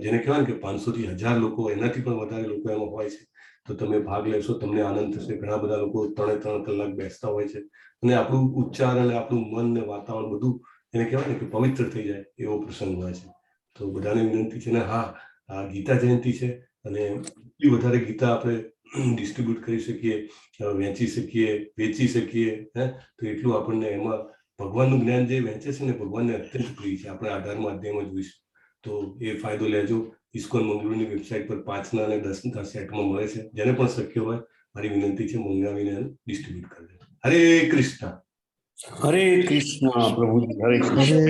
[SPEAKER 3] જેને કહેવાય ને કે 500 થી 1000 લોકો, એનાથી પણ વધારે લોકો એમાં હોય છે. તો તમે ભાગ લેશો, તમને આનંદ થશે. ઘણા બધા લોકો 3-3 કલાક બેસતા હોય છે અને આપણું ઉચ્ચાર અને આપણું મન ને વાતાવરણ બધું એને કહેવાય ને કે પવિત્ર થઈ જાય એવો પ્રસંગ હોય છે. તો બધાને વિનંતી છે. ને હા, આ ગીતા જયંતિ છે અને એટલી વધારે ગીતા આપણે ડિસ્ટ્રીબ્યુટ કરી શકીએ, વેચી શકીએ, વેચી શકીએ, તો એટલું આપણને એમાં ભગવાનનું જ્ઞાન જે વહેંચે છે ને ભગવાનને અત્યંત પ્રિય છે. આપણે 18મા અધ્યાયમાં જોઈશું. તો એ ફાયદો લેજો. ઇસ્કોન મંગળુરુની વેબસાઇટ પર 5ના અને 10ના સેટમાં મળે છે. જેને પણ શક્ય હોય મારી વિનંતી છે મંગાવીને ડિસ્ટ્રીબ્યુટ કરજો. હરે કૃષ્ણ.
[SPEAKER 7] હરે કૃષ્ણ પ્રભુજી, હરે કૃષ્ણ.
[SPEAKER 6] હરે